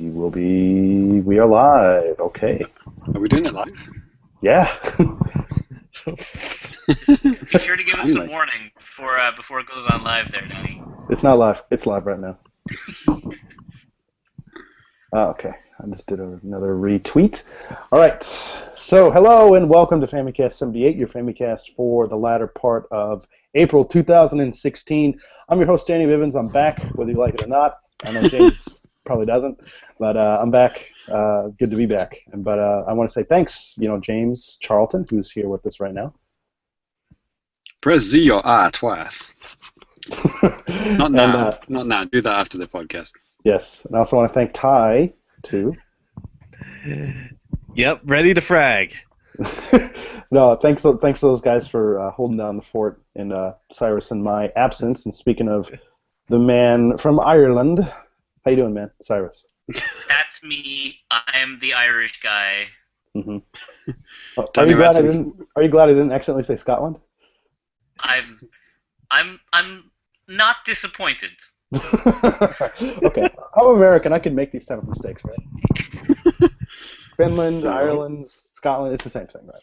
We are live. Okay. Are we doing it live? Yeah. Be sure to give us some Finally. warning before it goes on live there, Danny. It's not live. It's live right now. Okay. I just did another retweet. All right. So, hello and welcome to Famicast 78, your Famicast for the latter part of April 2016. I'm your host, Danny Bivens. I'm back, whether you like it or not. I know James probably doesn't, but I'm back. Good to be back. But I want to say thanks, James Charlton, who's here with us right now. Press Z or R twice. Not now. And, Not now. Do that after the podcast. Yes. And I also want to thank Ty, too. Yep, ready to frag. No, thanks to those guys for holding down the fort in Cyrus and my absence. And speaking of the man from Ireland, how you doing, man? Cyrus. That's me. I'm the Irish guy. Mm-hmm. Are you glad I didn't accidentally say Scotland? I'm not disappointed. Okay, I'm American. I can make these type of mistakes, right? Finland, Ireland, Scotland, it's the same thing, right?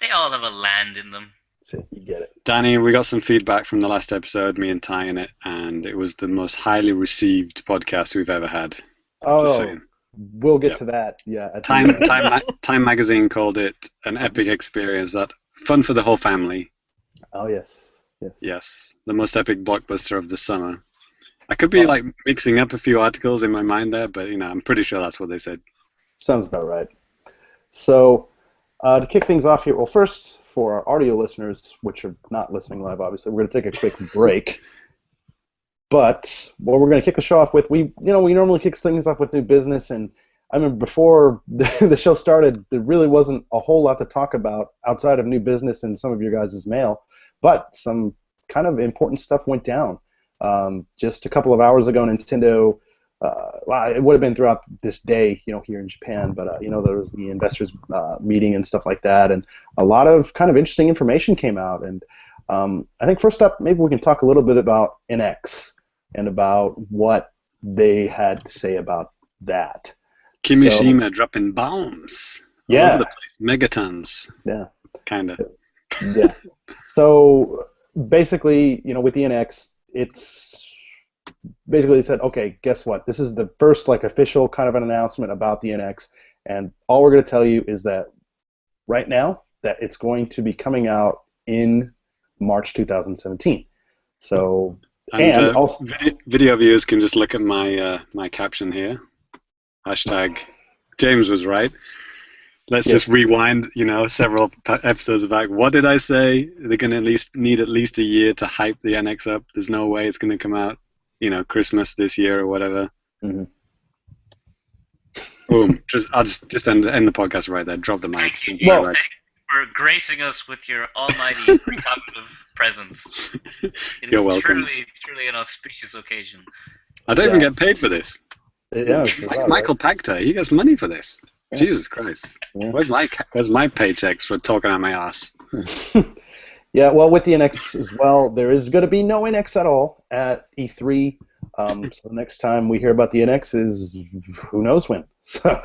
They all have a land in them. See, you get it. Danny, we got some feedback from the last episode, me and Ty in it, and it was the most highly received podcast we've ever had. Just Oh, saying. we'll get to that. Yeah. at the Time end. Time magazine called it an epic experience, that fun for the whole family. Oh yes, yes. Yes, the most epic blockbuster of the summer. I could be like mixing up a few articles in my mind there, but I'm pretty sure that's what they said. Sounds about right. So, to kick things off here, well, first, for our audio listeners, which are not listening live, obviously, we're going to take a quick break. But what we're going to kick the show off with, we normally kick things off with new business, and I remember before the show started, there really wasn't a whole lot to talk about outside of new business and some of your guys' mail, but some kind of important stuff went down. Just a couple of hours ago, Nintendo, well, it would have been throughout this day, here in Japan, but, there was the investors meeting and stuff like that, and a lot of kind of interesting information came out. And I think first up, maybe we can talk a little bit about NX and about what they had to say about that. Kimishima dropping bombs all over the place. Megatons. Yeah. Kind of. Yeah. So basically, with the NX, it's basically said, okay, guess what? This is the first official kind of an announcement about the NX, and all we're going to tell you is that right now that it's going to be coming out in March 2017. So and also video viewers can just look at my my caption here. Hashtag James was right. Let's just rewind, several episodes back. What did I say? They're going to need at least a year to hype the NX up. There's no way it's going to come out, Christmas this year or whatever. Mm-hmm. Boom. I'll just end the podcast right there. Drop the mic. Thank you for gracing us with your almighty precognitive presence. You're welcome. Truly an auspicious occasion. I don't even get paid for this. Yeah, Michael Pacta, he gets money for this. Yeah. Jesus Christ. Yeah. Where's my paychecks for talking out my ass? Yeah, well, with the NX as well, there is going to be no NX at all at E3. So next time we hear about the NX is who knows when. So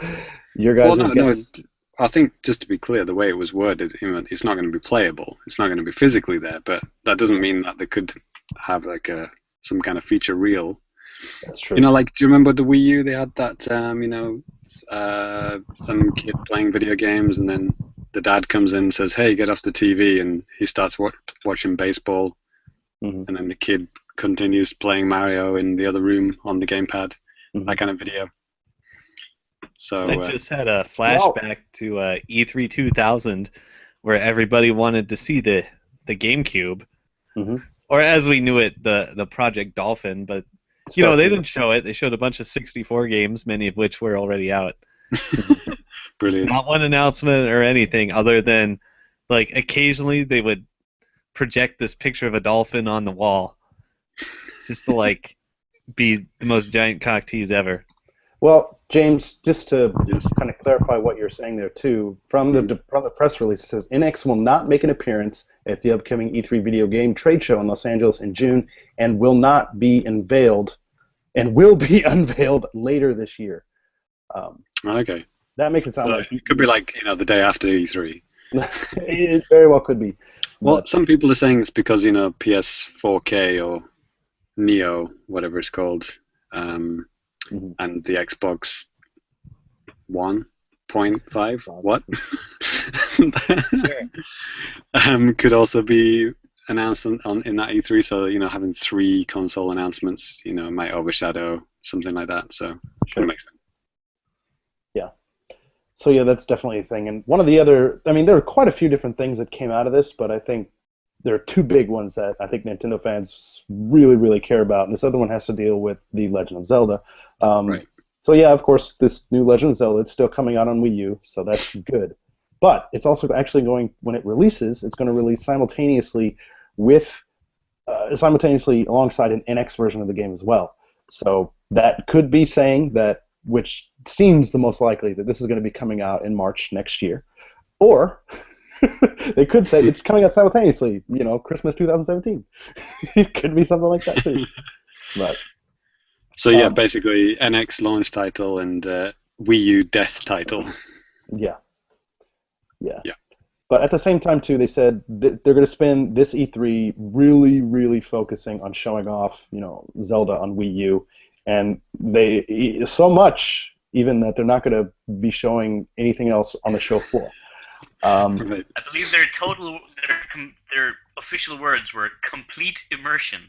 your guys' guess. I think, just to be clear, the way it was worded, it's not going to be playable. It's not going to be physically there, but that doesn't mean that they could have some kind of feature reel. That's true. Do you remember the Wii U? They had that, some kid playing video games, and then the dad comes in and says, "Hey, get off the TV," and he starts watching baseball, and then the kid continues playing Mario in the other room on the gamepad. That kind of video. So I just had a flashback to E3 2000, where everybody wanted to see the GameCube, or as we knew it, the Project Dolphin, but. They didn't show it. They showed a bunch of 64 games, many of which were already out. Brilliant. Not one announcement or anything other than, occasionally they would project this picture of a dolphin on the wall just to, be the most giant cock tease ever. Well, James, just to kind of clarify what you're saying there, too, from the press release, it says, NX will not make an appearance at the upcoming E3 video game trade show in Los Angeles in June and will not be unveiled, and will be unveiled later this year. Okay. That makes it sound So like it could be like the day after E3. it very well could be. Well, But, some people are saying it's because PS4K or Neo, whatever it's called, and the Xbox 1.5, what? Could also be announced in that E3. So having 3 console announcements, might overshadow something like that. So it makes sense. Yeah. So yeah, that's definitely a thing. And one of the other, I mean, there are quite a few different things that came out of this, but I think there are 2 big ones that I think Nintendo fans really, really care about. And this other one has to deal with The Legend of Zelda. Right. So yeah, of course, this new Legend of Zelda, it's still coming out on Wii U, so that's good. But it's also actually going, when it releases, it's going to release simultaneously alongside an NX version of the game as well. So that could be saying that, which seems the most likely, that this is going to be coming out in March next year. Or they could say it's coming out simultaneously, Christmas 2017. It could be something like that too. But so yeah, basically NX launch title and Wii U death title. Yeah. But at the same time too, they said they're going to spend this E3 really, really focusing on showing off, Zelda on Wii U, and they so much even that they're not going to be showing anything else on the show floor. I believe their official words were complete immersion.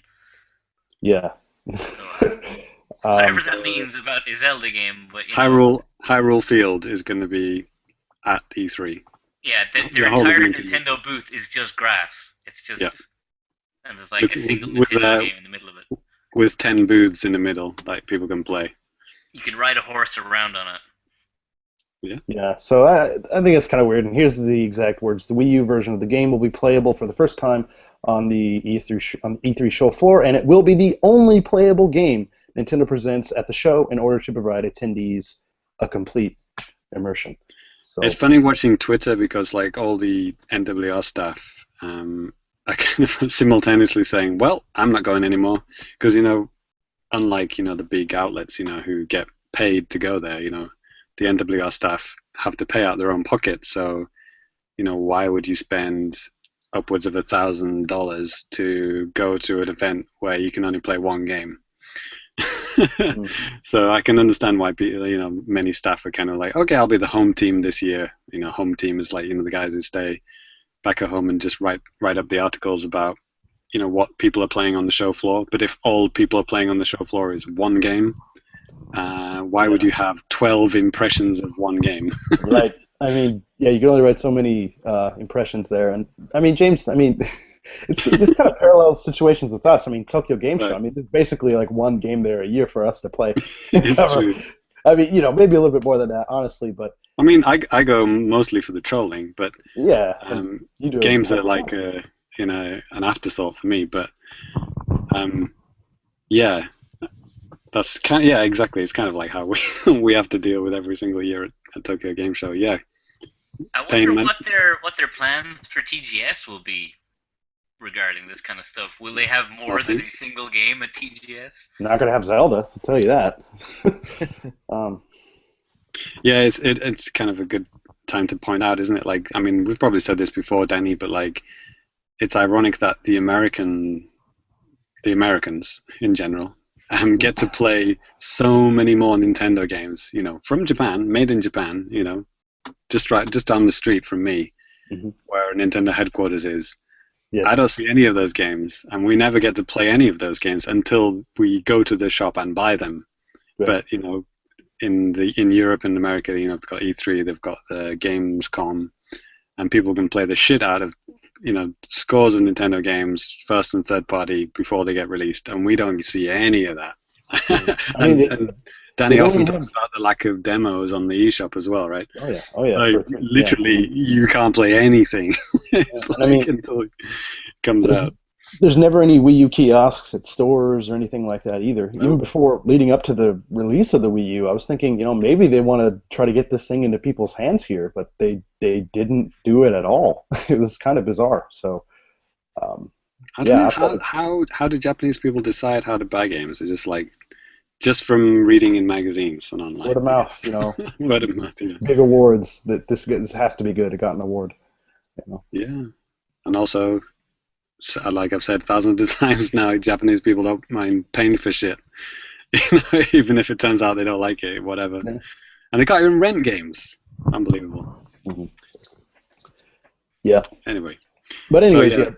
Yeah. So, whatever that means about a Zelda game, but Hyrule Field is going to be at E3. Yeah, their entire Nintendo booth is just grass. It's just, and there's like a single Nintendo game in the middle of it. With 10 booths in the middle, like people can play. You can ride a horse around on it. Yeah, so I think it's kind of weird, and here's the exact words. The Wii U version of the game will be playable for the first time on the E3 show floor, and it will be the only playable game Nintendo presents at the show in order to provide attendees a complete immersion. So, it's funny watching Twitter because like all the NWR staff are kind of simultaneously saying, well, I'm not going anymore, because, unlike, the big outlets, who get paid to go there, the NWR staff have to pay out their own pocket. So, why would you spend upwards of $1,000 to go to an event where you can only play one game? So I can understand why people, many staff are kind of like, okay, I'll be the home team this year. Home team is like, the guys who stay back at home and just write up the articles about, what people are playing on the show floor. But if all people are playing on the show floor is one game, why would you have 12 impressions of one game? Right. I mean, yeah, you can only write so many impressions there. And I mean, James, it's kind of parallel situations with us. I mean, Tokyo Game Show. I mean, there's basically like one game there a year for us to play. It's true. I mean, maybe a little bit more than that, honestly. But I mean, I go mostly for the trolling, but yeah, games are like an afterthought for me. But yeah. That's exactly. It's kind of like how we have to deal with every single year at Tokyo Game Show. Yeah. I wonder what their plans for TGS will be regarding this kind of stuff. Will they have more than a single game at TGS? Not gonna have Zelda, I'll tell you that. Yeah, it's kind of a good time to point out, isn't it? Like, I mean, we've probably said this before, Danny, but like, it's ironic that the Americans in general get to play so many more Nintendo games, from Japan, made in Japan, just down the street from me, where Nintendo headquarters is. Yeah. I don't see any of those games, and we never get to play any of those games until we go to the shop and buy them. Right. But in Europe and America, they've got E3, they've got the Gamescom, and people can play the shit out of scores of Nintendo games, first and third party, before they get released, and we don't see any of that. and Danny often talks about the lack of demos on the eShop as well, right? Oh yeah. Like, literally, you can't play anything. It's until it comes out. There's never any Wii U kiosks at stores or anything like that either. No. Even before, leading up to the release of the Wii U, I was thinking, maybe they want to try to get this thing into people's hands here, but they didn't do it at all. It was kind of bizarre. So, I don't know how do Japanese people decide how to buy games? They just like just from reading in magazines and online. Word of mouth, you know. Word of mouth, yeah. Big awards that this has to be good. It got an award. You know. Yeah, and also, like I've said thousands of times now, Japanese people don't mind paying for shit, even if it turns out they don't like it, whatever. Yeah. And they can't even rent games. Unbelievable. Mm-hmm. Yeah. Anyway. But anyways, so, yeah.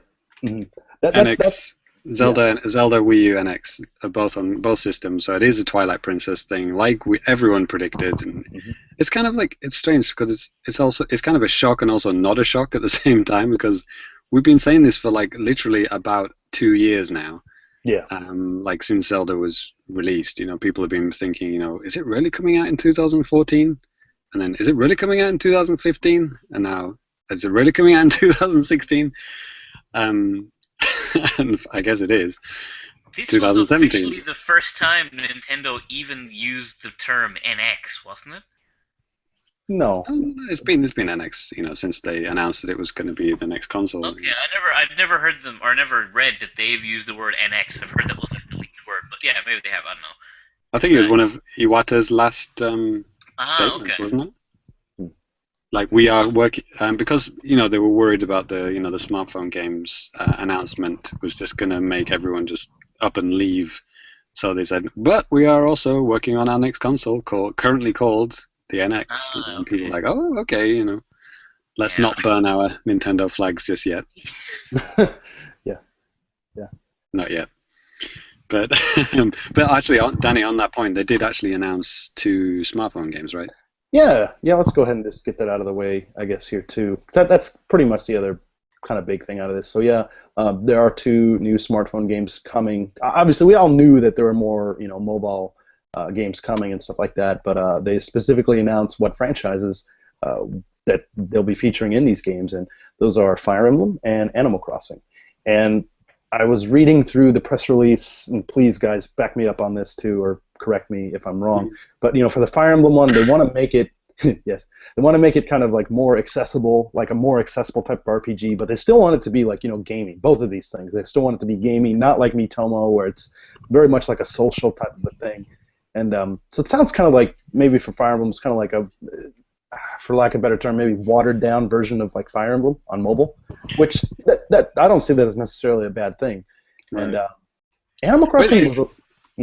Mm-hmm. NX, Zelda Wii U, NX are both on both systems, so it is a Twilight Princess thing, like everyone predicted. And it's kind of like, it's strange because it's kind of a shock and also not a shock at the same time, because we've been saying this for like literally about 2 years now. Yeah. Like since Zelda was released, you know, people have been thinking, you know, is it really coming out in 2014? And then is it really coming out in 2015? And now is it really coming out in 2016? And I guess it is. This 2017. was officially the first time Nintendo even used the term NX, wasn't it? No. It's been NX, you know, since they announced that it was going to be the next console. Okay, I've never heard them or never read that they've used the word NX. I've heard that was like the leaked word, but yeah, maybe they have. I don't know. I think it was one of Iwata's last statements, okay. wasn't it? Like, we are working because, you know, they were worried about the smartphone games announcement was just going to make everyone just up and leave. So they said, but we are also working on our next console currently called the NX. And people are like, oh, okay, you know, let's not burn our Nintendo flags just yet. Yeah. Not yet. But actually, Danny, on that point, they did actually announce 2 smartphone games, right? Yeah. Let's go ahead and just get that out of the way, I guess, here too. That's pretty much the other kind of big thing out of this. So yeah, there are 2 new smartphone games coming. Obviously, we all knew that there were more, you know, mobile games coming and stuff like that. But they specifically announced what franchises that they'll be featuring in these games, and those are Fire Emblem and Animal Crossing. And I was reading through the press release, and please, guys, back me up on this too, or correct me if I'm wrong. But you know, for the Fire Emblem one, they want to make it, yes, they want to make it kind of like more accessible, like a more accessible type of RPG. But they still want it to be like, you know, gaming. Both of these things, they still want it to be gaming, not like Miitomo, where it's very much like a social type of a thing. And so it sounds kind of like maybe for Fire Emblem, it's kind of like a, for lack of a better term, maybe watered down version of like Fire Emblem on mobile, which that I don't see that as necessarily a bad thing. Right. And Animal Crossing was.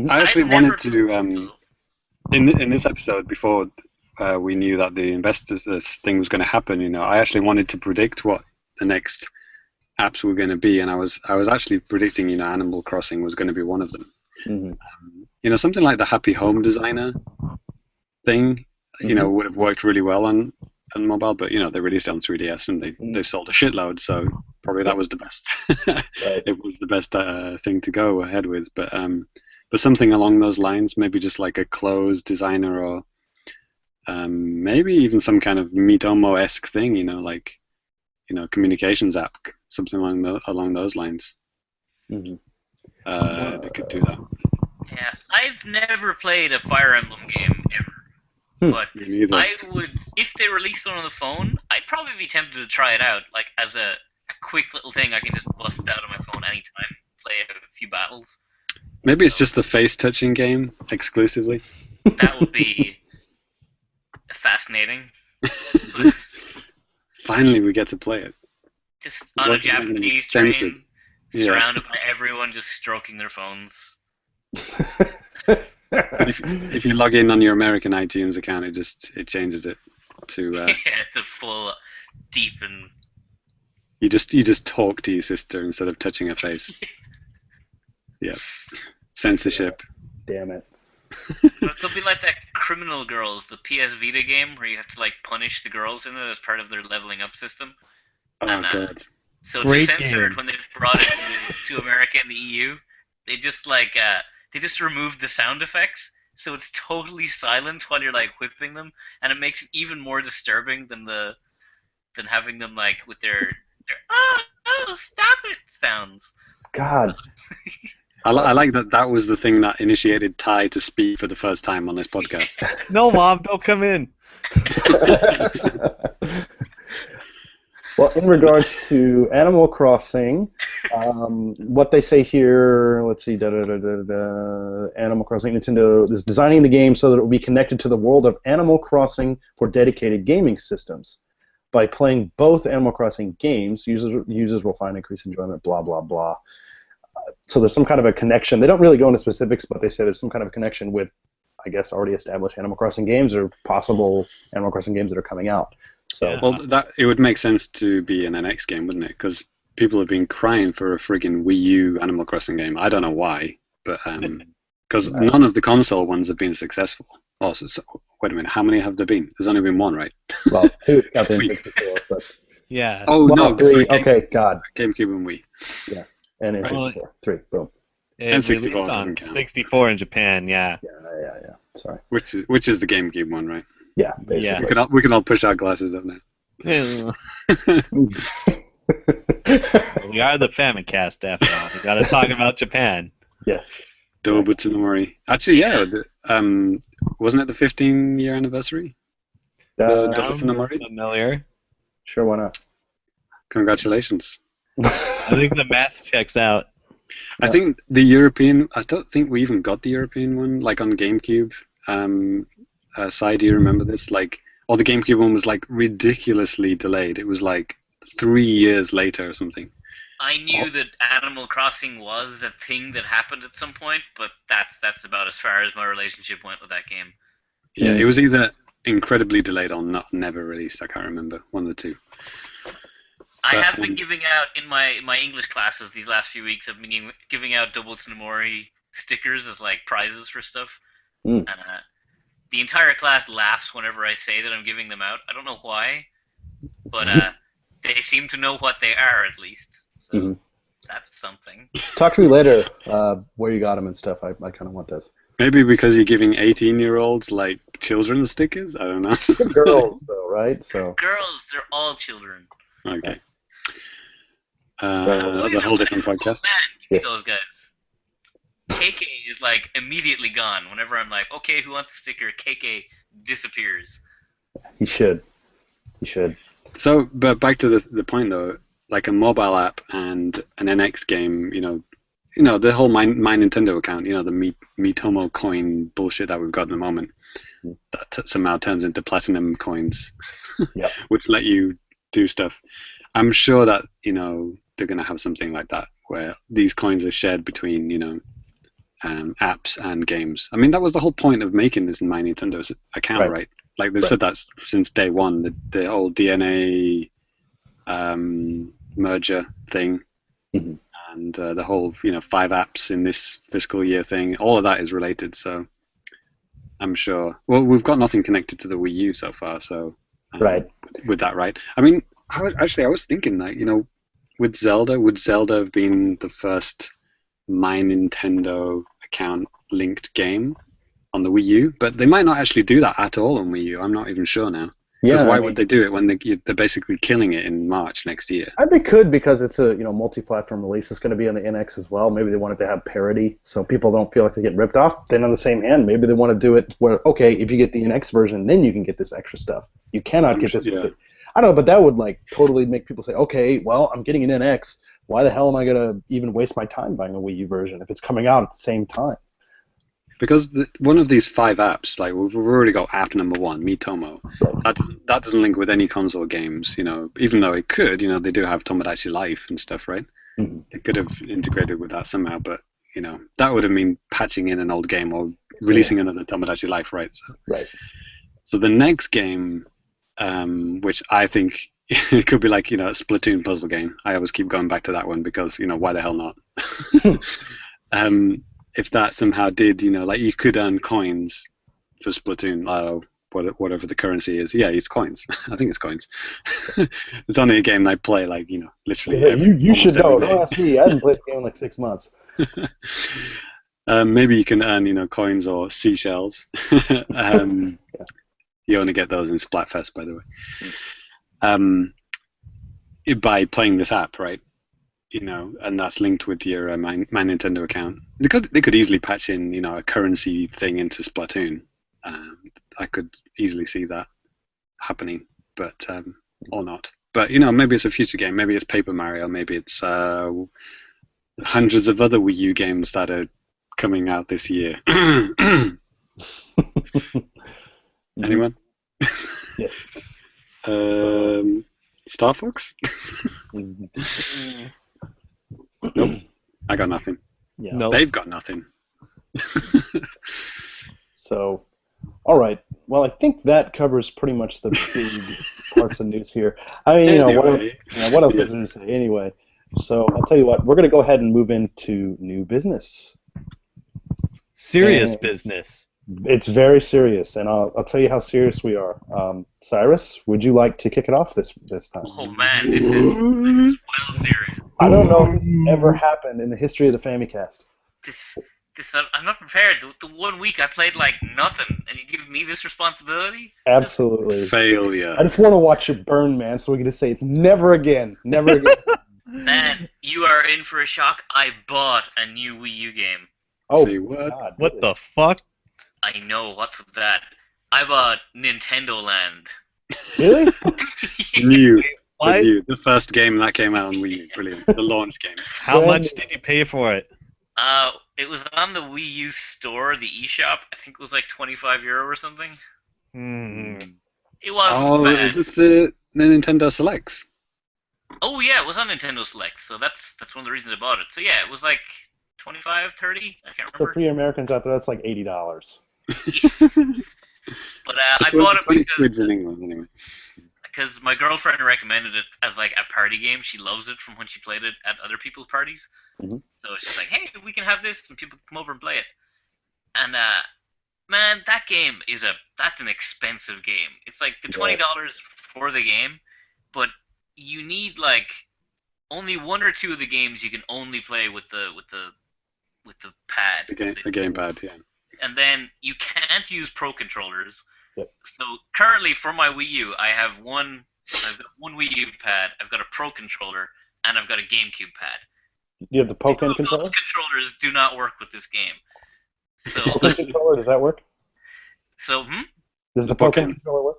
I actually wanted to in this episode, before we knew that the investors this thing was going to happen, you know, I actually wanted to predict what the next apps were going to be, and I was actually predicting, you know, Animal Crossing was going to be one of them. You know, something like the Happy Home Designer thing, you know, would have worked really well on mobile, but you know, they released it on 3DS and they sold a shitload, so probably that was the best. It was the best thing to go ahead with, but something along those lines, maybe just like a closed designer, or maybe even some kind of Miitomo-esque thing, you know, like, you know, communications app, something along those lines. They could do that. Yeah, I've never played a Fire Emblem game ever, but I would, if they released one on the phone, I'd probably be tempted to try it out, like as a quick little thing I can just bust out on my phone anytime, play a few battles. Maybe it's just the face-touching game exclusively. That would be fascinating. Finally, we get to play it. Just on a Japanese train, surrounded by everyone just stroking their phones. if you log in on your American iTunes account, it changes it to. Yeah, it's a full deep and. You just talk to your sister instead of touching her face. Yeah, censorship. Damn it. It'll be like that Criminal Girls, the PS Vita game, where you have to like punish the girls in it as part of their leveling up system. Oh god. So it's censored when they brought it to America and the EU. They just they just removed the sound effects, so it's totally silent while you're like whipping them, and it makes it even more disturbing than having them like with their oh stop it sounds. God. I like that was the thing that initiated Ty to speak for the first time on this podcast. No, Mom, don't come in. Well, in regards to Animal Crossing, what they say here, let's see, Animal Crossing, Nintendo is designing the game so that it will be connected to the world of Animal Crossing for dedicated gaming systems. By playing both Animal Crossing games, users will find increased enjoyment, blah, blah, blah. So there's some kind of a connection. They don't really go into specifics, but they say there's some kind of a connection with, I guess, already established Animal Crossing games or possible Animal Crossing games that are coming out. So, Yeah. Well, that it would make sense to be an NX game, wouldn't it? Because people have been crying for a friggin' Wii U Animal Crossing game. I don't know why, but because none of the console ones have been successful. Oh, wait a minute, how many have there been? There's only been one, right? well, two got the N64, but Yeah. Oh well, no, three. sorry, Okay, God, GameCube and Wii. yeah, and N64, three, boom. It N64 released doesn't on count. 64 in Japan, yeah. Yeah. Sorry. Which is the GameCube one, right? Yeah, Yeah. basically. We can all push our glasses up now. We are the Famicast, after all. We got to talk about Japan. Yes. Dobutsu no Mori. Actually, yeah. Wasn't it the 15-year anniversary? Sounds Dobutsu no Mori? familiar. Sure, why not? Congratulations. I think the math checks out. I think the European. I don't think we even got the European one, like on GameCube. Side, do you remember this? Like, or the GameCube one was like ridiculously delayed. It was like 3 years later or something. I knew that Animal Crossing was a thing that happened at some point, but that's about as far as my relationship went with that game. Yeah, it was either incredibly delayed or not never released. I can't remember, one of the two. I have been giving out in my English classes these last few weeks. I've been giving out Double Tsunomori stickers as like prizes for stuff, and the entire class laughs whenever I say that I'm giving them out. I don't know why, but they seem to know what they are at least. So that's something. Talk to me later where you got them and stuff. I kind of want this. Maybe because you're giving 18-year-olds like children's stickers. I don't know. Girls, though, right? So Girls, they're all children. Okay. So- That's a whole different podcast. Man, Yes. those guys. KK is like immediately gone. Whenever I'm like, okay, who wants a sticker? KK disappears. he should. He should. So, but back to the point though, like a mobile app and an NX game, you know the whole my Nintendo account, the Miitomo coin bullshit that we've got at the moment, that somehow turns into platinum coins, Yep. which let you do stuff. I'm sure that they're gonna have something like that where these coins are shared between apps and games. I mean, that was the whole point of making this in my Nintendo account, right? Like they've said that since day one, the whole DNA merger thing, and the whole 5 apps in this fiscal year thing. All of that is related, so I'm sure. Well, we've got nothing connected to the Wii U so far, so with that, right? I mean, I was thinking that with Zelda, would Zelda have been the first My Nintendo account linked game on the Wii U? But they might not actually do that at all on Wii U. I'm not even sure now. Because why would they do it when they're basically killing it in March next year? They could, because it's a multi-platform release. It's going to be on the NX as well. Maybe they wanted to have parity so people don't feel like they get ripped off. Then on the same hand, maybe they want to do it where, okay, if you get the NX version, then you can get this extra stuff. You cannot get this. Yeah. I don't know, but that would totally make people say, okay, well, I'm getting an NX. Why the hell am I going to even waste my time buying a Wii U version if it's coming out at the same time? Because one of these 5 apps, like we've already got app number 1, Miitomo. That doesn't link with any console games, even though it could. They do have Tomodachi Life and stuff, right? They could have integrated with that somehow, but that would have mean patching in an old game or releasing another Tomodachi Life, right? So the next game, which I think it could be like a Splatoon puzzle game. I always keep going back to that one because why the hell not? If that somehow did, like you could earn coins for Splatoon, whatever the currency is. Yeah, it's coins. I think it's coins. It's only a game I play literally. You should know. Don't ask me. I haven't played the game in 6 months. Maybe you can earn coins or seashells. You only get those in Splatfest, by the way. By playing this app, right? And that's linked with your my Nintendo account. They could easily patch in, a currency thing into Splatoon. I could easily see that happening, but or not. But maybe it's a future game. Maybe it's Paper Mario. Maybe it's hundreds of other Wii U games that are coming out this year. Anyone? Yeah. Star Fox? Nope. I got nothing. Yeah. No. They've got nothing. So, all right. Well, I think that covers pretty much the big parts of news here. I mean, Anyway. what else is there to say? Anyway, so I'll tell you what. We're going to go ahead and move into new business. Serious And business. It's very serious, and I'll tell you how serious we are. Cyrus, would you like to kick it off this time? Oh man, this is well serious. I don't know if this ever happened in the history of the Famicast. I'm not prepared. The 1 week I played like nothing, and you give me this responsibility? Absolutely. Failure. I just want to watch you burn, man, so we can just say it's never again. Never again. Man, you are in for a shock. I bought a new Wii U game. Oh, Say what? God. What the fuck? I know, what's with that? I bought Nintendo Land. Really? New. Why? The first game that came out on Wii U. Brilliant. The launch game. How much did you pay for it? It was on the Wii U store, the eShop. I think it was like €25 or something. It wasn't bad. Is this the Nintendo Selects? Oh yeah, it was on Nintendo Select, so that's one of the reasons I bought it. So yeah, it was like 25, 30, I can't So remember. for you Americans out there, that's like $80. But I bought it 20 quids in England, anyway. because my girlfriend recommended it as like a party game. She loves it from when she played it at other people's parties. Mhm. So she's like, hey, we can have this and people come over and play it. And man, that game that's an expensive game. It's like the $20 for the game, but you need like only one or two of the games you can only play with the pad. The gamepad, yeah. And then you can't use Pro controllers. Yep. So currently for my Wii U, I've got one Wii U pad, I've got a Pro controller, and I've got a GameCube pad. You have the Pokken controller? Those controllers do not work with this game. So, Pokken controller, does that work? so Does the The Pokken. Pokken controller work?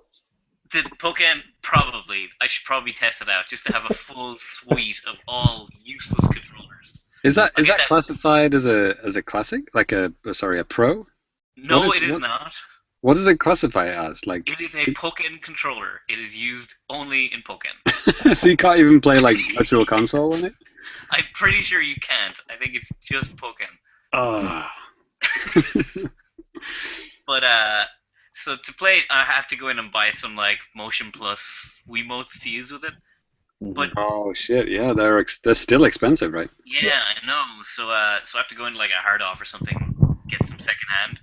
the Pokken probably. I should probably test it out just to have a full suite of all useless controllers. Is that Okay, that- classified as a classic? Like a pro? No, What is- it is what- not. What does it classify as? Like, It is a Pokken controller. It is used only in Pokken. so you can't even play like Virtual Console on it? I'm pretty sure you can't. I think it's just Pokken. Oh. But so to play it, I have to go in and buy some like Motion Plus Wiimotes to use with it. But Oh shit! Yeah, they're still expensive, right? yeah, I know. So I have to go into like a hard off or something, get some second hand.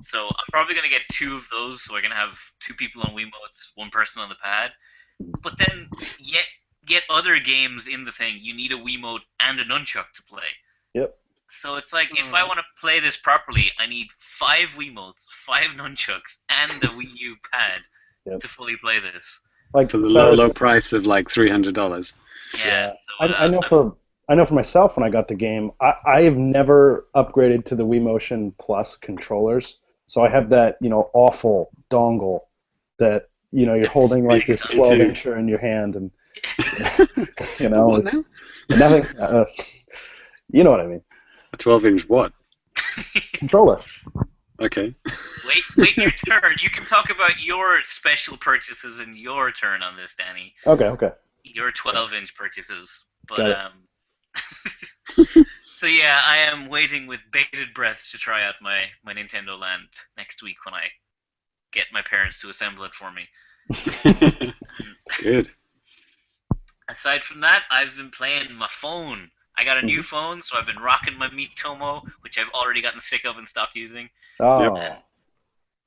So I'm probably gonna get two of those, so I can have two people on Wiimotes, one person on the pad. But then get other games in the thing, you need a Wiimote and a nunchuck to play. Yep. So it's like if I want to play this properly, I need 5 Wiimotes, 5 nunchucks, and a Wii U pad to fully play this. Like For the Cyrus- low price of like $300. Yeah. So, I know for myself when I got the game, I have never upgraded to the Wii Motion Plus controllers, so I have that awful dongle that you're holding like this 12-incher in your hand, and What it's now? nothing. You know what I mean? A 12-inch what? Controller. Okay. Wait your turn. You can talk about your special purchases in your turn on this, Danny. Okay. Your 12-inch purchases. But Got so yeah, I am waiting with bated breath to try out my Nintendo Land next week when I get my parents to assemble it for me. Good. Aside from that, I've been playing my phone. I got a new phone, so I've been rocking my Miitomo, which I've already gotten sick of and stopped using. Oh.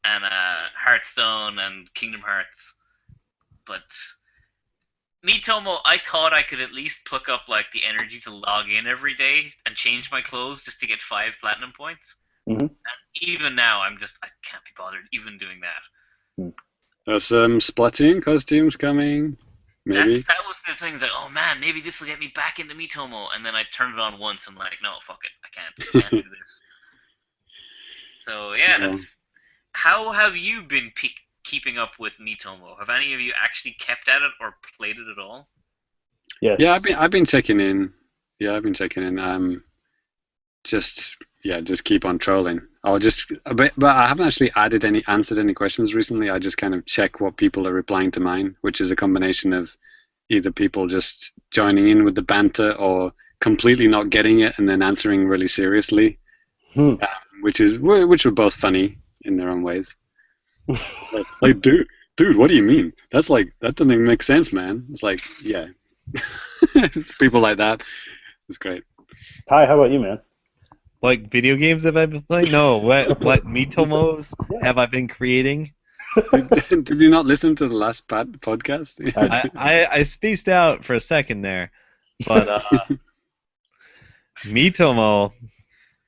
And Hearthstone and Kingdom Hearts. But Miitomo, I thought I could at least pluck up like the energy to log in every day and change my clothes just to get 5 platinum points. Mhm. And even now, I can't be bothered even doing that. There's some Splatoon costumes coming. Maybe. That was the thing. Like, oh man, maybe this will get me back into Miitomo. And then I turned it on once and like, no, fuck it, I can't do this. So yeah, Yeah. that's. How have you been keeping up with Miitomo? Have any of you actually kept at it or played it at all? Yes. Yeah, I've been checking in. Yeah, I've been checking in. Just keep on trolling. But I haven't actually answered any questions recently. I just kind of check what people are replying to mine, which is a combination of either people just joining in with the banter or completely not getting it and then answering really seriously, which were both funny in their own ways. like, dude, what do you mean? That doesn't even make sense, man. It's like, yeah, it's people like that. It's great. Ty, how about you, man? Like video games have I been playing? No, what Miitomos have I been creating? Did you not listen to the last podcast? I spaced out for a second there, but Miitomo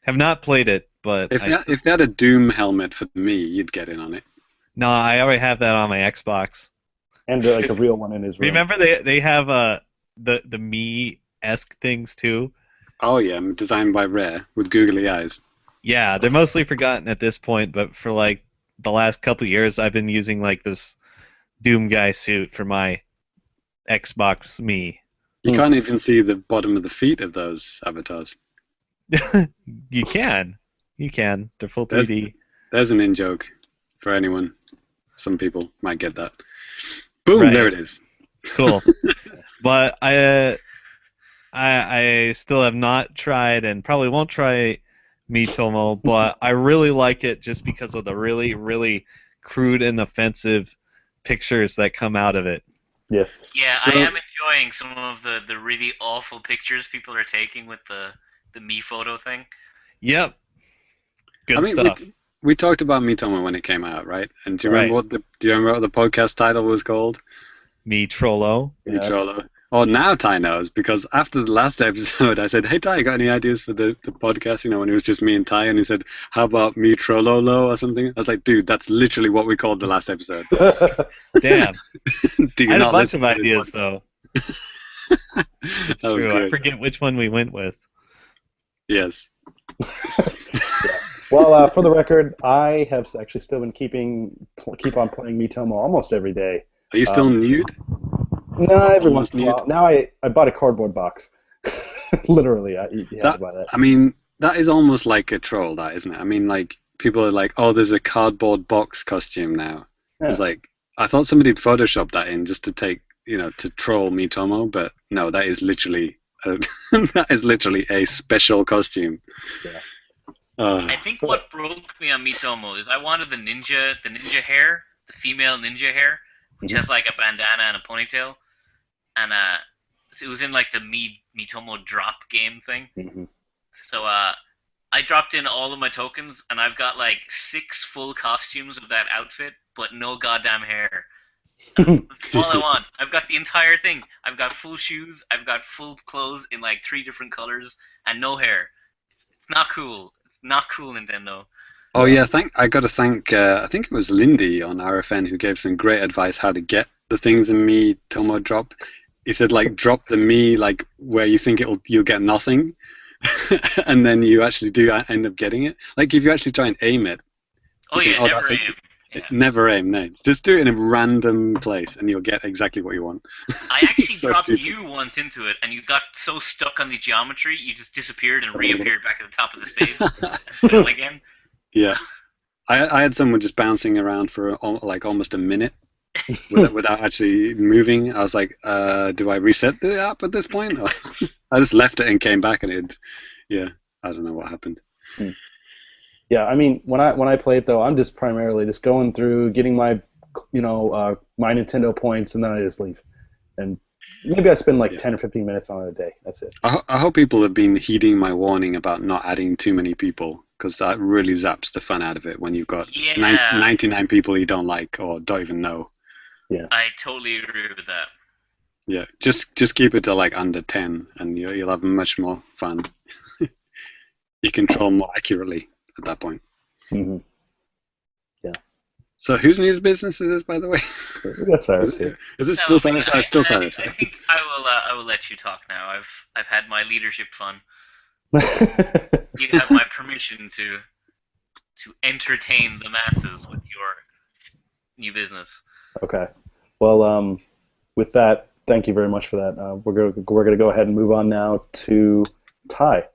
have not played it. But if they had a Doom helmet for me, you'd get in on it. No, I already have that on my Xbox. And like a real one in his room. Remember they have the Me-esque things too. Oh yeah, designed by Rare with googly eyes. Yeah, they're mostly forgotten at this point, but for like the last couple of years, I've been using like this Doom guy suit for my Xbox Me. You can't even see the bottom of the feet of those avatars. You can. They're full 3D. There's an in-joke for anyone. Some people might get that. Boom! Right. There it is. Cool. But I still have not tried and probably won't try Miitomo, but I really like it just because of the really, really crude and offensive pictures that come out of it. Yes. Yeah, I am enjoying some of the really awful pictures people are taking with the Me photo thing. Yep. Good stuff. We talked about Miitomo when it came out, right? And do you remember what the podcast title was called? Me Trollo. Me Trollo. Oh, now Ty knows, because after the last episode, I said, "Hey Ty, you got any ideas for the podcast?" You know, when it was just me and Ty, and he said, "How about Me Trollolo or something?" I was like, "Dude, that's literally what we called the last episode." Damn. Do you I had not a bunch of listen to ideas this though. That was True. good. I forget which one we went with. Yes. Well, for the record, I have actually still been keep on playing Miitomo almost every day. Are you still nude? No, every once Almost in a while. Now I bought a cardboard box. Literally, you had to buy that. I mean, that is almost like a troll, that, isn't it? I mean, like, people are like, "Oh, there's a cardboard box costume now." Yeah. It's like, I thought somebody'd photoshopped that in just to to troll Miitomo, but no, that is literally a special costume. Yeah. I think what broke me on Miitomo is I wanted the ninja hair, the female ninja hair, which has like a bandana and a ponytail, and it was in like the Miitomo drop game thing. Mm-hmm. So I dropped in all of my tokens, and I've got like 6 full costumes of that outfit, but no goddamn hair. That's all I want. I've got the entire thing. I've got full shoes. I've got full clothes in like 3 different colors, and no hair. It's not cool. It's not cool, Nintendo. Oh yeah, I got to thank. I think it was Lindy on RFN who gave some great advice how to get the things in Miitomo drop. He said like drop the Me like where you think you'll get nothing, and then you actually do end up getting it. Like if you actually try and aim it. Oh yeah, never aim. Yeah. Never aim. No, just do it in a random place, and you'll get exactly what you want. I actually dropped you once into it, and you got so stuck on the geometry, you just disappeared and reappeared back at the top of the stage and fell again. Yeah, I had someone just bouncing around for like almost a minute without actually moving. I was like, do I reset the app at this point? I just left it and came back, and I don't know what happened. Yeah, I mean, when I play it though, I'm just primarily just going through, getting my, my Nintendo points, and then I just leave. And maybe I spend like 10 or 15 minutes on it a day. That's it. I hope people have been heeding my warning about not adding too many people, because that really zaps the fun out of it when you've got 99 people you don't like or don't even know. Yeah. I totally agree with that. Yeah, just keep it to like under 10, and you'll have much more fun. You control more accurately at that point. Mm-hmm. Yeah. So whose news business is this, by the way? We got Cyrus here. Is it still Cyrus? Still Cyrus. I think I will let you talk now. I've had my leadership fun. You have my permission to entertain the masses with new business. Okay. Well, with that, thank you very much for that. We're gonna go ahead and move on now to Ty.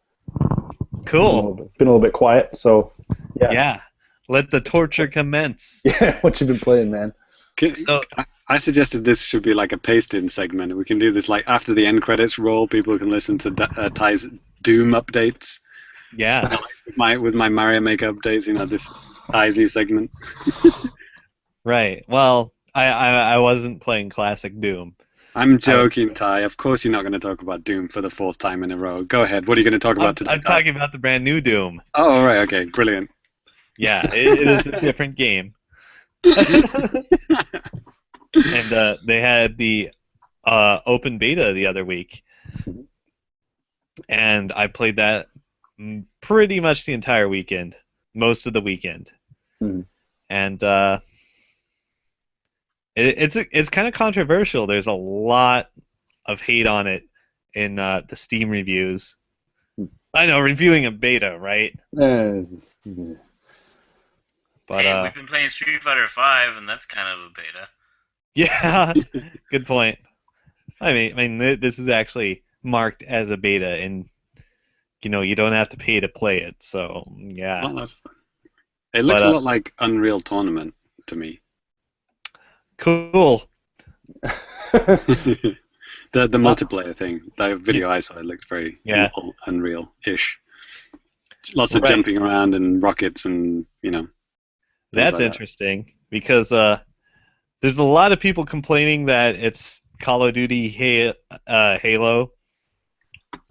Cool. Been a little bit quiet, so yeah. Yeah. Let the torture commence. Yeah. What you been playing, man? So I suggested this should be like a paste-in segment. We can do this like after the end credits roll. People can listen to Ty's Doom updates. yeah. With my Mario Maker updates. This Ty's new segment. Right. Well, I wasn't playing classic Doom. I'm joking, Ty. Of course you're not going to talk about Doom for the 4th time in a row. Go ahead. What are you going to talk about today, I'm Ty? talking about the brand new Doom. Oh, all right. Okay. Brilliant. Yeah, it is a different game. And they had the open beta the other week, and I played that pretty much the entire weekend, most of the weekend. Mm-hmm. And it's kind of controversial. There's a lot of hate on it in the Steam reviews. I know, reviewing a beta, right? But hey, we've been playing Street Fighter V, and that's kind of a beta. yeah, good point. I mean, this is actually marked as a beta, and you don't have to pay to play it. So yeah. Well, that's fun. It looks a lot like Unreal Tournament to me. Cool. the multiplayer thing, the video I saw, it looked very Unreal-ish. Lots of jumping around and rockets and That's like interesting because there's a lot of people complaining that it's Call of Duty Halo,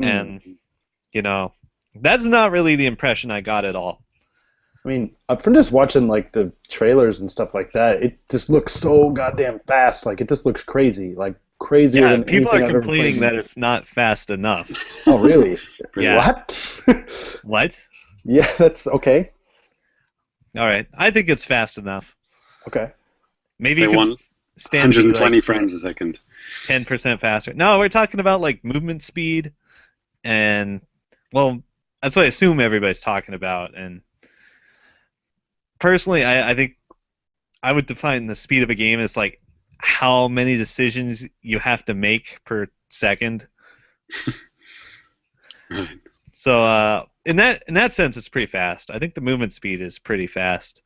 and that's not really the impression I got at all. I mean, from just watching like the trailers and stuff like that, it just looks so goddamn fast. Like it just looks crazy, like crazier than people anything are I've ever complaining played. that it's not fast enough. Oh, really? Yeah. What? What? Yeah, that's okay. All right, I think it's fast enough. Okay. Maybe They you can want stand 120 frames a second. 10% faster. No, we're talking about like movement speed, and well, that's what I assume everybody's talking about. And personally, I think I would define the speed of a game as like how many decisions you have to make per second. Right. So in that sense, it's pretty fast. I think the movement speed is pretty fast.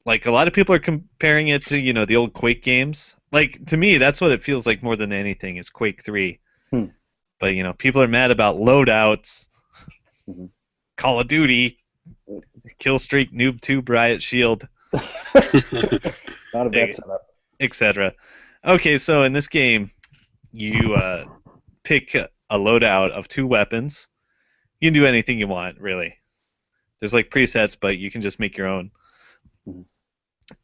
Like a lot of people are comparing it to the old Quake games. Like to me, that's what it feels like more than anything is Quake 3. But people are mad about loadouts, Call of Duty, Killstreak, Noob Tube, Riot Shield, Not a bad setup. etc. Okay, so in this game, you pick a loadout of 2 weapons. You can do anything you want, really. There's like presets, but you can just make your own.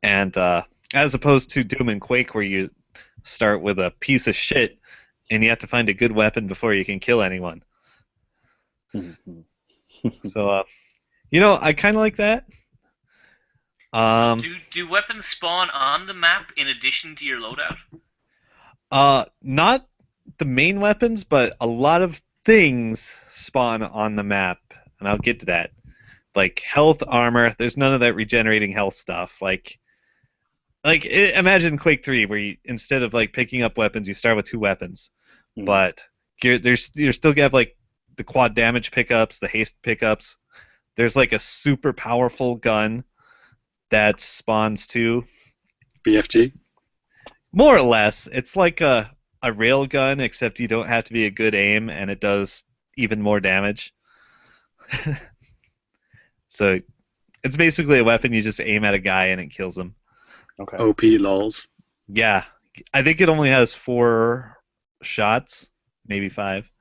And as opposed to Doom and Quake, where you start with a piece of shit and you have to find a good weapon before you can kill anyone. So, I kind of like that. Do weapons spawn on the map in addition to your loadout? Not the main weapons, but a lot of things spawn on the map, and I'll get to that. Like health, armor. There's none of that regenerating health stuff. Imagine Quake 3, where you, instead of like picking up weapons, you start with 2 weapons, but you're still gonna have like the quad damage pickups, the haste pickups. There's like a super powerful gun that spawns too. BFG? More or less. It's like a rail gun, except you don't have to be a good aim, and it does even more damage. So it's basically a weapon you just aim at a guy and it kills him. Okay. OP lols. Yeah. I think it only has 4 shots, maybe 5.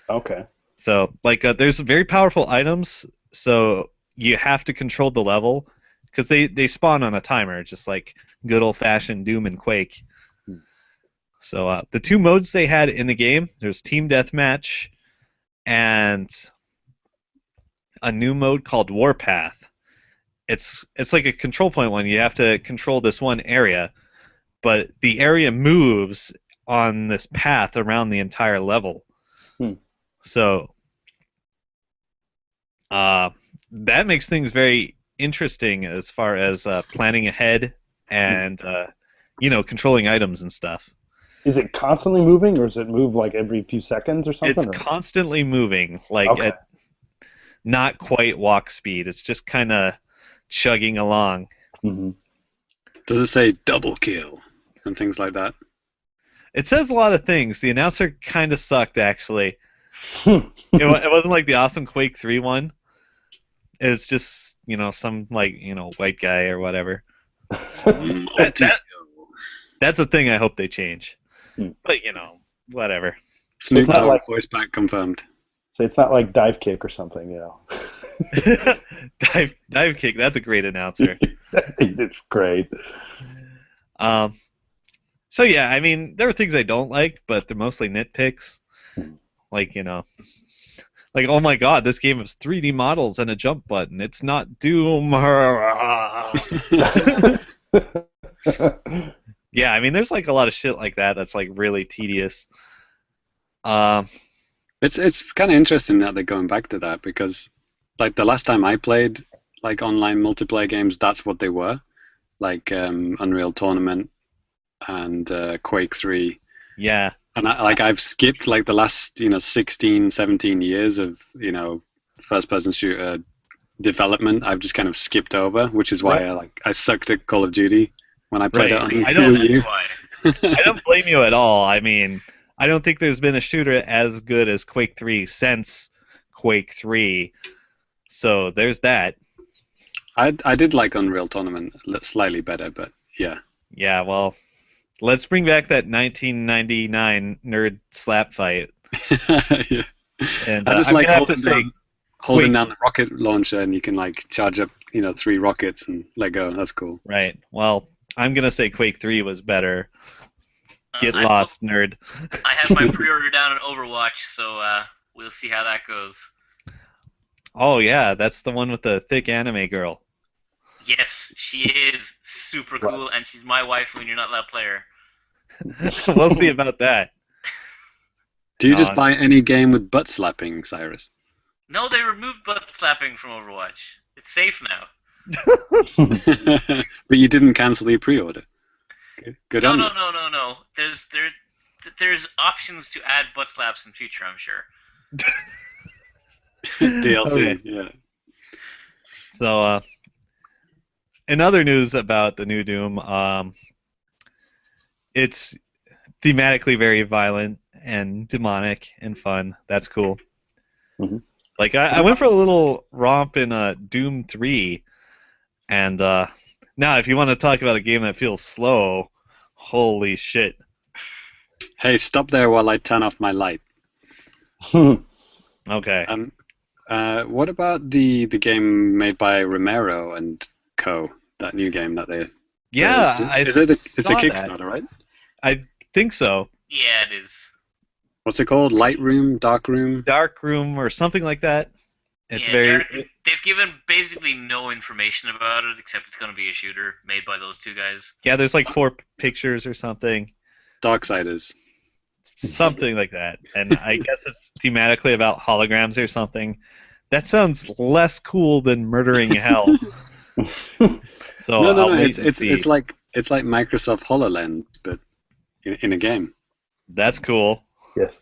Okay. So, there's very powerful items, so you have to control the level, because they spawn on a timer, just like good old-fashioned Doom and Quake. So, the 2 modes they had in the game, there's Team Deathmatch and a new mode called Warpath. It's like a control point one. You have to control this one area, but the area moves on this path around the entire level. So that makes things very interesting as far as planning ahead and controlling items and stuff. Is it constantly moving, or does it move like every few seconds or something? It's constantly moving, like at not quite walk speed. It's just kind of chugging along. Mm-hmm. Does it say double kill and things like that? It says a lot of things. The announcer kind of sucked, actually. It wasn't like the awesome Quake 3 one. It's just, some, white guy or whatever. That's the thing I hope they change. But, whatever. Snoop Dogg voice back confirmed. So it's not like dive kick or something, Dive kick, that's a great announcer. It's great. So yeah, I mean, there are things I don't like, but they're mostly nitpicks. Like, like, oh my god, this game has 3D models and a jump button. It's not Doom. Yeah, I mean, there's like a lot of shit like that that's like really tedious. It's kind of interesting that they're going back to that, because like the last time I played like online multiplayer games, that's what they were, like Unreal Tournament and Quake 3. Yeah. And I've skipped like the last 16, 17 years of first-person shooter development. I've just kind of skipped over, which is why I sucked at Call of Duty when I played it on Wii U. I don't blame you at all. I mean, I don't think there's been a shooter as good as Quake 3 since Quake 3. So there's that. I did like Unreal Tournament slightly better, but yeah. Yeah, well, let's bring back that 1999 nerd slap fight. Yeah. And I just I'm like gonna have to say, holding down the rocket launcher, and you can like charge up 3 rockets and let go. That's cool. Right. Well, I'm gonna say Quake 3 was better. Get lost, nerd. I have my pre-order down on Overwatch, so we'll see how that goes. Oh yeah, that's the one with the thick anime girl. Yes, she is super cool, and she's my wife when you're not allowed to play her. We'll see about that. Do you just buy any game with butt slapping, Cyrus? No, they removed butt slapping from Overwatch. It's safe now. But you didn't cancel your pre-order. Good on you. No. There's options to add butt slaps in future, I'm sure. DLC, Okay. yeah. So, in other news about the new Doom, it's thematically very violent and demonic and fun. That's cool. Mm-hmm. Like, I went for a little romp in Doom 3, and now if you want to talk about a game that feels slow, holy shit. Hey, stop there while I turn off my light. Okay. What about the game made by Romero and Co? That new game that they... Yeah, it's a Kickstarter, right? I think so. Yeah, it is. What's it called? Lightroom? Darkroom? Darkroom or something like that. It's they've given basically no information about it, except it's going to be a shooter made by those two guys. Yeah, there's like 4 pictures or something. Darksiders. Something like that. And I guess it's thematically about holograms or something. That sounds less cool than Murdering Hell. So no. It's like Microsoft HoloLens, but in a game. That's cool. Yes.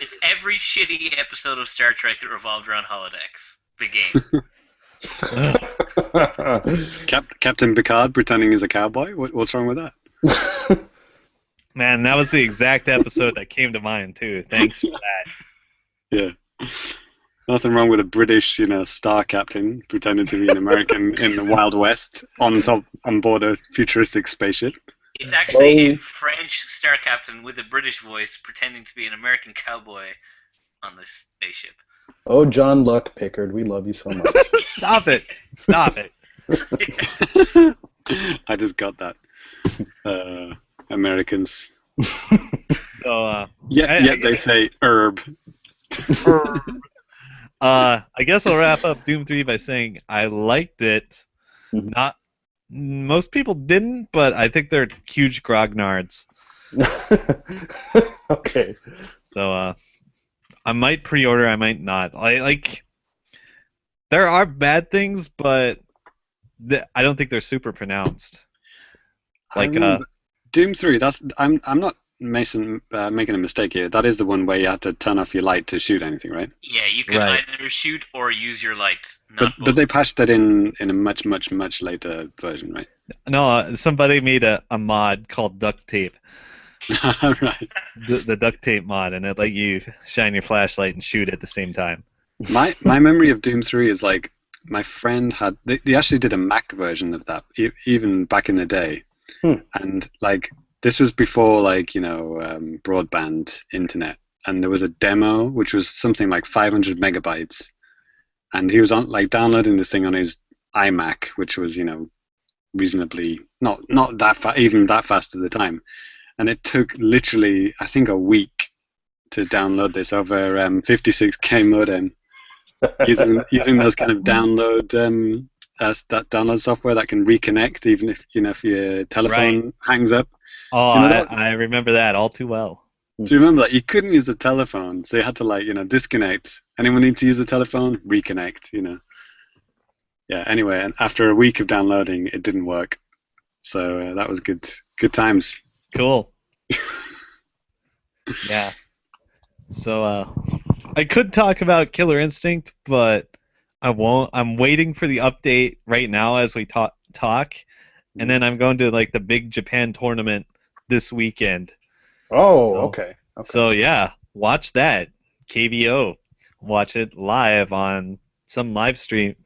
It's every shitty episode of Star Trek that revolved around holodecks. The game. Captain Picard pretending he's a cowboy? What's wrong with that? Man, that was the exact episode that came to mind too. Thanks for that. Yeah. Nothing wrong with a British, star captain pretending to be an American in the Wild West on board a futuristic spaceship. It's actually a French star captain with a British voice pretending to be an American cowboy on this spaceship. Oh, John Luck Pickard, we love you so much. Stop it! Stop it! I just got that. Americans. So, they say herb. I guess I'll wrap up Doom 3 by saying I liked it. Mm-hmm. Most people didn't, but I think they're huge grognards. Okay. So I might pre-order, I might not. There are bad things, but I don't think they're super pronounced. I remember Doom 3. I'm not making a mistake here. That is the one where you had to turn off your light to shoot anything, right? Yeah, you can either shoot or use your light. But they patched that in a much later version, right? No, somebody made a mod called Duct Tape. Right. The Duct Tape mod, and it let you shine your flashlight and shoot at the same time. My memory of Doom 3 is like my friend had. They actually did a Mac version of that, even back in the day. And like this was before broadband internet, and there was a demo which was something like 500 megabytes, and he was downloading this thing on his iMac, which was reasonably not that even that fast at the time, and it took literally I think a week to download this over 56k modem using those kind of download that download software that can reconnect even if if your telephone hangs up. Oh, I remember that all too well. Do you remember that? You couldn't use the telephone, so you had to disconnect. Anyone need to use the telephone? Reconnect, Yeah, anyway, and after a week of downloading, it didn't work. So that was good times. Cool. Yeah. So I could talk about Killer Instinct, but I won't. I'm waiting for the update right now as we talk, and then I'm going to the big Japan tournament this weekend. Oh, okay. So yeah, watch that KBO. Watch it live on some live stream.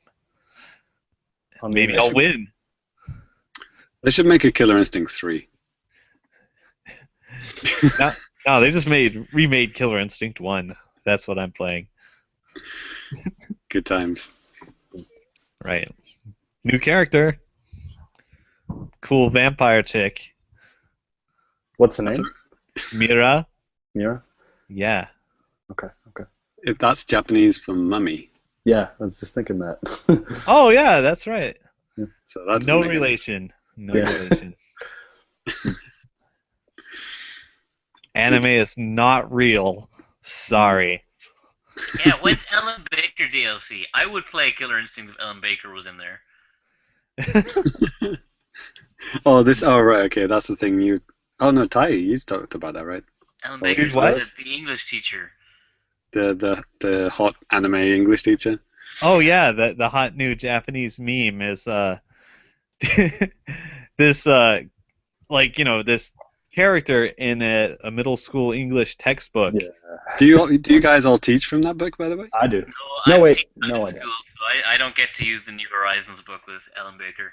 Maybe I'll win. They should make a Killer Instinct 3. No, they just remade Killer Instinct 1. That's what I'm playing. Good times. Right. New character. Cool vampire chick. What's the name? Mira. Mira? Yeah. Okay. If that's Japanese for mummy. Yeah, I was just thinking that. Oh yeah, that's right. So that's no relation. No relation. Anime is not real. Sorry. Yeah, when's Ellen Baker DLC? I would play Killer Instinct if Ellen Baker was in there. Oh, right, okay, that's the thing you... Oh, no, Ty, you talked about that, right? Ellen Baker's the English teacher. The hot anime English teacher? Oh, yeah, the hot new Japanese meme is this, this character in a middle school English textbook. Yeah. Do you guys all teach from that book, by the way? I do. No, I don't. So I don't get to use the New Horizons book with Ellen Baker.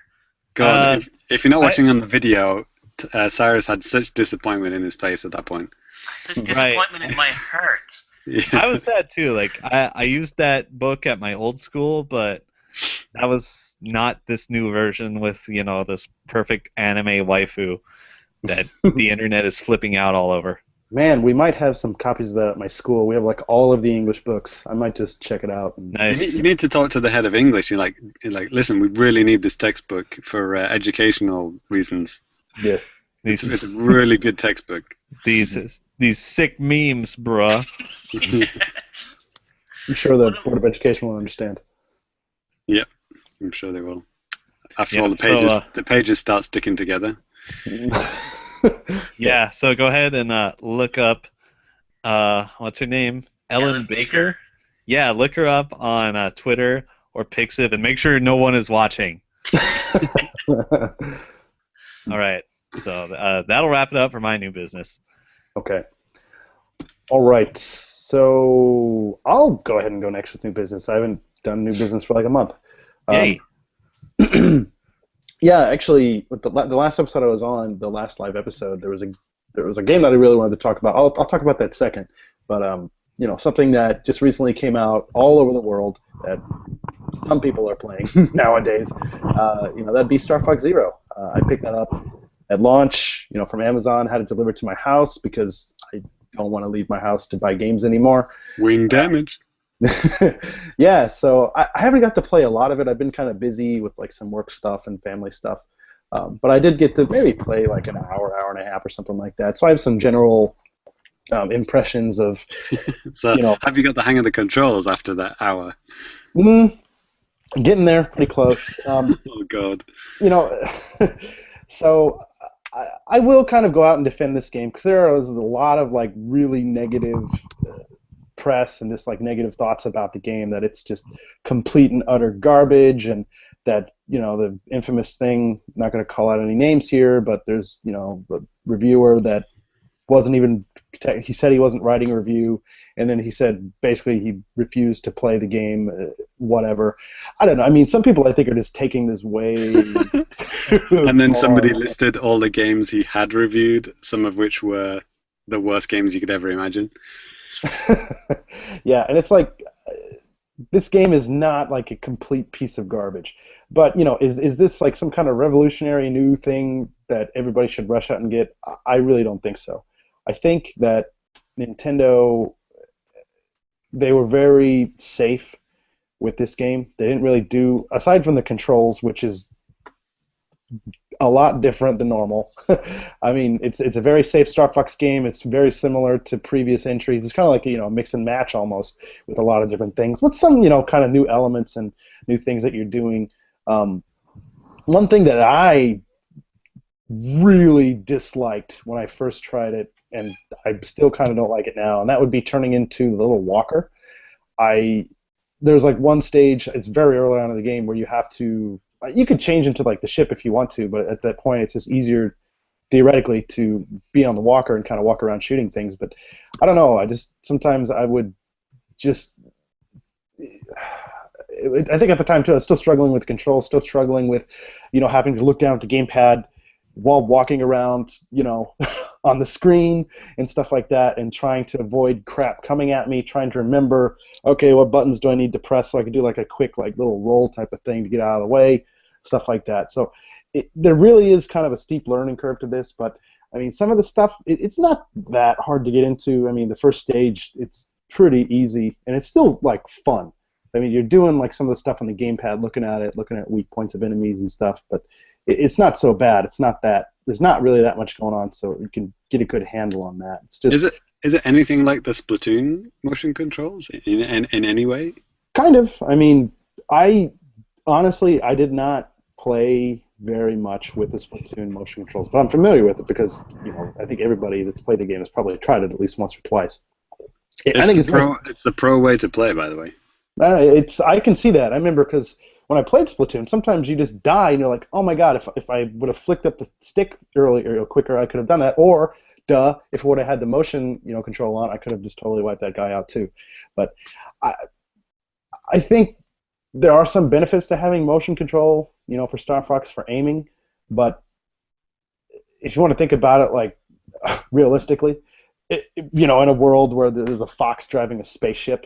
God, if you're not watching on the video, Cyrus had such disappointment in his face at that point. Such disappointment in my heart. Yeah. I was sad too. I used that book at my old school, but that was not this new version with this perfect anime waifu that the internet is flipping out all over. Man, we might have some copies of that at my school. We have all of the English books. I might just check it out. Nice. You need to talk to the head of English. You're like, listen, we really need this textbook for educational reasons. Yes. It's a really good textbook. These sick memes, bruh. I'm sure the Board of Education will understand. Yep, I'm sure they will. After all, the pages start sticking together. Yeah, so go ahead and look up, what's her name? Ellen Baker? Yeah, look her up on Twitter or Pixiv, and make sure no one is watching. All right, so that'll wrap it up for my new business. Okay. All right, so I'll go ahead and go next with new business. I haven't done new business for a month. Yay. Yeah, actually, with the last episode I was on, the last live episode, there was a game that I really wanted to talk about. I'll talk about that second, but something that just recently came out all over the world that some people are playing nowadays. That'd be Star Fox Zero. I picked that up at launch, from Amazon. Had it delivered to my house because I don't want to leave my house to buy games anymore. Wing damage. Yeah, so I haven't got to play a lot of it. I've been kind of busy with some work stuff and family stuff, but I did get to maybe play an hour and a half or something like that. So I have some general impressions of. So have you got the hang of the controls after that hour? Getting there, pretty close. Oh God. You know, so I will kind of go out and defend this game because there is a lot of like really negative press and just like negative thoughts about the game, that it's just complete and utter garbage, and that, you know, the infamous thing, not going to call out any names here, but there's, you know, the reviewer that wasn't even, he said he wasn't writing a review, and then he said basically he refused to play the game, whatever. I don't know. I mean, some people I think are just taking this way And then somebody far. listed all the games he had reviewed, some of which were the worst games you could ever imagine. Yeah, and it's like this game is not like a complete piece of garbage. But, you know, is this like some kind of revolutionary new thing that everybody should rush out and get? I really don't think so. I think that Nintendo, they were very safe with this game. They didn't really do, aside from the controls, which is a lot different than normal. I mean, it's a very safe Star Fox game. It's very similar to previous entries. It's kind of like, you know, mix and match almost with a lot of different things, with some, you know, kind of new elements and new things that you're doing. Um, One thing that I really disliked when I first tried it, and I still kind of don't like it now, and that would be turning into the little walker. I There's like one stage, it's very early on in the game, where you have to, you could change into like the ship if you want to, but at that point it's just easier theoretically to be on the walker and kind of walk around shooting things. But I don't know, I just sometimes I would just, I think at the time too I was still struggling with control, still struggling with, you know, having to look down at the gamepad while walking around, you know, on the screen and stuff like that, and trying to avoid crap coming at me, trying to remember, okay, what buttons do I need to press so I can do like a quick like little roll type of thing to get out of the way, stuff like that. So there really is kind of a steep learning curve to this, but I mean, some of the stuff, it's not that hard to get into. I mean, the first stage, it's pretty easy, and it's still like fun. I mean, you're doing like some of the stuff on the gamepad, looking at it, looking at weak points of enemies and stuff, but it's not so bad. It's not that, there's not really that much going on, so you can get a good handle on that. It's just Is it anything like the Splatoon motion controls in any way? kind of. I mean, I honestly I did not play very much with the Splatoon motion controls, but I'm familiar with it because, you know, I think everybody that's played the game has probably tried it at least once or twice. I think It's the pro way to play, by the way. I can see that. I remember because when I played Splatoon, sometimes you just die and you're like, oh my god, if I would have flicked up the stick earlier or quicker, I could have done that. Or, duh, if I would have had the motion, you know, control on, I could have just totally wiped that guy out too. But I I think there are some benefits to having motion control, you know, for Star Fox for aiming, but if you want to think about it like realistically, you know, in a world where there's a fox driving a spaceship,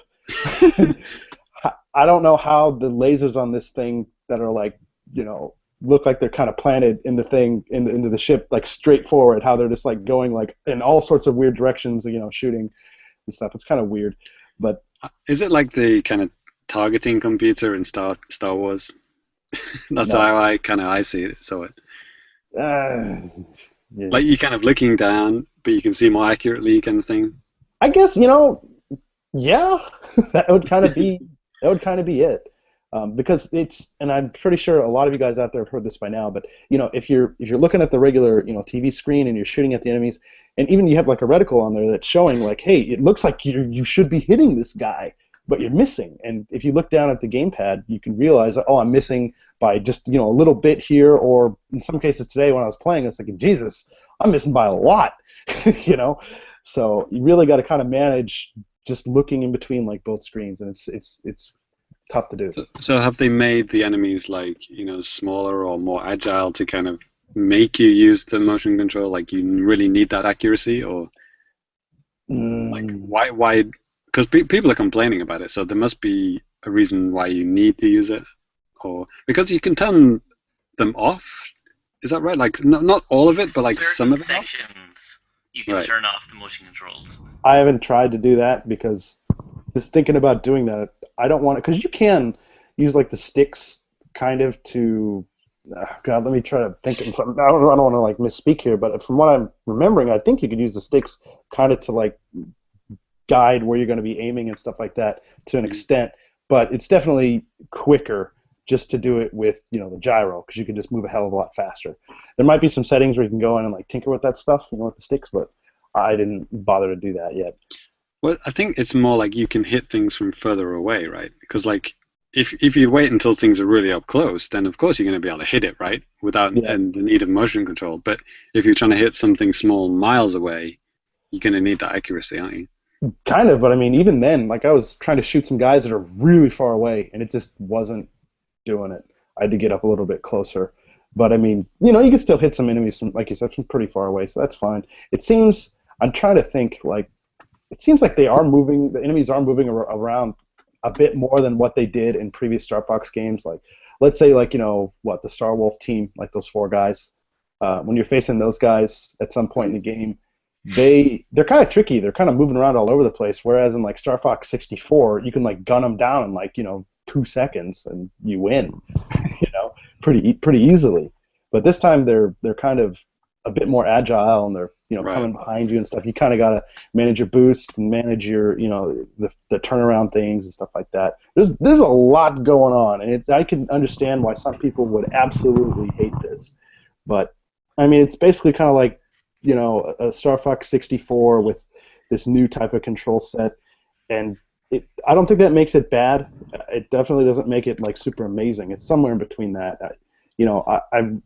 I don't know how the lasers on this thing that are like, you know, look like they're kind of planted in the thing into the ship like straight forward, how they're just like going like in all sorts of weird directions, you know, shooting and stuff. It's kind of weird, but Is it like the kind of targeting computer in Star Wars? That's no. how I see it. So Yeah. like you're kind of looking down, but you can see more accurately, kind of thing. I guess, you know, yeah, that would kind of be it, because it's, and I'm pretty sure a lot of you guys out there have heard this by now, but you know, if you're looking at the regular, you know, TV screen and you're shooting at the enemies, and even you have like a reticle on there that's showing like, hey, it looks like you should be hitting this guy, but you're missing. And if you look down at the gamepad, you can realize, oh, I'm missing by just, you know, a little bit here, or in some cases today when I was playing, it's like, Jesus, I'm missing by a lot, you know. So you really got to kind of manage just looking in between like both screens, and it's tough to do. So have they made the enemies like, you know, smaller or more agile to kind of make you use the motion control? Like you really need that accuracy, or like why? Because people are complaining about it, so there must be a reason why you need to use it, or because you can turn them off. Is that right? Like not all of it, but like some Certain of it off? sections you can Right. turn off the motion controls. I haven't tried to do that because just thinking about doing that, I don't want it, because you can use like the sticks kind of to. God, let me try to think. I don't want to like misspeak here, but from what I'm remembering, I think you could use the sticks kind of to like guide where you're going to be aiming and stuff like that to an extent. But it's definitely quicker just to do it with, the gyro, because you can just move a hell of a lot faster. There might be some settings where you can go in and like tinker with that stuff, with the sticks, but I didn't bother to do that yet. Well, I think it's more like you can hit things from further away, right? Because like if you wait until things are really up close, then of course you're going to be able to hit it, right? Without and the need of motion control. But if you're trying to hit something small miles away, you're going to need that accuracy, aren't you? Kind of, but I mean, even then, like I was trying to shoot some guys that are really far away, and it just wasn't doing it. I had to get up a little bit closer. But I mean, you can still hit some enemies, like you said, from pretty far away, so that's fine. I'm trying to think, like, it seems like the enemies are moving around a bit more than what they did in previous Star Fox games. Like, let's say, like, the Star Wolf team, like those 4 guys, when you're facing those guys at some point in the game, they're kind of tricky. They're kind of moving around all over the place. Whereas in like Star Fox 64, you can like gun them down in like 2 seconds and you win, pretty easily. But this time they're kind of a bit more agile and they're coming behind you and stuff. You kind of got to manage your boost and manage your the turnaround things and stuff like that. There's a lot going on, and I can understand why some people would absolutely hate this. But I mean, it's basically kind of like a Star Fox 64 with this new type of control set, and I don't think that makes it bad. It definitely doesn't make it like super amazing. It's somewhere in between that. I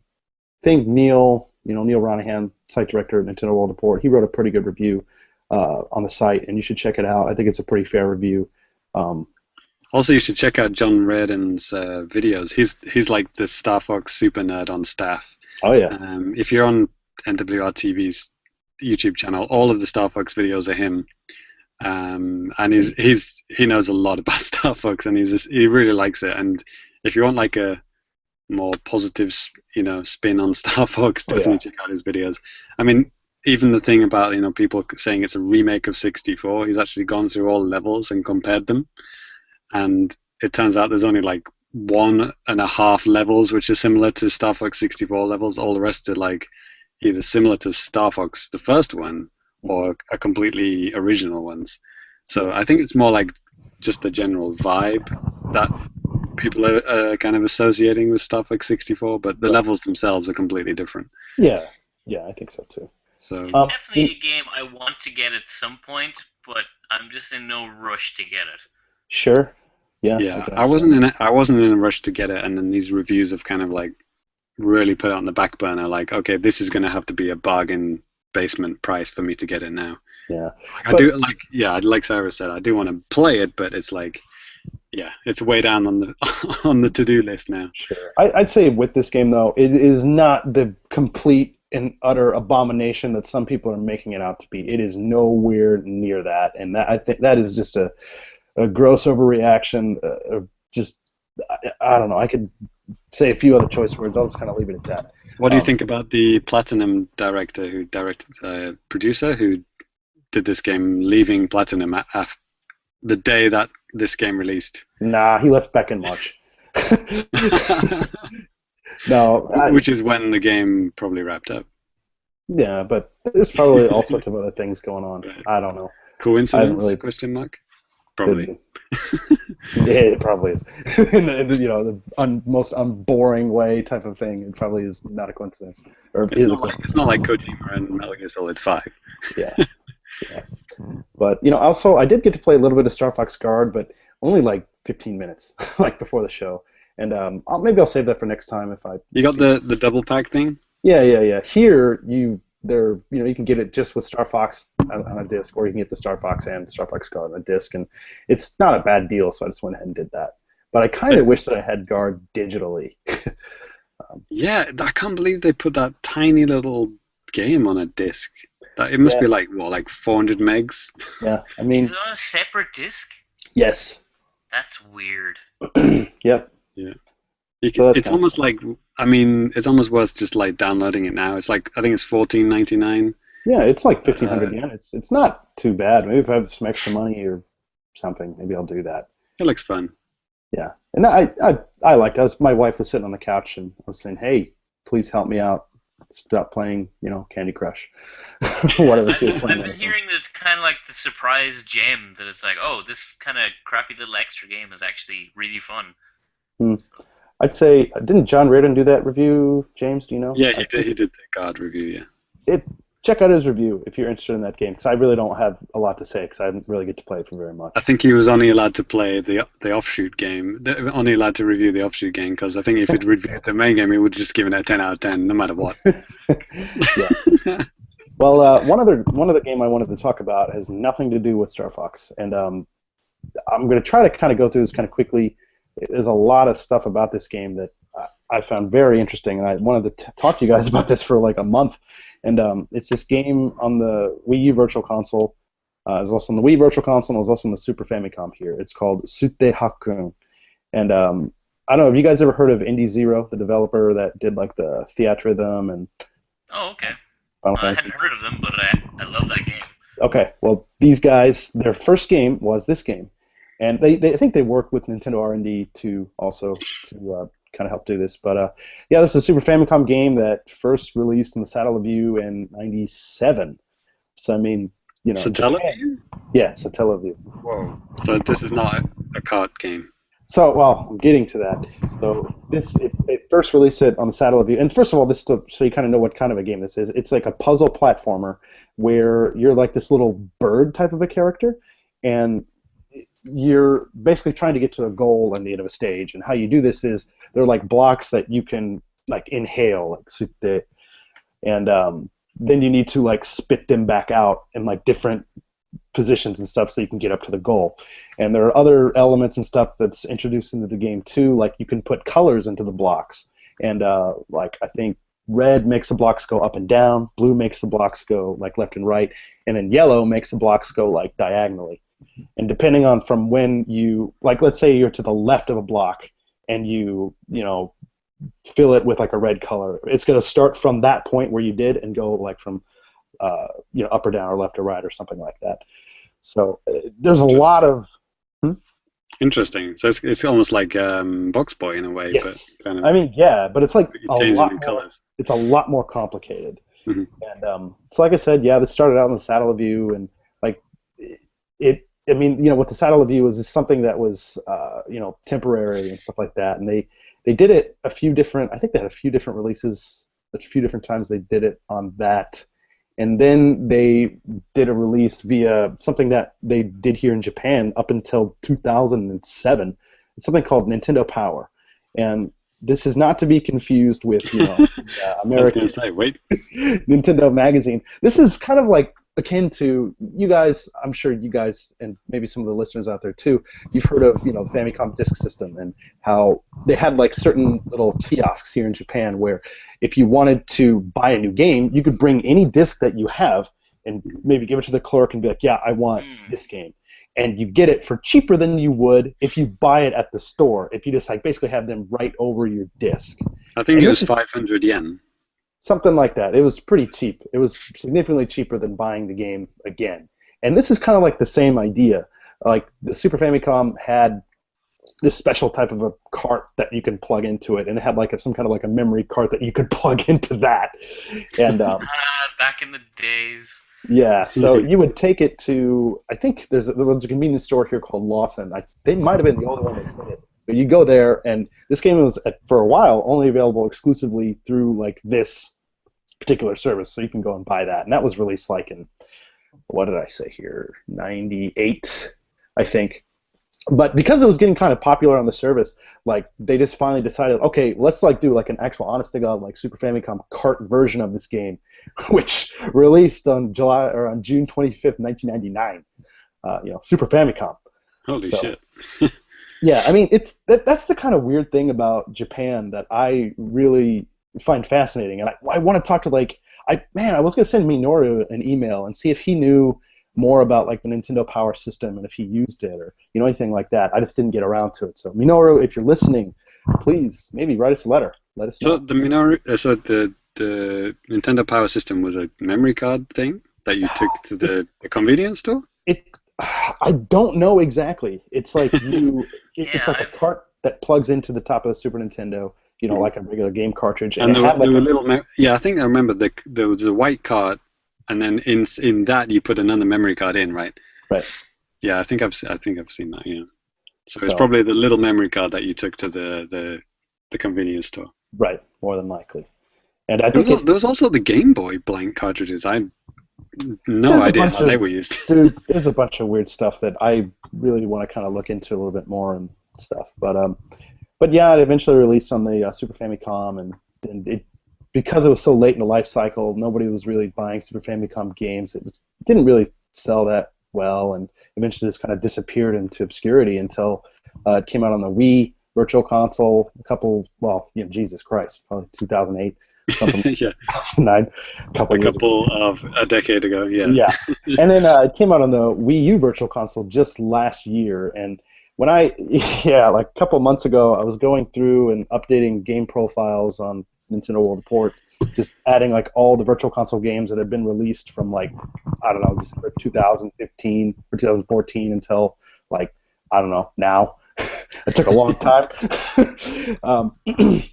think Neil Ronaghan, site director at Nintendo World Report, he wrote a pretty good review on the site, and you should check it out. I think it's a pretty fair review. Also, you should check out John Reardon's videos. He's like the Star Fox super nerd on staff. Oh yeah. If you're on NWRTV's YouTube channel, all of the Star Fox videos are him, and he knows a lot about Star Fox, and he really likes it. And if you want like a more positive, spin on Star Fox, definitely check out his videos. I mean, even the thing about people saying it's a remake of 64, he's actually gone through all levels and compared them, and it turns out there's only like 1.5 levels which are similar to Star Fox 64 levels. All the rest are like either similar to Star Fox, the first one, or a completely original ones. So I think it's more like just the general vibe that people are kind of associating with Star Fox 64, but the levels themselves are completely different. Yeah, I think so too. So definitely a game I want to get at some point, but I'm just in no rush to get it. Sure. Yeah. Yeah, I wasn't in a rush to get it, and then these reviews have kind of like really put it on the back burner. Like, okay, this is going to have to be a bargain basement price for me to get it now. Yeah. Like Sarah said, I do want to play it, but it's like, it's way down on the to-do list now. Sure. I'd say with this game though, it is not the complete and utter abomination that some people are making it out to be. It is nowhere near that, and I think that is just a gross overreaction. I don't know. I could say a few other choice words. I'll just kind of leave it at that. What do you think about the Platinum producer who did this game, leaving Platinum the day that this game released? Nah, he left back in March. No, which is when the game probably wrapped up. Yeah, but there's probably all sorts of other things going on. Right. I don't know. Coincidence? Question mark. Probably. Yeah, it probably is. The most unboring way type of thing. It probably is not a coincidence. It's not like Kojima and Metal Gear Solid 5. Yeah. But also I did get to play a little bit of Star Fox Guard, but only like 15 minutes, like before the show. And maybe I'll save that for next time if I. You got the double pack thing? Yeah. Here you can get it just with Star Fox on a disc, or you can get the Star Fox and Star Fox Guard on a disc, and it's not a bad deal. So I just went ahead and did that. But I kind of wish that I had Guard digitally. I can't believe they put that tiny little game on a disc. It must be like 400 megs. Yeah, I mean. Is it on a separate disc? Yes. That's weird. Yep. Yeah. It's almost like, it's almost worth just like downloading it now. It's like, I think it's $14.99. Yeah, it's like 1,500 yen. It's not too bad. Maybe if I have some extra money or something, maybe I'll do that. It looks fun. Yeah, and I liked it. My wife was sitting on the couch and I was saying, "Hey, please help me out. Stop playing, Candy Crush." Whatever. I've been hearing that it's kind of like the surprise gem. That it's like, oh, this kind of crappy little extra game is actually really fun. Hmm. I'd say, didn't John Reardon do that review, James? Do you know? Yeah, he did. He did the card review. Yeah. Check out his review if you're interested in that game, because I really don't have a lot to say, because I didn't really get to play it for very much. I think he was only allowed to play the offshoot game. Only allowed to review the offshoot game, because I think if he'd reviewed the main game, he would have just given it a 10 out of 10, no matter what. Yeah. Well, one other game I wanted to talk about has nothing to do with Star Fox, and I'm going to try to kind of go through this kind of quickly. There's a lot of stuff about this game that I found very interesting, and I wanted to talk to you guys about this for like a month. And it's this game on the Wii U Virtual Console. It was also on the Wii Virtual Console, and it was also on the Super Famicom here. It's called Sute Hakun. And I don't know, have you guys ever heard of Indie Zero, the developer that did like the Theatrhythm and... Oh, okay. Final I Fantasy? hadn't heard of them, but I love that game. Okay, well, these guys, their first game was this game. And I think they worked with Nintendo R&D to kind of help do this. But yeah, this is a Super Famicom game that first released in the Satellaview in '97. So I mean, you know, Satellaview? Yeah, Satellaview. Whoa! So this is not a card game. So well, I'm getting to that. So it first released it on the Satellaview, and first of all, this so you kind of know what kind of a game this is. It's like a puzzle platformer where you're like this little bird type of a character, and you're basically trying to get to a goal at the end of a stage. And how you do this is they're like blocks that you can like inhale, like sute, and then you need to like spit them back out in like different positions and stuff so you can get up to the goal. And there are other elements and stuff that's introduced into the game too, like you can put colors into the blocks. And like I think red makes the blocks go up and down, blue makes the blocks go like left and right, and then yellow makes the blocks go like diagonally. And depending on from when you, like let's say you're to the left of a block and you know, fill it with like a red color, it's going to start from that point where you did and go like from you know, up or down or left or right or something like that. So there's a lot of... Interesting. So it's almost like Box Boy in a way. Yes. But kind of, I mean, yeah, but it's like a lot more, colors. it's a lot more complicated. Mm-hmm. And so like I said, yeah, this started out in the Satellaview, and like I mean, you know, what the Satellaview is something that was, you know, temporary and stuff like that. And they did it a few different, I think they had a few different releases, a few different times they did it on that. And then they did a release via something that they did here in Japan up until 2007. It's something called Nintendo Power. And this is not to be confused with, you know, American I was gonna say, wait. Nintendo Magazine. This is kind of like akin to, you guys, I'm sure you guys, and maybe some of the listeners out there too, you've heard of, you know, the Famicom disk system and how they had like certain little kiosks here in Japan where if you wanted to buy a new game, you could bring any disc that you have and maybe give it to the clerk and be like, yeah, I want this game. And you get it for cheaper than you would if you buy it at the store, if you just like basically have them right over your disc. I think it was 500 yen. Something like that. It was pretty cheap. It was significantly cheaper than buying the game again. And this is kind of like the same idea. Like the Super Famicom had this special type of a cart that you can plug into it, and it had like some kind of like a memory cart that you could plug into that. And back in the days. Yeah, so you would take it to, I think there's a convenience store here called Lawson. They might have been the only one that did it. But you go there, and this game was, for a while, only available exclusively through like this particular service, so you can go and buy that. And that was released like in, what did I say here, 98, I think. But because it was getting kind of popular on the service, like they just finally decided, okay, let's like do like an actual honest to God like Super Famicom cart version of this game, which released on June 25th, 1999. You know, Super Famicom. Holy shit. Yeah, I mean, that's the kind of weird thing about Japan that I really find fascinating, and I want to talk to I was gonna send Minoru an email and see if he knew more about like the Nintendo Power System and if he used it or anything like that. I just didn't get around to it. So Minoru, if you're listening, please maybe write us a letter. Let us know. So the the Nintendo Power System was a memory card thing that you took to the convenience store? I don't know exactly. It's like it's like a cart that plugs into the top of the Super Nintendo, like a regular game cartridge. And there were little I think I remember there was a white card, and then in that you put another memory card in, right? Right. Yeah, I think I've seen that. Yeah. So it's probably the little memory card that you took to the the convenience store. Right, more than likely. And I think there was also the Game Boy blank cartridges. I had no idea how they were used. Dude, there's a bunch of weird stuff that I really want to kind of look into a little bit more and stuff. But yeah, it eventually released on the Super Famicom, and it, because it was so late in the life cycle, nobody was really buying Super Famicom games. It didn't really sell that well, and eventually just kind of disappeared into obscurity until it came out on the Wii Virtual Console Jesus Christ, probably 2008, something like yeah. 2009, a decade ago, yeah. Yeah, and then it came out on the Wii U Virtual Console just last year, and when like a couple months ago, I was going through and updating game profiles on Nintendo World Report, just adding like all the Virtual Console games that had been released from like, I don't know, December 2015 or 2014 until like, I don't know, now. It took a long time.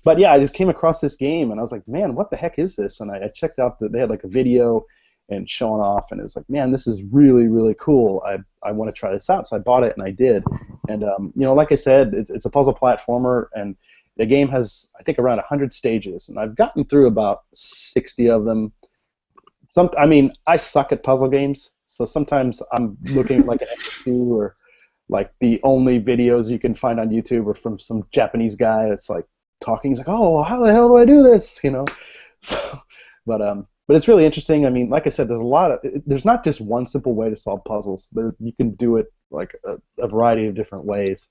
But yeah, I just came across this game and I was like, man, what the heck is this? And I checked out that they had like a video and showing off, and it was like, man, this is really, really cool. I want to try this out. So I bought it and I did. And like I said, it's a puzzle platformer, and the game has, I think, around 100 stages, and I've gotten through about 60 of them. I suck at puzzle games, so sometimes I'm looking at like an X2 or like the only videos you can find on YouTube are from some Japanese guy that's like talking. He's like, "Oh, how the hell do I do this?" So, but it's really interesting. I mean, like I said, there's not just one simple way to solve puzzles. You can do it like a variety of different ways.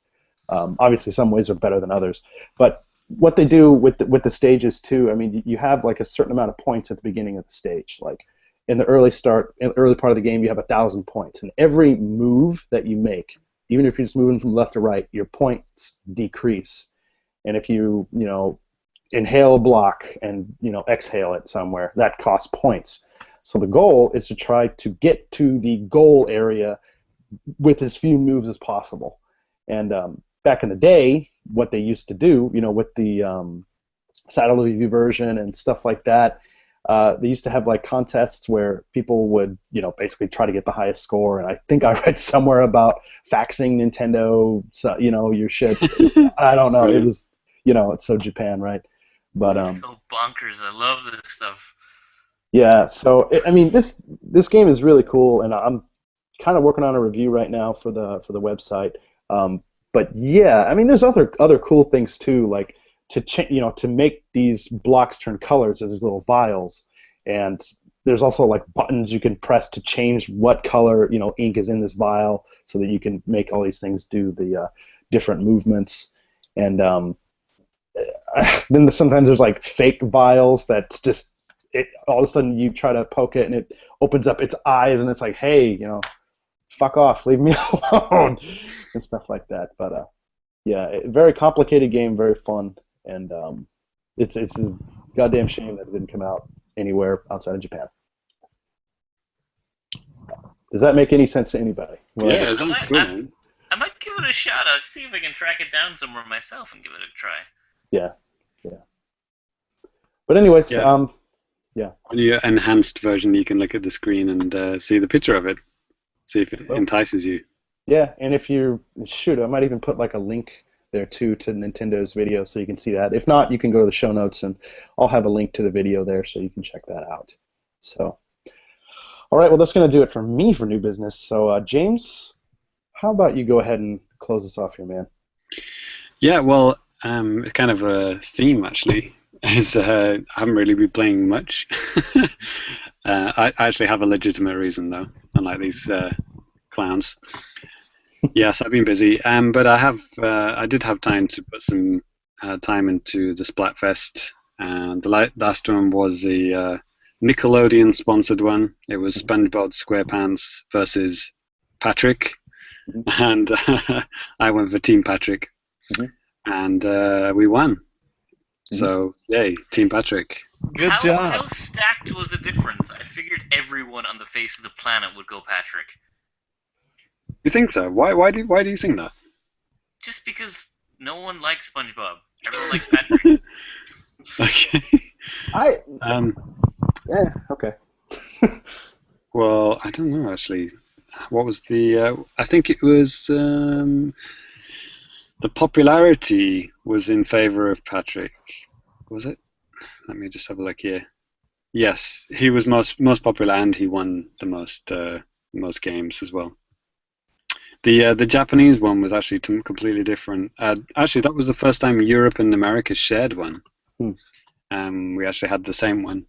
Obviously, some ways are better than others. But what they do with the stages too, I mean, you have like a certain amount of points at the beginning of the stage. Like in the early part of the game, you have 1,000 points, and every move that you make, even if you're just moving from left to right, your points decrease. And if you inhale a block and exhale it somewhere, that costs points. So the goal is to try to get to the goal area with as few moves as possible. And back in the day, what they used to do, with the satellite view version and stuff like that, they used to have like contests where people would, basically try to get the highest score. And I think I read somewhere about faxing Nintendo, your shit. I don't know. It was, it's so Japan, right? But so bonkers. I love this stuff. Yeah. So this game is really cool, and I'm kind of working on a review right now for the website. But yeah, there's other cool things too, like to make these blocks turn colors. There's these little vials, and there's also like buttons you can press to change what color ink is in this vial, so that you can make all these things do the different movements. And then sometimes there's like fake vials that's just all of a sudden you try to poke it and it opens up its eyes and it's like, hey, fuck off, leave me alone, and stuff like that. But yeah, very complicated game, very fun, and it's a goddamn shame that it didn't come out anywhere outside of Japan. Does that make any sense to anybody? Yeah, it sounds cool, man. I might give it a shot. I'll see if I can track it down somewhere myself and give it a try. Yeah. But anyways, yeah. On your enhanced version, you can look at the screen and see the picture of it. See if it entices you. Yeah, and if I might even put like a link there too to Nintendo's video so you can see that. If not, you can go to the show notes and I'll have a link to the video there so you can check that out. So, all right, well, that's going to do it for me for new business. So, James, how about you go ahead and close us off here, man? Yeah, well, kind of a theme actually is I haven't really been playing much. I actually have a legitimate reason though, unlike these clowns. Yes, I've been busy, but I did have time to put some time into the Splatfest, and the last one was the Nickelodeon-sponsored one. It was SpongeBob SquarePants versus Patrick, and I went for Team Patrick, and we won. So, yay, Team Patrick. Good job. How stacked was the difference? I figured everyone on the face of the planet would go Patrick. You think so? Why do you think that? Just because no one likes SpongeBob. Everyone likes Patrick. Okay. Yeah. Okay. Well, I don't know actually. What was the? I think it was. The popularity was in favor of Patrick. Was it? Let me just have a look here. Yes, he was most popular, and he won the most games as well. The Japanese one was actually completely different. Actually, that was the first time Europe and America shared one. We actually had the same one,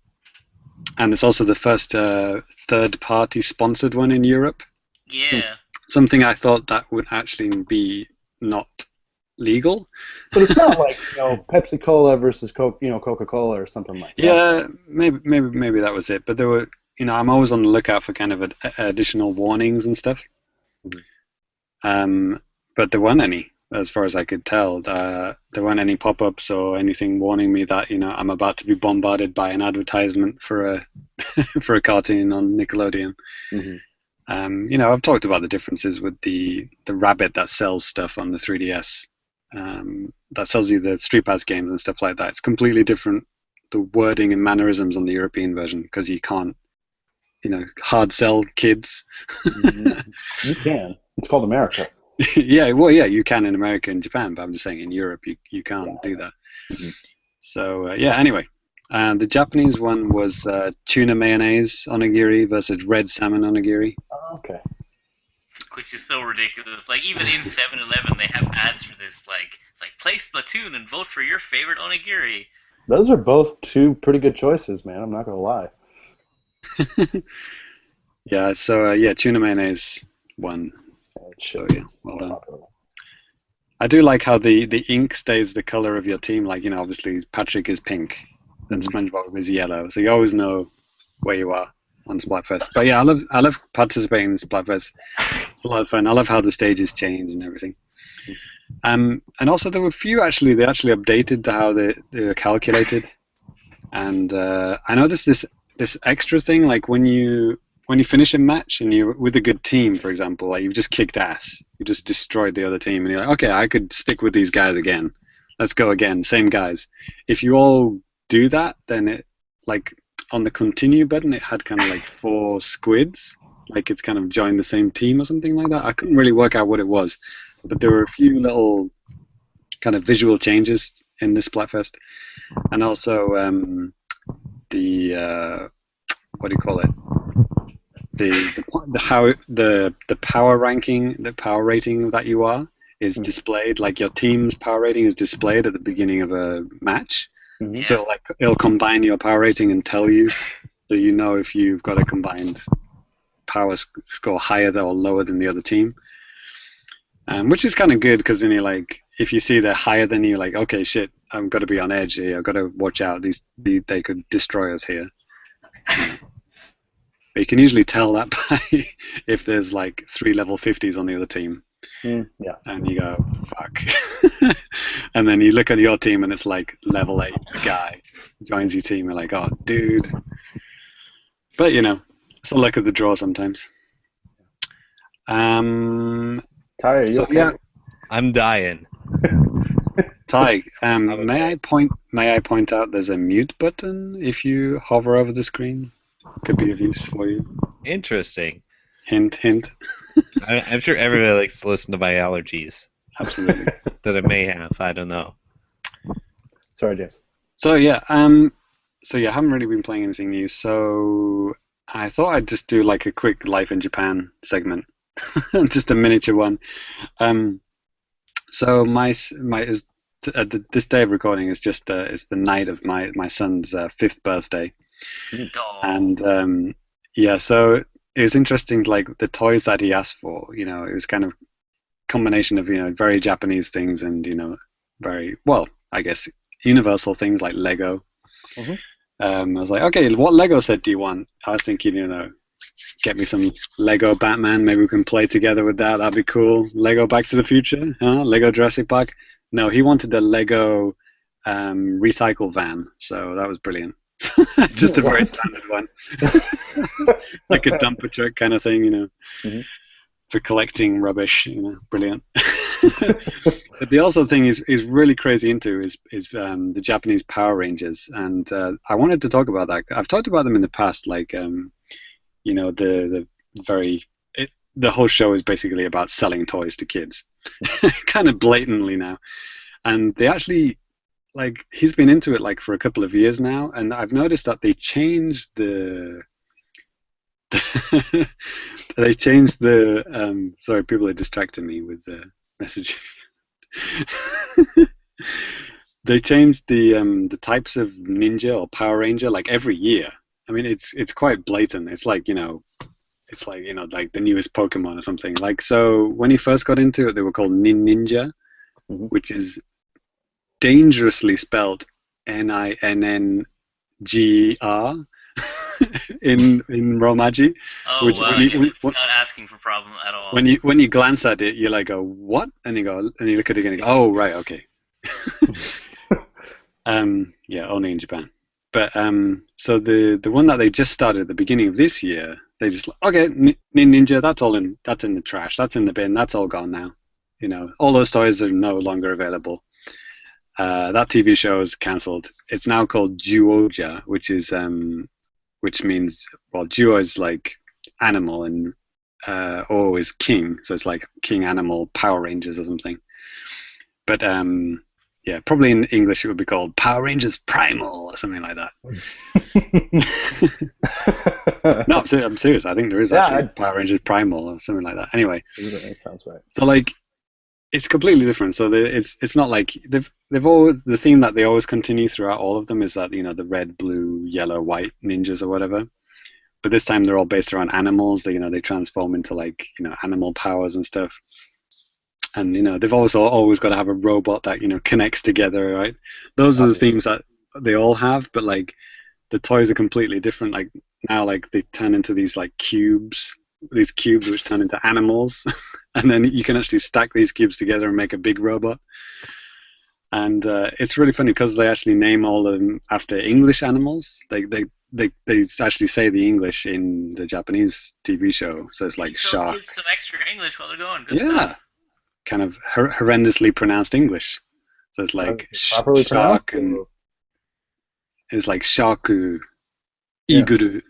and it's also the first third-party sponsored one in Europe. Yeah. Something I thought that would actually be not legal. But it's not like Pepsi Cola versus Coca-Cola or something like that. Yeah, maybe that was it. But there were, I'm always on the lookout for kind of additional warnings and stuff. But there weren't any, as far as I could tell. There weren't any pop-ups or anything warning me that I'm about to be bombarded by an advertisement for a for a cartoon on Nickelodeon. I've talked about the differences with the rabbit that sells stuff on the 3DS. That sells you the Street Pass games and stuff like that. It's completely different, the wording and mannerisms on the European version, because you can't, hard sell kids. You can. It's called America. Yeah, you can in America and Japan, but I'm just saying in Europe you can't do that. So, anyway. The Japanese one was tuna mayonnaise onigiri versus red salmon onigiri. Oh, okay. Which is so ridiculous. Like, even in 7-Eleven, they have ads for this. It's like, play Splatoon and vote for your favorite onigiri. Those are both two pretty good choices, man. I'm not going to lie. Yeah, so, tuna mayonnaise won. So, yeah, well done. I do like how the ink stays the color of your team. Like, obviously Patrick is pink and SpongeBob is yellow, so you always know where you are on Splatfest. But yeah, I love participating in Splatfest. It's a lot of fun. I love how the stages change and everything. And also there were a few actually. They actually updated how they were calculated. And I noticed this extra thing, like when you finish a match and you're with a good team, for example, like you've just kicked ass, you just destroyed the other team, and you're like, okay, I could stick with these guys again. Let's go again, same guys. If you all do that, then it, like on the continue button, it had kind of like 4 squids, like it's kind of joined the same team or something like that. I couldn't really work out what it was, but there were a few little kind of visual changes in this Splatfest, and also the what do you call it? The power ranking, the power rating that you are is displayed, like your team's power rating is displayed at the beginning of a match. So like it'll combine your power rating and tell you, so you know if you've got a combined power score higher or lower than the other team. Which is kind of good, because then you're like, if you see they're higher than you, like, okay, shit, I've got to be on edge here. I've got to watch out. They could destroy us here. But you can usually tell that by if there's like 3 level 50s on the other team. Yeah. And you go, fuck. And then you look at your team and it's like level 8 guy joins your team. You're like, oh, dude. But, it's a luck of the draw sometimes. Ty, are you okay? Yeah. I'm dying. Ty, may I point out there's a mute button if you hover over the screen? Could be of use for you. Interesting. Hint, hint. I'm sure everybody likes to listen to my allergies. Absolutely. That I may have. I don't know. Sorry, James. So yeah, I haven't really been playing anything new. So I thought I'd just do like a quick Life in Japan segment, just a miniature one. So this day of recording is just it's the night of my son's 5th birthday, and so it was interesting, like the toys that he asked for. It was kind of combination of very Japanese things and very, well, I guess universal things like Lego. I was like, okay, what Lego set do you want? I was thinking, get me some Lego Batman. Maybe we can play together with that. That'd be cool. Lego Back to the Future, Lego Jurassic Park. No, he wanted the Lego recycle van. So that was brilliant. Just a very standard one, like a dumper truck kind of thing, for collecting rubbish. Brilliant. But the also thing is really crazy into is the Japanese Power Rangers, and I wanted to talk about that. I've talked about them in the past, like the whole show is basically about selling toys to kids. kind of blatantly now. And they actually, like, he's been into it like for a couple of years now, and I've noticed that they changed the they changed the sorry, people are distracting me with messages. They changed the types of ninja or Power Ranger like every year. I mean, it's quite blatant. It's like, like the newest Pokemon or something. Like, so when you first got into it, they were called Ninja, which is dangerously spelled Ninnnger in Romaji. Oh, Which it's not asking for problem at all. when you glance at it, you're like, oh, what? And you look at it again and you go, oh, right, okay. Yeah, only in Japan. But so the one that they just started at the beginning of this year, they just okay, Ninja, that's in the trash, that's in the bin, that's all gone now. All those toys are no longer available. That TV show is cancelled. It's now called Juoja, which means, well, Juo is like animal and O is king, so it's like King Animal Power Rangers or something. But yeah, probably in English it would be called Power Rangers Primal or something like that. No, I'm serious. I think there is actually Power Rangers Primal or something like that. Anyway, that sounds right. So like, it's completely different. So it's not like they've always, the theme that they always continue throughout all of them is that the red, blue, yellow, white ninjas or whatever. But this time they're all based around animals. They transform into like animal powers and stuff. And they've also always got to have a robot that connects together, right? Those are the themes that they all have, but like the toys are completely different. Like now, like they turn into these like cubes which turn into animals, and then you can actually stack these cubes together and make a big robot. And it's really funny because they actually name all of them after English animals. They actually say the English in the Japanese TV show, so it's like shark. Kids some extra English while they're going. Good yeah. Stuff. Kind of horrendously pronounced English. So it's like shark, and it's like shaku, iguru,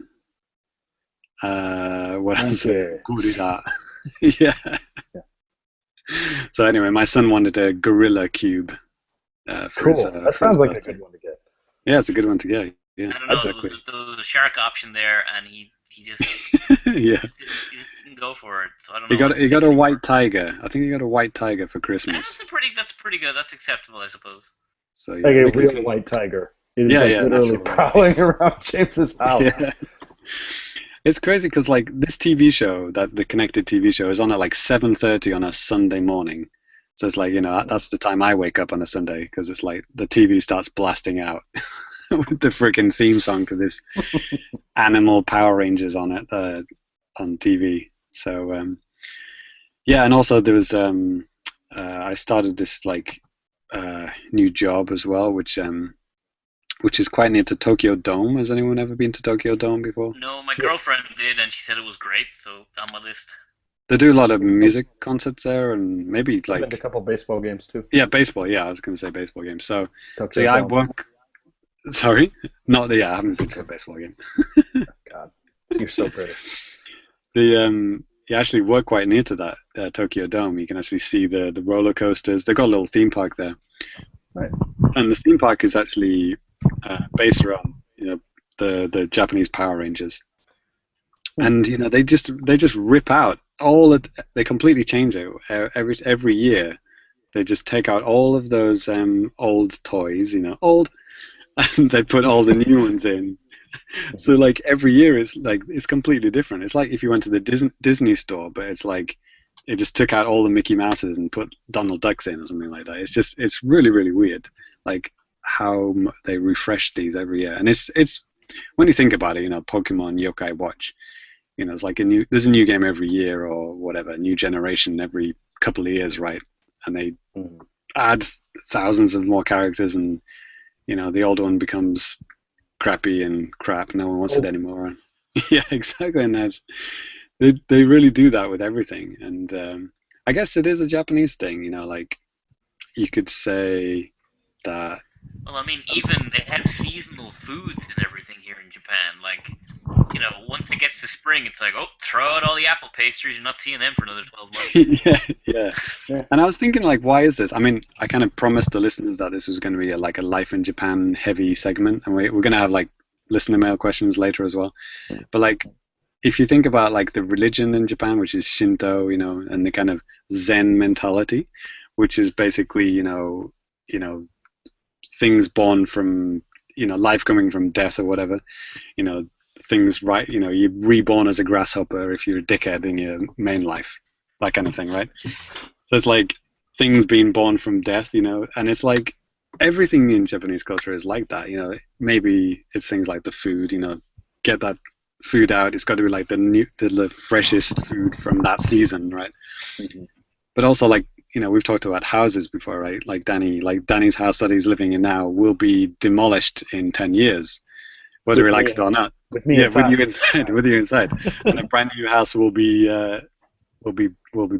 what else? Gorilla. Yeah. So anyway, my son wanted a gorilla cube. Cool. That sounds like a good one to get. Yeah, it's a good one to get. Yeah. I don't know. There was a shark option there, and he just yeah. He just didn't go for it. So I don't know. He got a white tiger. I think he got a white tiger for Christmas. That's pretty good. That's acceptable, I suppose. So like a real white tiger. It is literally prowling around James's house. Yeah. It's crazy because like this TV show, that the connected TV show, is on at like 7:30 on a Sunday morning. So it's like that's the time I wake up on a Sunday, because it's like the TV starts blasting out with the freaking theme song to this animal Power Rangers on it on TV. So yeah, and also there was I started this like new job as well, which is quite near to Tokyo Dome. Has anyone ever been to Tokyo Dome before? No, my girlfriend did, and she said it was great, so it's on my list. They do a lot of music concerts there, and maybe like a couple baseball games too. Yeah, baseball. Yeah, I was going to say baseball games. So yeah, I work. Sorry, not the. Yeah, I haven't been to a baseball game. God, you're so pretty. You actually work quite near to that Tokyo Dome. You can actually see the roller coasters. They've got a little theme park there. Right. And the theme park is actually based around the Japanese Power Rangers. And they just rip out they completely change it every year. They just take out all of those old toys, old, and they put all the new ones in. So like every year it's completely different. It's like if you went to the Disney store, but it's like it just took out all the Mickey Mouses and put Donald Ducks in or something like that. It's really, really weird, like how they refresh these every year. And it's when you think about it, Pokemon Yokai Watch, it's like there's a new game every year or whatever, new generation every couple of years, right? And they add thousands of more characters, and the old one becomes crappy and crap. No one wants it anymore. Yeah, exactly. And they really do that with everything. And I guess it is a Japanese thing. Like you could say that. Well, I mean, even they have seasonal foods and everything here in Japan. Like, once it gets to spring, spring, it's like, oh, throw out all the apple pastries. You're not seeing them for another 12 months. yeah. And I was thinking, like, why is this? I mean, I kind of promised the listeners that this was going to be like a Life in Japan heavy segment, and we're going to have like listener mail questions later as well. But like, if you think about like the religion in Japan, which is Shinto, and the kind of Zen mentality, which is basically, things born from, life coming from death or whatever, things right, you're reborn as a grasshopper if you're a dickhead in your main life, that kind of thing, right? So it's like things being born from death, and it's like everything in Japanese culture is like that, maybe it's things like the food, get that food out, it's got to be like the freshest food from that season, right? Mm-hmm. But also like, we've talked about houses before, right? Like Danny's house that he's living in now will be demolished in 10 years, whether he likes it or not. With me inside. With you inside. And a brand new house will be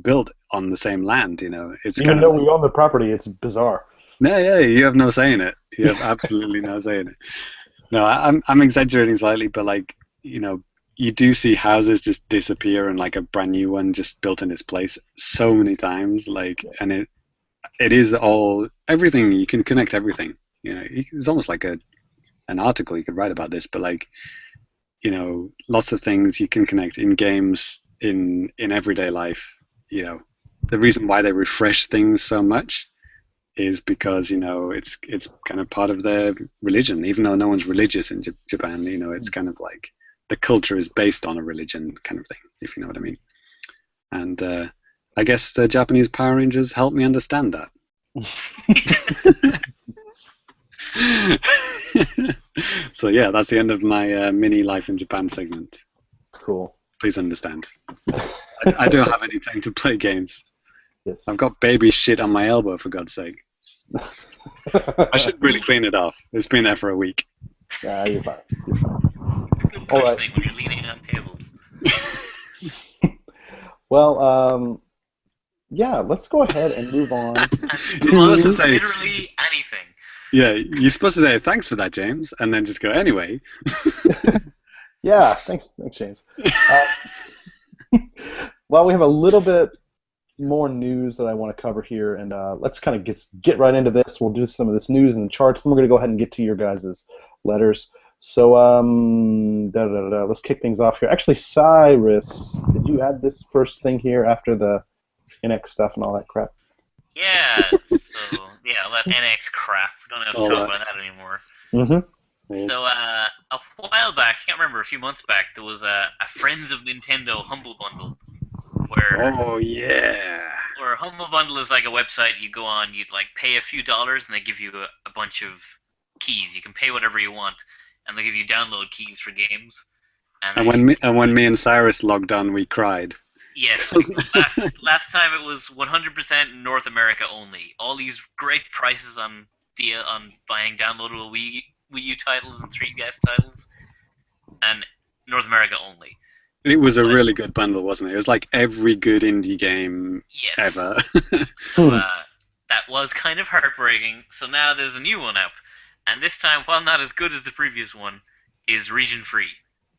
built on the same land, It's even though we own the property, it's bizarre. Yeah, you have no say in it. You have absolutely no say in it. No, I'm exaggerating slightly, but like, you do see houses just disappear and like a brand new one just built in its place so many times, like, and it is all everything. You can connect everything. It's almost like an article you could write about this, but like, lots of things you can connect in games, in everyday life. The reason why they refresh things so much is because it's kind of part of their religion, even though no one's religious in Japan. It's kind of like the culture is based on a religion kind of thing, if you know what I mean. And I guess the Japanese Power Rangers helped me understand that. So yeah, that's the end of my mini Life in Japan segment. Cool. Please understand. I don't have any time to play games. Yes. I've got baby shit on my elbow, for God's sake. I should really clean it off. It's been there for a week. Yeah, you're fine. You're fine. Good All right. when you're leaning on tables. Well, yeah, let's go ahead and move on. You're supposed to say literally anything. Yeah, you're supposed to say thanks for that, James, and then just go anyway. Yeah, thanks, James. Well, we have a little bit more news that I want to cover here, and let's kind of get right into this. We'll do some of this news and the charts, then we're going to go ahead and get to your guys' letters. So, let's kick things off here. Actually, Cyrus, did you add this first thing here after the NX stuff and all that crap? Yeah, so, all that NX crap. We don't have to talk about that anymore. Mm-hmm. So, a while back, I can't remember, a few months back, there was a Friends of Nintendo Humble Bundle. Oh, yeah. Where Humble Bundle is like a website you go on, you'd like pay a few dollars, and they give you a bunch of keys. You can pay whatever you want, and they give you download keys for games. And when me and Cyrus logged on, we cried. Yes, last time it was 100% North America only. All these great prices on buying downloadable Wii U titles and 3DS titles, and North America only. It was a really good bundle, wasn't it? It was like every good indie game ever. So, that was kind of heartbreaking. So now there's a new one up, and this time, while not as good as the previous one, is region free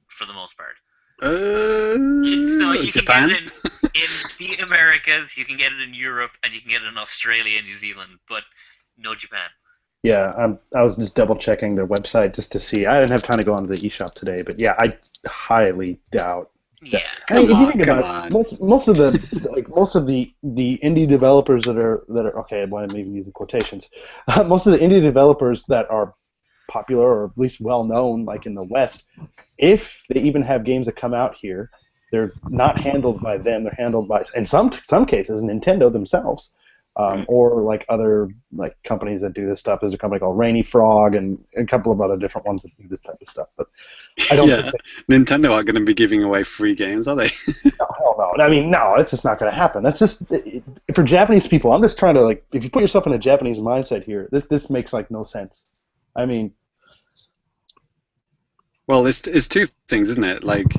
for the most part. So you Japan? can get it in the Americas, you can get it in Europe, and you can get it in Australia and New Zealand, but no Japan. Yeah, I was just double checking their website just to see. I didn't have time to go onto the eShop today, but yeah, I highly doubt. Yeah, If you think about it, most of the indie developers that are okay, well, I'm even using quotations. Most of the indie developers that are popular or at least well known, like in the West, if they even have games that come out here, they're not handled by them. They're handled by, in some cases, Nintendo themselves, or like other like companies that do this stuff. There's a company called Rainy Frog and a couple of other different ones that do this type of stuff. But I don't. Yeah, Nintendo aren't going to be giving away free games, are they? No, hell no. I mean, no, it's just not going to happen. That's just for Japanese people. I'm just trying to like, if you put yourself in a Japanese mindset here, this makes like no sense. I mean, well, it's two things, isn't it? Like,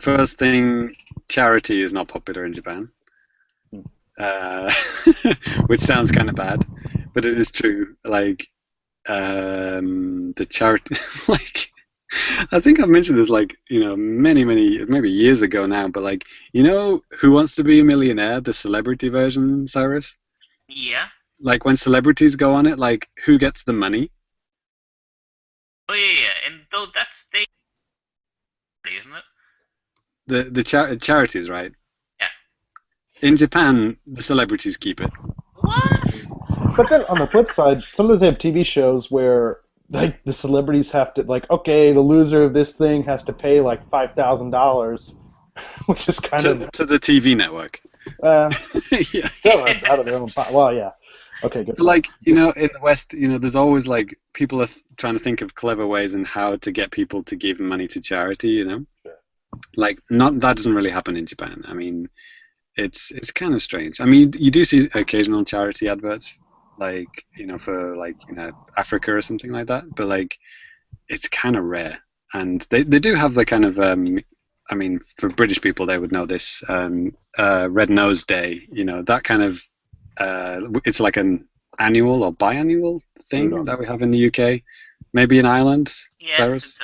first thing, charity is not popular in Japan. Which sounds kind of bad, but it is true. Like, the charity, like, I think I've mentioned this like, many, maybe years ago now, but like, Who Wants to Be a Millionaire, the celebrity version, Cyrus? Yeah. Like when celebrities go on it, like who gets the money? Oh yeah. And though that's they, isn't it? The charities, right? Yeah. In Japan, the celebrities keep it. What? But then on the flip side, sometimes they have TV shows where like the celebrities have to like, okay, the loser of this thing has to pay like $5,000, which is kind of To the TV network. Yeah. out of their own. Well, yeah. Okay, good. So like, in the West, there's always like people are trying to think of clever ways and how to get people to give money to charity, Sure. Like that doesn't really happen in Japan. I mean, it's kind of strange. I mean, you do see occasional charity adverts, like for like Africa or something like that, but like it's kind of rare. And they do have the kind of I mean, for British people, they would know this Red Nose Day. That kind of it's like an annual or biannual thing that we have in the UK, maybe in Ireland, Yeah, Cyrus. it's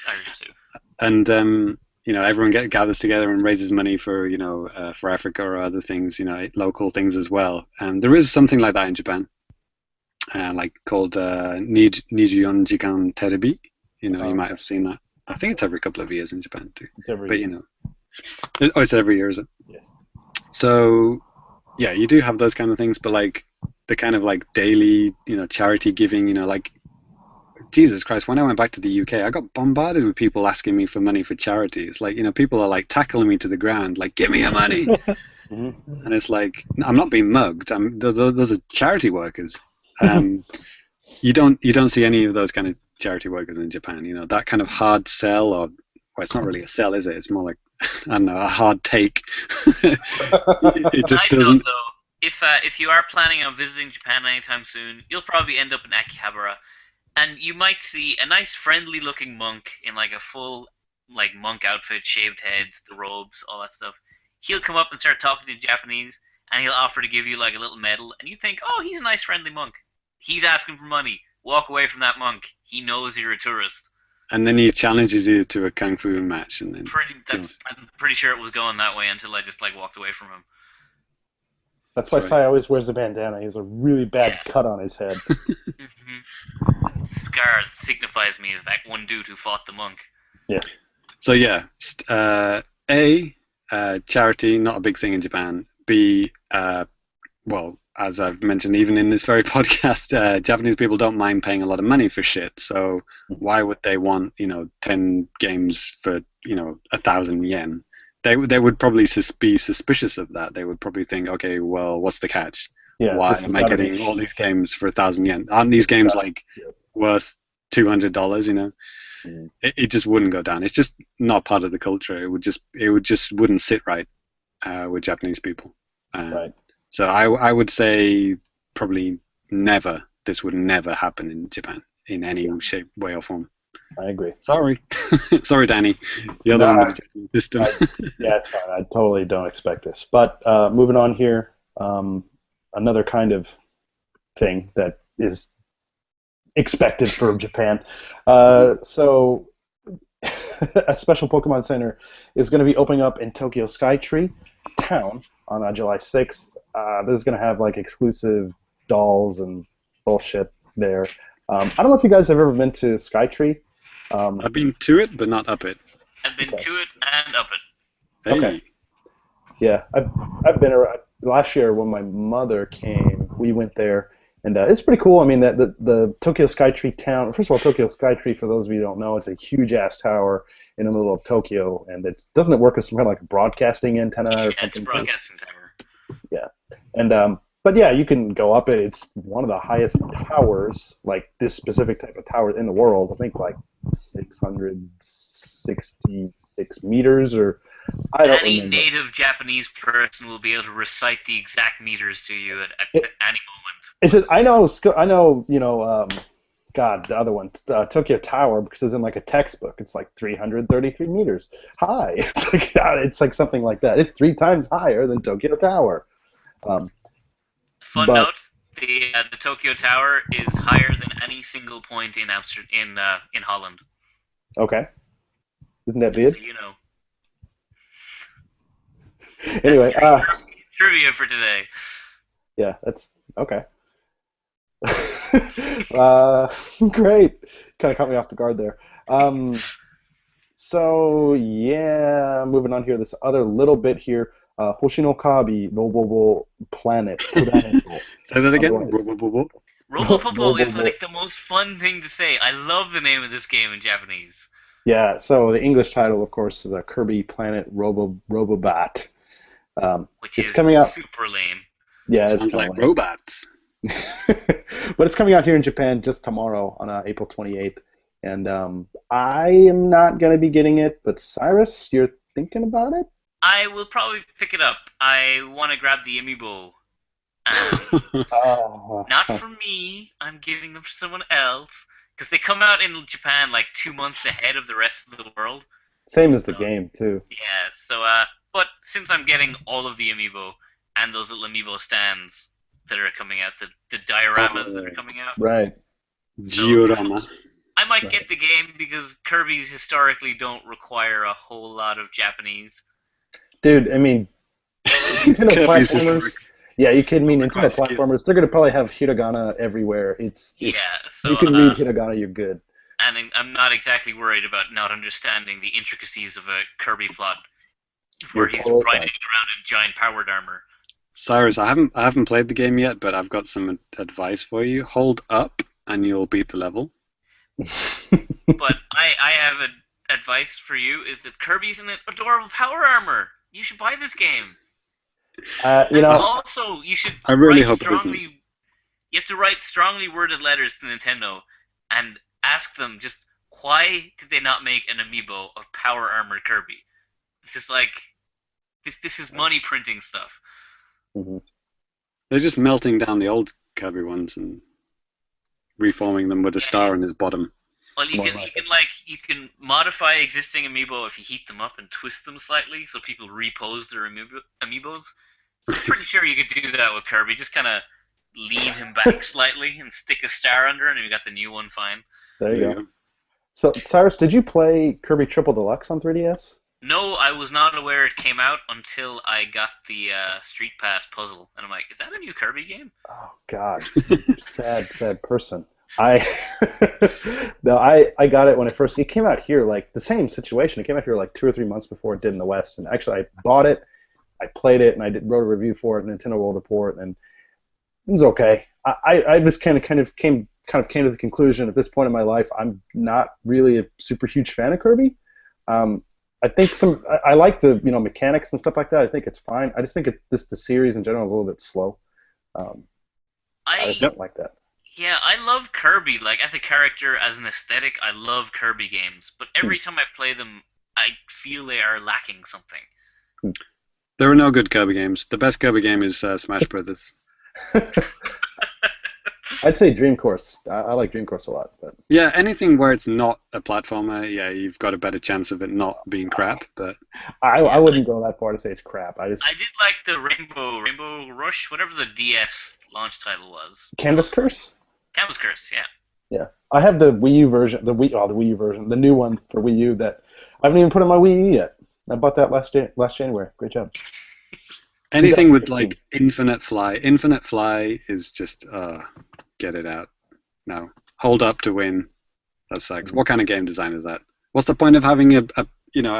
Irish too. And everyone gathers together and raises money for for Africa or other things, local things as well. And there is something like that in Japan, like called Nijuon Jikan Terebi. You might have seen that. I think it's every couple of years in Japan too. It's every year, is it? Yes. So yeah, you do have those kind of things, but like the kind of like daily, charity giving, like Jesus Christ, when I went back to the UK, I got bombarded with people asking me for money for charities. Like, people are like tackling me to the ground, like, give me your money. Mm-hmm. And it's like, I'm not being mugged. Those are charity workers. You don't see any of those kind of charity workers in Japan. That kind of hard sell, well, it's not really a sell, is it? It's more like, I don't know, a hard take. It just doesn't. Though, if you are planning on visiting Japan anytime soon, you'll probably end up in Akihabara. And you might see a nice friendly-looking monk in like a full like monk outfit, shaved head, the robes, all that stuff. He'll come up and start talking to you in Japanese, and he'll offer to give you like a little medal, and you think, oh, he's a nice, friendly monk. He's asking for money. Walk away from that monk. He knows you're a tourist. And then he challenges you to a kung fu match, and then I'm pretty sure it was going that way until I just like walked away from him. That's why Sai always wears the bandana. He has a really bad cut on his head. Mm-hmm. Scar signifies me as that one dude who fought the monk. Yeah. So yeah, charity, not a big thing in Japan. B, well, as I've mentioned, even in this very podcast, Japanese people don't mind paying a lot of money for shit. So why would they want 10 games for 1,000 yen? They would probably be suspicious of that. They would probably think, okay, well, what's the catch? Yeah, why am I getting all these games for 1,000 yen? Aren't these games worth $200? It just wouldn't go down. It's just not part of the culture. It would just wouldn't sit right with Japanese people. Right. So I would say probably never. This would never happen in Japan in any shape, way, or form. I agree. Sorry. Sorry, Danny. You're the one with the system. Yeah, it's fine. I totally don't expect this. But moving on here, another kind of thing that is expected from Japan. So a special Pokemon Center is going to be opening up in Tokyo Skytree Town on July 6th. There's going to have like exclusive dolls and bullshit there. I don't know if you guys have ever been to Skytree. I've been to it, but not up it. I've been to it and up it. Hey. Okay. Yeah, I've been around. Last year when my mother came, we went there, and it's pretty cool. I mean, the Tokyo Skytree Town. First of all, Tokyo Skytree, for those of you who don't know, it's a huge ass tower in the middle of Tokyo, and doesn't it work with some kind of like a broadcasting antenna or something? It's a broadcasting tower. Yeah, and but yeah, you can go up it. It's one of the highest towers, like this specific type of tower in the world. I think like 666 meters, or I don't Any remember. native Japanese person will be able to recite the exact meters to you at any moment. It's I know, God, the other one, Tokyo Tower, because it's in like a textbook. It's like 333 meters high. It's like God, it's like something like that. It's 3 times higher than Tokyo Tower. Fun note: the Tokyo Tower is higher than any single point in Holland. Okay. Isn't that weird? So, you know. Anyway, That's trivia for today. yeah, that's okay. Great. Kind of caught me off the guard there. So yeah, moving on here. This other little bit here. Hoshinokabi Robobo Planet. Say that again. Otherwise- Robopopo is Robobo. like the most fun thing to say. I love the name of this game in Japanese. Yeah. So the English title, of course, is Kirby Planet Robobat. Which It's is coming out. super lame. Yeah, it's Sounds kind like of lame. robots. But it's coming out here in Japan just tomorrow on April 28th. And I am not going to be getting it, but Cyrus, you're thinking about it? I will probably pick it up. I want to grab the amiibo. Oh, Not for me. I'm giving them for someone else. Because they come out in Japan like 2 months ahead of the rest of the world. same as the So, game, too. yeah, so, but since I'm getting all of the amiibo and those little amiibo stands that are coming out, the dioramas that are coming out, Right. Giorama. I might Right. get the game because Kirby's historically don't require a whole lot of Japanese. Dude, I mean, Nintendo Kirby's platformers. historic. Yeah, you kidding me? Nintendo Request skill. platformers, they're going to probably have hiragana everywhere. If Yeah, so you can read hiragana, you're good. and I'm not exactly worried about not understanding the intricacies of a Kirby plot where You're he's totally riding fine. around in giant powered armor. Cyrus, I haven't played the game yet, but I've got some advice for you. Hold up, and you'll beat the level. But I have advice for you is that Kirby's in adorable power armor. You should buy this game. You And know, also, you should I really write hope it isn't. strongly. You have to write strongly worded letters to Nintendo and ask them just why did they not make an amiibo of power armor Kirby? This is like this is money printing stuff. mhm. They're just melting down the old Kirby ones and reforming them with a star in his bottom. Well, More like you can modify existing amiibo if you heat them up and twist them slightly, so people repose their amiibos. So I'm pretty sure you could do that with Kirby. Just kind of lean him back slightly and stick a star under it, and you got the new one fine. There you go. So, Cyrus, did you play Kirby Triple Deluxe on 3DS? No, I was not aware it came out until I got the Street Pass puzzle, and I'm like, is that a new Kirby game? Oh God, sad person. No, I got it when it came out here, like the same situation. It came out here like 2 or 3 months before it did in the West, and actually I bought it, I played it, and wrote a review for it, Nintendo World Report, and it was okay. I just kind of came to the conclusion at this point in my life I'm not really a super huge fan of Kirby. I think I like the mechanics and stuff like that. I think it's fine. I just think the series in general is a little bit slow. I just don't like that. Yeah, I love Kirby, like as a character, as an aesthetic, I love Kirby games. But every time I play them, I feel they are lacking something. There are no good Kirby games. The best Kirby game is Smash Brothers. I'd say Dream Course. I like Dream Course a lot. But Yeah, anything where it's not a platformer, yeah, you've got a better chance of it not being crap. But I wouldn't go that far to say it's crap. I did like the Rainbow Rush, whatever the DS launch title was. Canvas Curse? Canvas Curse, yeah. Yeah. I have the Wii U version, the Wii U version, the new one for Wii U that I haven't even put on my Wii U yet. I bought that last January. Great job. anything with like Infinite Fly is just get it out. No. Hold up to win. That sucks. What kind of game design is that? What's the point of having a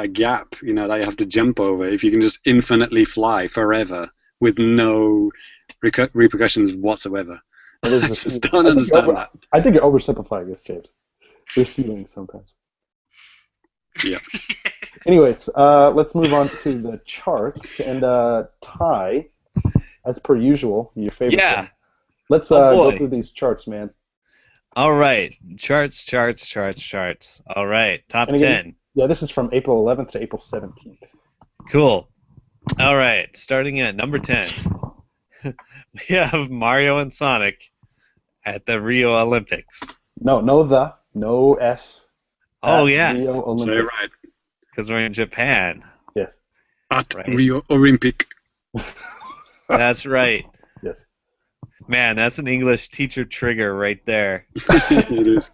gap, that you have to jump over if you can just infinitely fly forever with no repercussions whatsoever? I just don't understand that. I think you're oversimplifying this, James. There's ceilings sometimes. Yeah. Anyways, let's move on to the charts. And Ty, as per usual, your favorite one. Let's go through these charts, man. All right. Charts. All right. Top 10. Yeah, this is from April 11th to April 17th. Cool. All right. Starting at number 10. We have Mario and Sonic at the Rio Olympics. No S. Oh, yeah. Rio Olympics. Say it right. Because we're in Japan. Yes. At Rio Olympic. That's right. Yes. Man, that's an English teacher trigger right there. It is.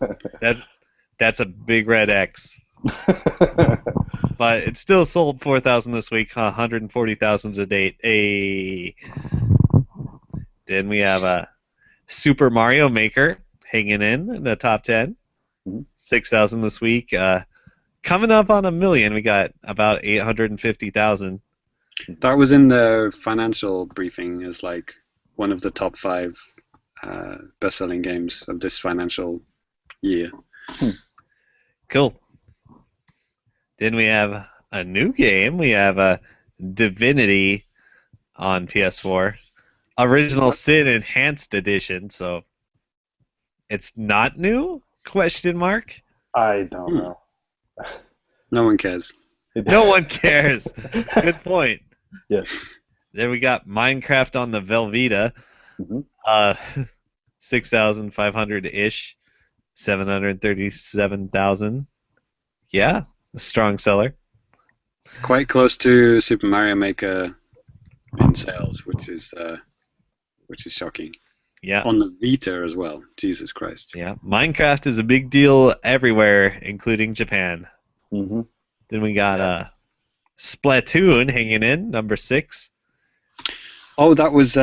That's a big red X. But it still sold 4,000 this week, 140,000 to date. Then we have a Super Mario Maker hanging in the top 10. 6,000 this week. Coming up on 1 million, we got about 850,000. That was in the financial briefing as like one of the top 5 best-selling games of this financial year. Cool. Then we have a new game. We have a Divinity on PS4. Original Sin Enhanced Edition, so it's not new? Question mark? I don't know. No one cares. No one cares. Good point. Yes. Then we got Minecraft on the Velveeta. 6,500-ish. 737,000. Yeah, a strong seller. Quite close to Super Mario Maker in sales, which is shocking. Yeah. On the Vita as well. Jesus Christ. Yeah. Minecraft is a big deal everywhere, including Japan. Mm-hmm. Then we got Splatoon hanging in, number 6. Oh, that was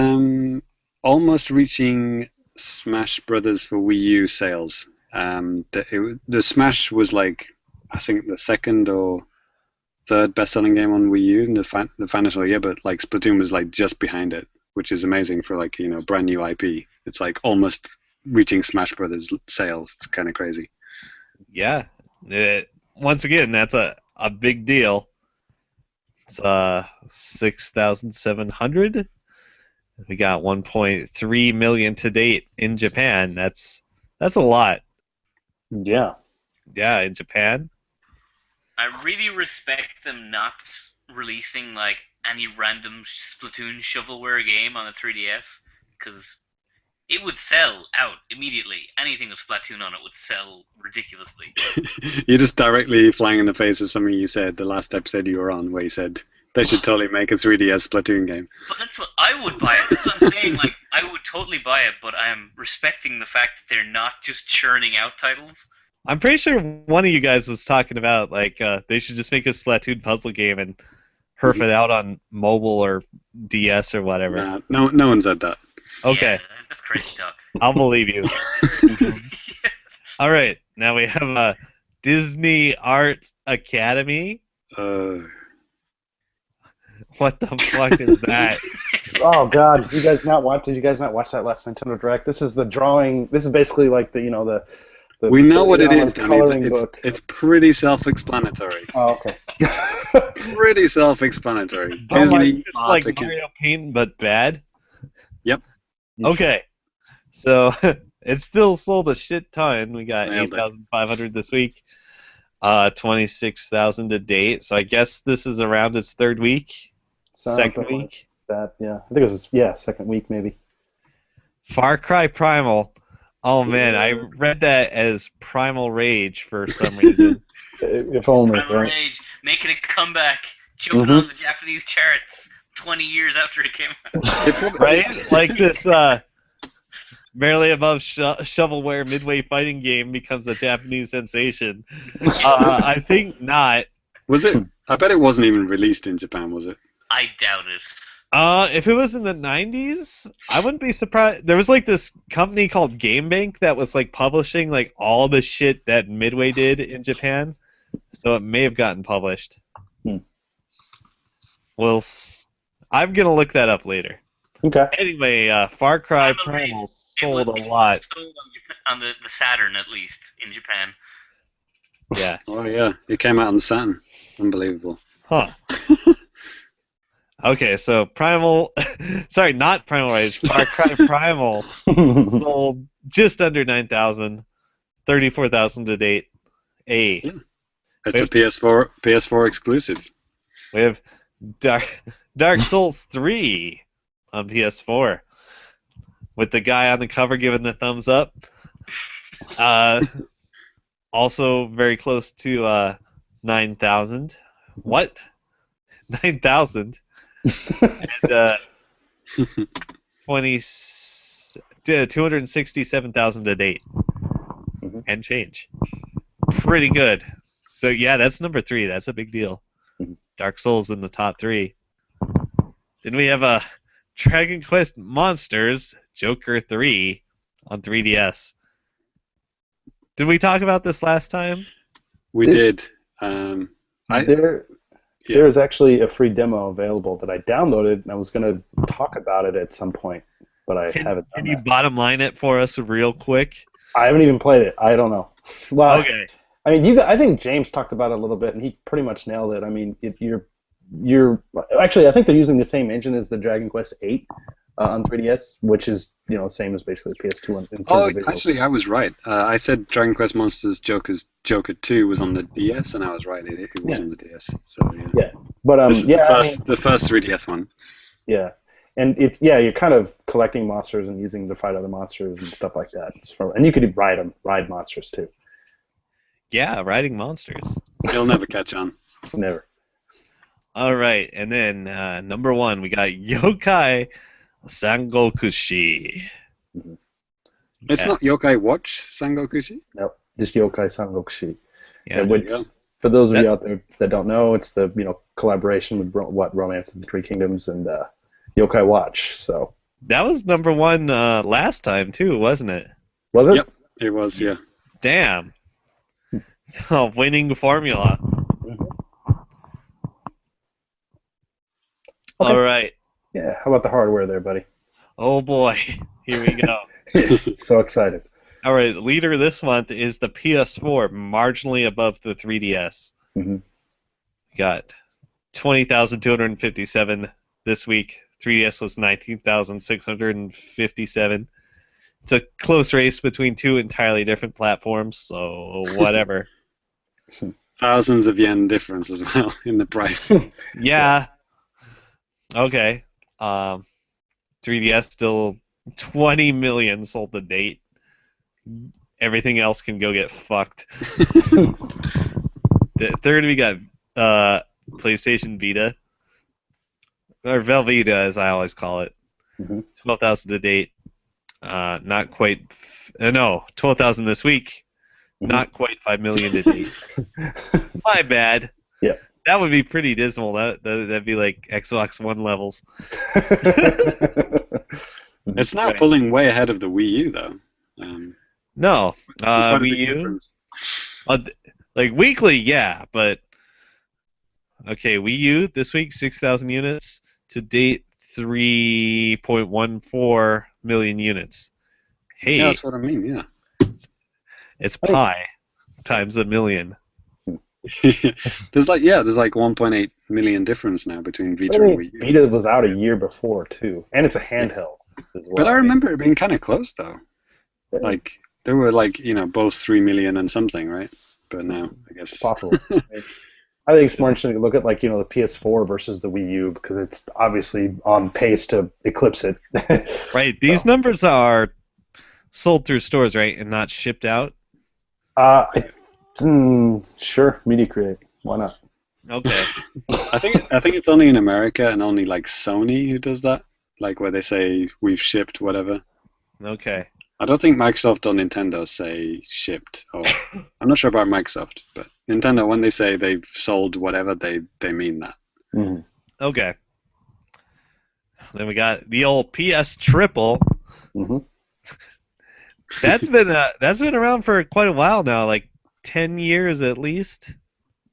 almost reaching Smash Brothers for Wii U sales. The Smash was like, I think the second or third best-selling game on Wii U in the financial year, but like Splatoon was like just behind it, which is amazing for like, you know, brand new IP. It's like almost reaching Smash Brothers sales. It's kind of crazy. Yeah. Once again, that's a big deal. It's 6,700. We got 1.3 million to date in Japan. That's a lot. Yeah. Yeah, in Japan. I really respect them not releasing like any random Splatoon shovelware game on the 3DS, because it would sell out immediately. Anything with Splatoon on it would sell ridiculously. You're just directly flying in the face of something you said the last episode you were on, where you said they should totally make a 3DS Splatoon game. But that's what I would buy it. That's what I'm saying. Like, I would totally buy it, but I'm respecting the fact that they're not just churning out titles. I'm pretty sure one of you guys was talking about like they should just make a Splatoon puzzle game and herf it out on mobile or DS or whatever. No one said that. Okay. Yeah, that's crazy talk. I'll believe you. All right, now we have a Disney Art Academy. What the fuck is that? Oh God! Did you guys not watch that last Nintendo Direct? This is the drawing. This is basically like the we know what it is, coloring book. It's pretty self-explanatory. Oh, okay. Pretty self-explanatory. Disney it's like Mario Paint, but bad? Yep. Okay. So, it still sold a shit ton. We got 8,500 this week. 26,000 to date. So I guess this is around its third week? Second week? Like that, yeah. I think it was, second week maybe. Far Cry Primal. Oh man, I read that as Primal Rage for some reason. If only. Primal Rage, making a comeback, jumping on the Japanese charts 20 years after it came out. Right? Like this barely above shovelware midway fighting game becomes a Japanese sensation. I think not. Was it? I bet it wasn't even released in Japan, was it? I doubt it. If it was in the 90s, I wouldn't be surprised. There was like this company called GameBank that was like publishing like all the shit that Midway did in Japan, so it may have gotten published. Well, I'm gonna look that up later. Okay. Anyway, Far Cry Primal sold a lot. Sold on the Saturn, at least in Japan. Yeah. Oh yeah, it came out on Saturn. Unbelievable. Huh. Okay, so Primal, sorry, not Primal Rage, Far Cry Primal sold just under 9,000, 34,000 to date. It's a PS4 exclusive. We have Dark Souls 3 on PS4 with the guy on the cover giving the thumbs up. Also very close to 9,000. What? 9,000? And 267,000 to date and change. Pretty good. So yeah, that's number 3. That's a big deal. Dark Souls in the top 3. Then we have Dragon Quest Monsters Joker 3 on 3DS. Did we talk about this last time? We did. There is actually a free demo available that I downloaded, and I was going to talk about it at some point, but I haven't done that. Can you bottom line it for us real quick? I haven't even played it. I don't know. Well, okay. I mean, I think James talked about it a little bit, and he pretty much nailed it. I mean, if you're actually, I think they're using the same engine as the Dragon Quest 8 on 3DS, which is the same as basically PS2 in terms of visuals. Actually, I was right. I said Dragon Quest Monsters Joker 2 was on the DS, and I was right. It was on the DS. So yeah. But this is the first 3DS one. Yeah. And you're kind of collecting monsters and using to fight other monsters and stuff like that. And you could ride monsters too. Yeah, riding monsters. You'll never catch on. Never. All right, and then number 1, we got Yokai Sangokushi. Mm-hmm. It's not Yokai Watch Sangokushi? No, just Yokai Sangokushi. Yeah, which, for those of you out there that don't know, it's the collaboration with Romance of the Three Kingdoms and Yokai Watch. So that was number 1 last time too, wasn't it? Was it? Yep, it was. Yeah. Damn. Winning formula. Okay. All right. Yeah. How about the hardware there, buddy? Oh boy. Here we go. So excited. All right. Leader this month is the PS4, marginally above the 3DS. Mm-hmm. Got 20,257 this week. 3DS was 19,657. It's a close race between 2 entirely different platforms, so whatever. Thousands of yen difference as well in the price. Yeah. Okay. 3DS still 20 million sold to date. Everything else can go get fucked. Third, we got PlayStation Vita. Or Velveeta, as I always call it. 12,000 to date. Not quite. No, 12,000 this week. Not quite 5 million to date. My bad. Yeah. That would be pretty dismal. That'd be like Xbox One levels. It's now pulling way ahead of the Wii U, though. No, quite a Wii big U. difference. Like weekly, yeah, but okay. Wii U this week 6,000 units to date, 3.14 million units. Hey, yeah, that's what I mean. Yeah. It's pi times a million. There's like 1.8 million difference now between Vita and Wii U. Vita was out a year before too, and it's a handheld as well. But I remember it being kind of close though. Like there were both 3 million and something, right? But now I guess possible. I think it's more interesting to look at the PS4 versus the Wii U because it's obviously on pace to eclipse it. Right. These numbers are sold through stores, right, and not shipped out. Sure, Media Create. Why not? Okay. I think it's only in America and only Sony who does that, where they say we've shipped whatever. Okay. I don't think Microsoft or Nintendo say shipped. Or I'm not sure about Microsoft, but Nintendo, when they say they've sold whatever, they mean that. Mm-hmm. Okay. Then we got the old PS Triple. Mm-hmm. That's been around for quite a while now, like 10 years at least.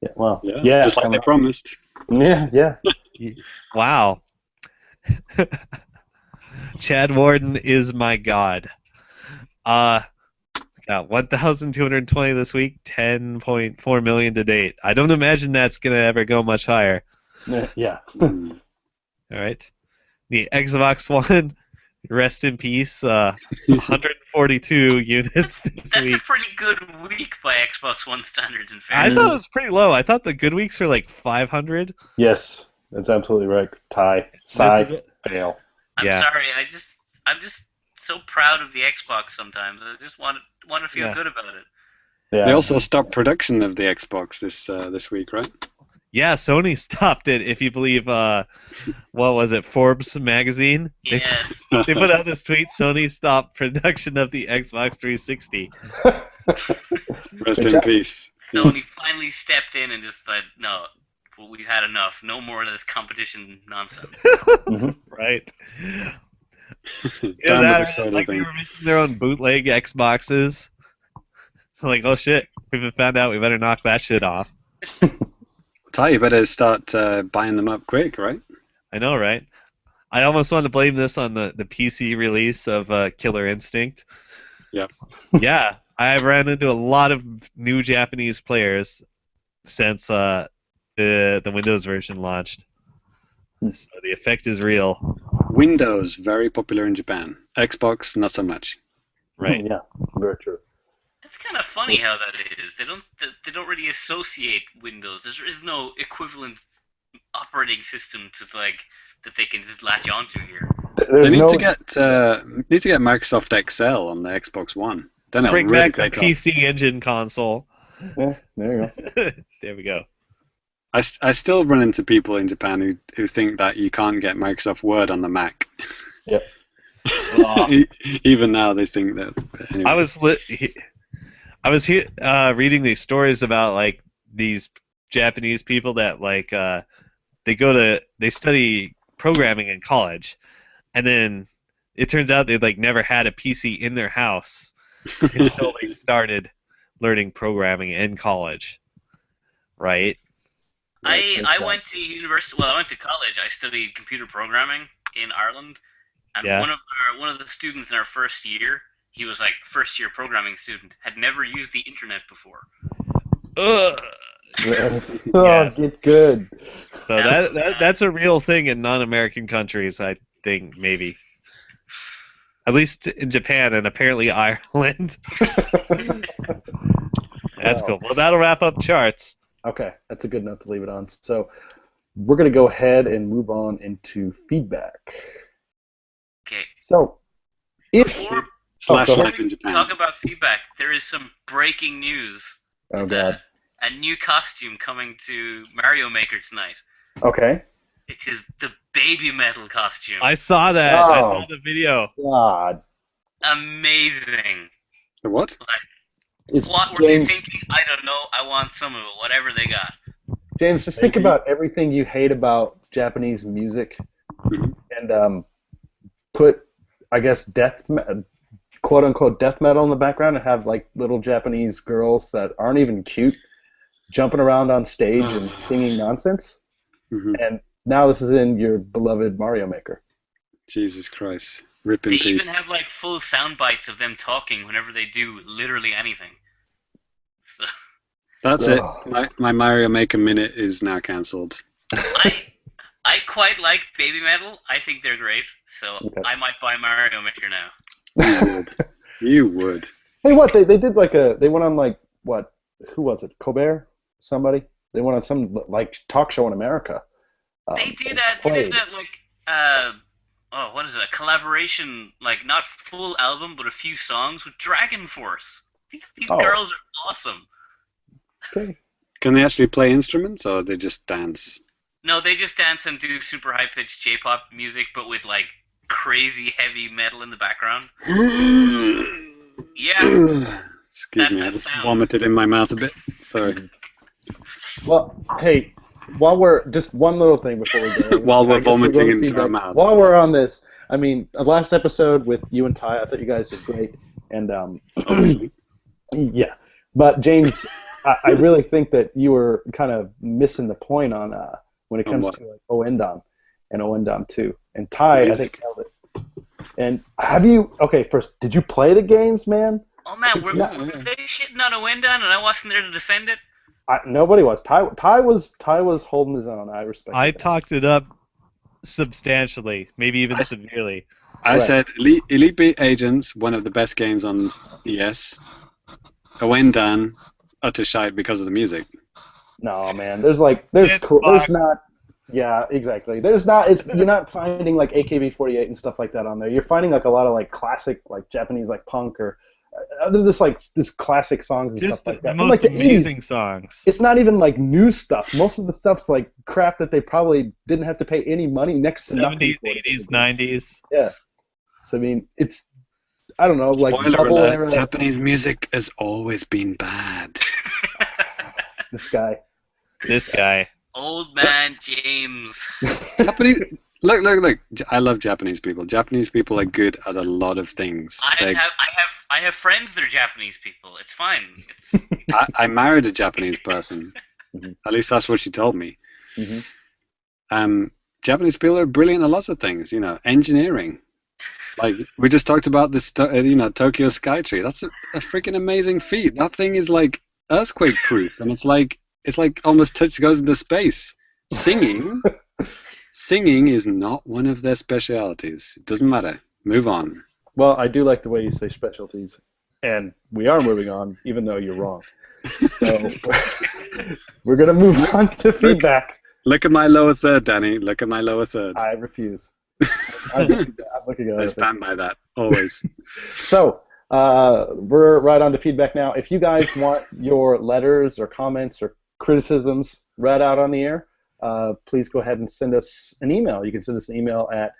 Yeah, well, yeah, just like they promised. Yeah. Wow. Chad Warden is my god. Got 1,220 this week, 10.4 million to date. I don't imagine that's gonna ever go much higher. Yeah. All right. The Xbox One, rest in peace. 142 units this That's week. a pretty good week by Xbox One standards, in I fairness. thought it was pretty low. I thought the good weeks were like 500. Yes, that's absolutely right. Fail. I'm sorry. I'm just so proud of the Xbox sometimes. I just want to feel good about it. Yeah. They also stopped production of the Xbox this week, right? Yeah, Sony stopped it, if you believe, what was it, Forbes magazine? Yeah. They put out this tweet, Sony stopped production of the Xbox 360. Rest in peace. Sony finally stepped in and just said, no, we've had enough. No more of this competition nonsense. Right. Down with the That, soda like thing. they were making their own bootleg Xboxes. Like, oh shit, we've been found out. We better knock that shit off. Ty, you better start buying them up quick, right? I know, right? I almost want to blame this on the PC release of Killer Instinct. Yep. Yeah, I've ran into a lot of new Japanese players since the Windows version launched. So the effect is real. Windows, very popular in Japan. Xbox, not so much. Right. Yeah, very true. That's kind of funny how that is. They don't really associate Windows. There is no equivalent operating system to like that they can just latch onto here. They need to get Microsoft Excel on the Xbox One. Then it'll Bring really back the take off. PC Engine console. Yeah, there you go. There we go. I still run into people in Japan who think that you can't get Microsoft Word on the Mac. Yep. Even now, they think that. But anyway. I was reading these stories about like these Japanese people that like they study programming in college, and then it turns out they like never had a PC in their house until they started learning programming in college, right? I went to university. Well, I went to college. I studied computer programming in Ireland, and Yeah. one of the students in our first year, he was like first year programming student, had never used the internet before. Ugh. Oh, get good. So that's a real thing in non-American countries, I think, maybe. At least in Japan and apparently Ireland. That's cool. Well, that'll wrap up charts. Okay, that's a good note to leave it on. So we're going to go ahead and move on into feedback. Okay. So if... Before Slash go ahead. life in Japan. talk about feedback, there is some breaking news. Oh, God. A new costume coming to Mario Maker tonight. Okay. It is the baby metal costume. I saw that. I saw the video. God. Amazing. The what? It's What were they James. thinking? I don't know. I want some of it. Whatever they got. James, just think about everything you hate about Japanese music and put, I guess, quote-unquote death metal in the background and have like little Japanese girls that aren't even cute jumping around on stage and singing nonsense. And now this is in your beloved Mario Maker. Jesus Christ. Rip in They peace. even have like full sound bites of them talking whenever they do literally anything. So, That's it. My Mario Maker minute is now cancelled. I quite like baby metal. I think they're great. So Okay. I might buy Mario Maker now. You would. Hey, what? They did like they went on like, what? Who was it? Colbert? Somebody? They went on some like talk show in America. They did and that played. like what is it? A collaboration, like not full album, but a few songs with Dragon Force. These girls are awesome. Okay. Can they actually play instruments or they just dance? No, they just dance and do super high pitched J-pop music, but with like crazy heavy metal in the background. Yeah. Excuse me, I just vomited in my mouth a bit. Sorry. Well, hey, while we're just one little thing before we go. While we're I guess we'll go vomiting to into feedback. our mouths. While we're on this, I mean, the last episode with you and Ty, I thought you guys did great, and Obviously. yeah. But James, I really think that you were kind of missing the point on when it comes what? to like Oendan and Oendan 2. And Ty, I Music. think nailed it. And have you? Okay, first, did you play the games, man? Oh man, It's were not- they shitting on a Windown and I wasn't there to defend it? Nobody was. Ty was holding his own. I respect. I that. talked it up substantially, maybe even severely. I Right. said Elite Beat Agents, one of the best games on ES. Oendan, utter shite because of the music. No, man. There's not. Yeah, exactly. There's not. You're not finding like AKB48 and stuff like that on there. You're finding like a lot of like classic like Japanese like punk or other just like this classic songs and Just stuff like the that. From, most like, the 80s. amazing songs. It's not even like new stuff. Most of the stuff's like crap that they probably didn't have to pay any money next to nothing 70s, for it. 80s, 90s. Yeah. So I mean, it's I don't know, like Spoiler bubble alert, era. Japanese music has always been bad. This guy. This guy. Old man James. Japanese. Look. I love Japanese people. Japanese people are good at a lot of things. I have friends that are Japanese people. It's fine. I married a Japanese person. At least that's what she told me. Japanese people are brilliant at lots of things. Engineering. Like we just talked about this, Tokyo Skytree. That's a freaking amazing feat. That thing is like earthquake proof, and it's like almost goes into space. Singing is not one of their specialities. It doesn't matter. Move on. Well, I do like the way you say specialties, and we are moving on, even though you're wrong. So we're gonna move on to feedback. Look at my lower third, Danny. Look at my lower third. I refuse. I'm looking at I stand by that always. So we're right on to feedback now. If you guys want your letters or comments or criticisms read out on the air, please go ahead and send us an email. You can send us an email at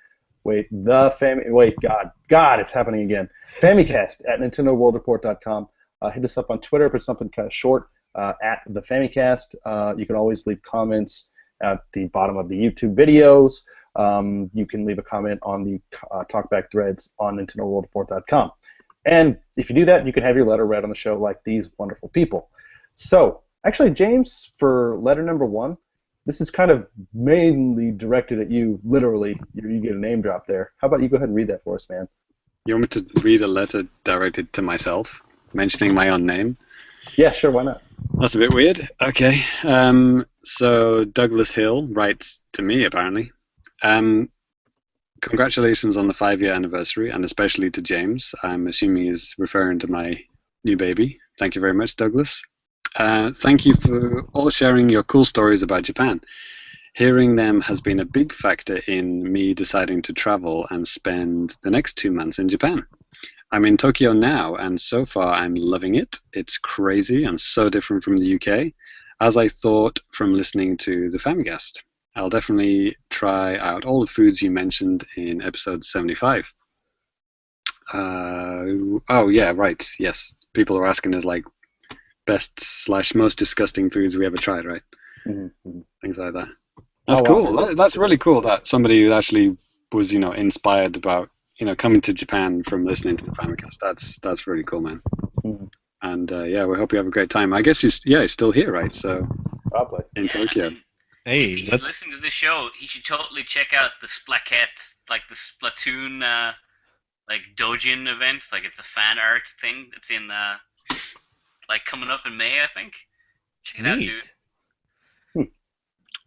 God, it's happening again. Famicast@NintendoWorldReport.com. Hit us up on Twitter for something kind of short at the Famicast. You can always leave comments at the bottom of the YouTube videos. You can leave a comment on the talkback threads on NintendoWorldReport.com. And if you do that, you can have your letter read on the show like these wonderful people. So, actually, James, for letter number 1, this is kind of mainly directed at you, literally. You get a name drop there. How about you go ahead and read that for us, man? You want me to read a letter directed to myself, mentioning my own name? Yeah, sure, why not? That's a bit weird. Okay. So Douglas Hill writes to me, apparently. Congratulations on the 5-year anniversary, and especially to James. I'm assuming he's referring to my new baby. Thank you very much, Douglas. Thank you for all sharing your cool stories about Japan. Hearing them has been a big factor in me deciding to travel and spend the next 2 months in Japan. I'm in Tokyo now, and so far I'm loving it. It's crazy and so different from the UK, as I thought from listening to the Famicast. I'll definitely try out all the foods you mentioned in episode 75. Oh, yeah, right, yes. People are asking us, like, best/most disgusting foods we ever tried, right? Mm-hmm. Things like that. That's cool. Wow. That's really cool that somebody who actually was, inspired about, coming to Japan from listening to the Famicast. That's really cool, man. Mm-hmm. And, yeah, we hope you have a great time. I guess he's still here, right? So, probably. In Tokyo. Hey, if he's listening to this show, he should totally check out the Splaket, like the Splatoon, like Dojin event. Like it's a fan art thing. It's in, like coming up in May, I think. Check it out, dude.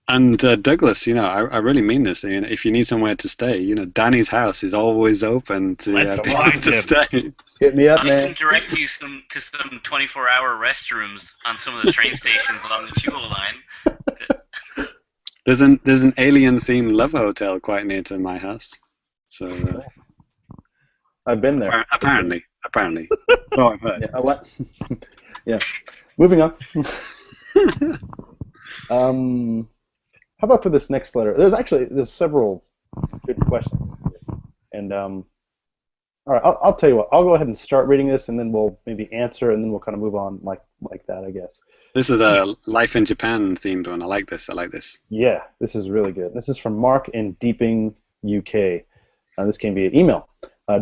And Douglas, I really mean this. If you need somewhere to stay, Danny's house is always open to people to stay. Hit me up, man. I can direct you to some 24-hour restrooms on some of the train stations along the Chuo line. There's an alien-themed love hotel quite near to my house. So I've been there. Apparently. Oh, I've heard. Yeah. Moving on. How about for this next letter? There's several good questions, and all right, I'll tell you what. I'll go ahead and start reading this, and then we'll maybe answer, and then we'll kind of move on like that, I guess. This is a Life in Japan themed one. I like this. Yeah, this is really good. This is from Mark in Deeping, UK. This came via email.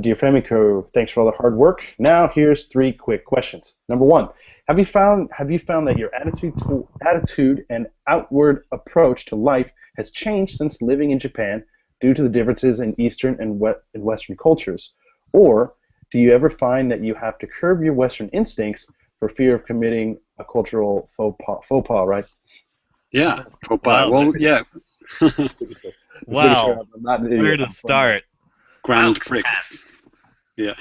Dear Famicrew, thanks for all the hard work. Now here's 3 quick questions. Number 1. Have you found that your attitude and outward approach to life has changed since living in Japan due to the differences in Eastern and Western cultures? Or do you ever find that you have to curb your Western instincts for fear of committing a cultural faux pas, right? Yeah, faux pas. Well, yeah. Wow. Where to start? Grand pricks. Yeah.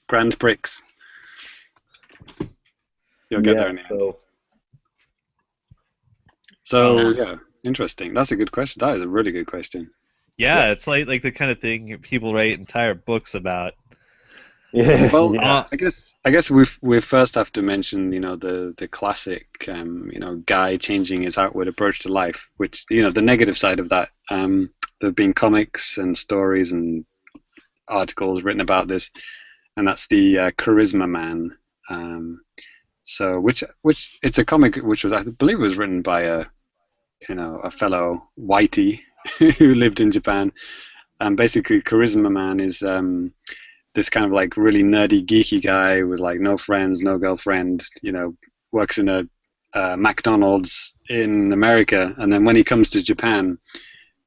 Grand pricks. You'll get there in the end. So, yeah, interesting. That's a good question. That is a really good question. Yeah, it's like the kind of thing people write entire books about. Yeah. Well, I guess we first have to mention, the classic, guy changing his outward approach to life, which, the negative side of that. There have been comics and stories and articles written about this, and that's the charisma man. So which it's a comic which was, I believe, was written by a fellow whitey who lived in Japan. And basically, Charisma Man is this kind of like really nerdy, geeky guy with like no friends, no girlfriend. Works in a McDonald's in America, and then when he comes to Japan,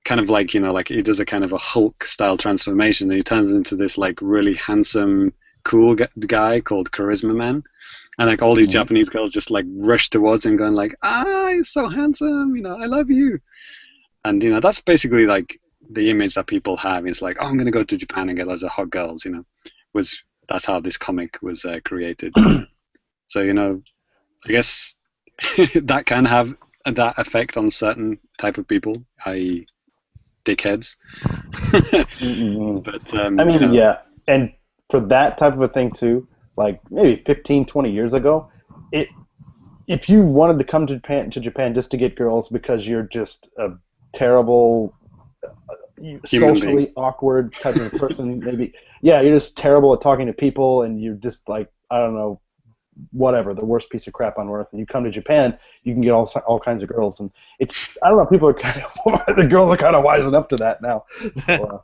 kind of like like he does a kind of a Hulk style transformation, and he turns into this like really handsome, cool guy called Charisma Man. And like all these Japanese girls just like rush towards him, going like, he's so handsome, I love you. And that's basically like the image that people have. It's like, I'm gonna go to Japan and get loads of hot girls. That's how this comic was created. So I guess that can have that effect on certain type of people, i.e., dickheads. But I mean, yeah, and for that type of a thing too, like maybe 15, 20 years ago, if you wanted to come to Japan just to get girls because you're just a terrible, socially awkward type of person, maybe, yeah, you're just terrible at talking to people, and you're just like, I don't know, whatever, the worst piece of crap on earth, and you come to Japan, you can get all kinds of girls, and I don't know, people are kind of, the girls are kind of wising up to that now. So,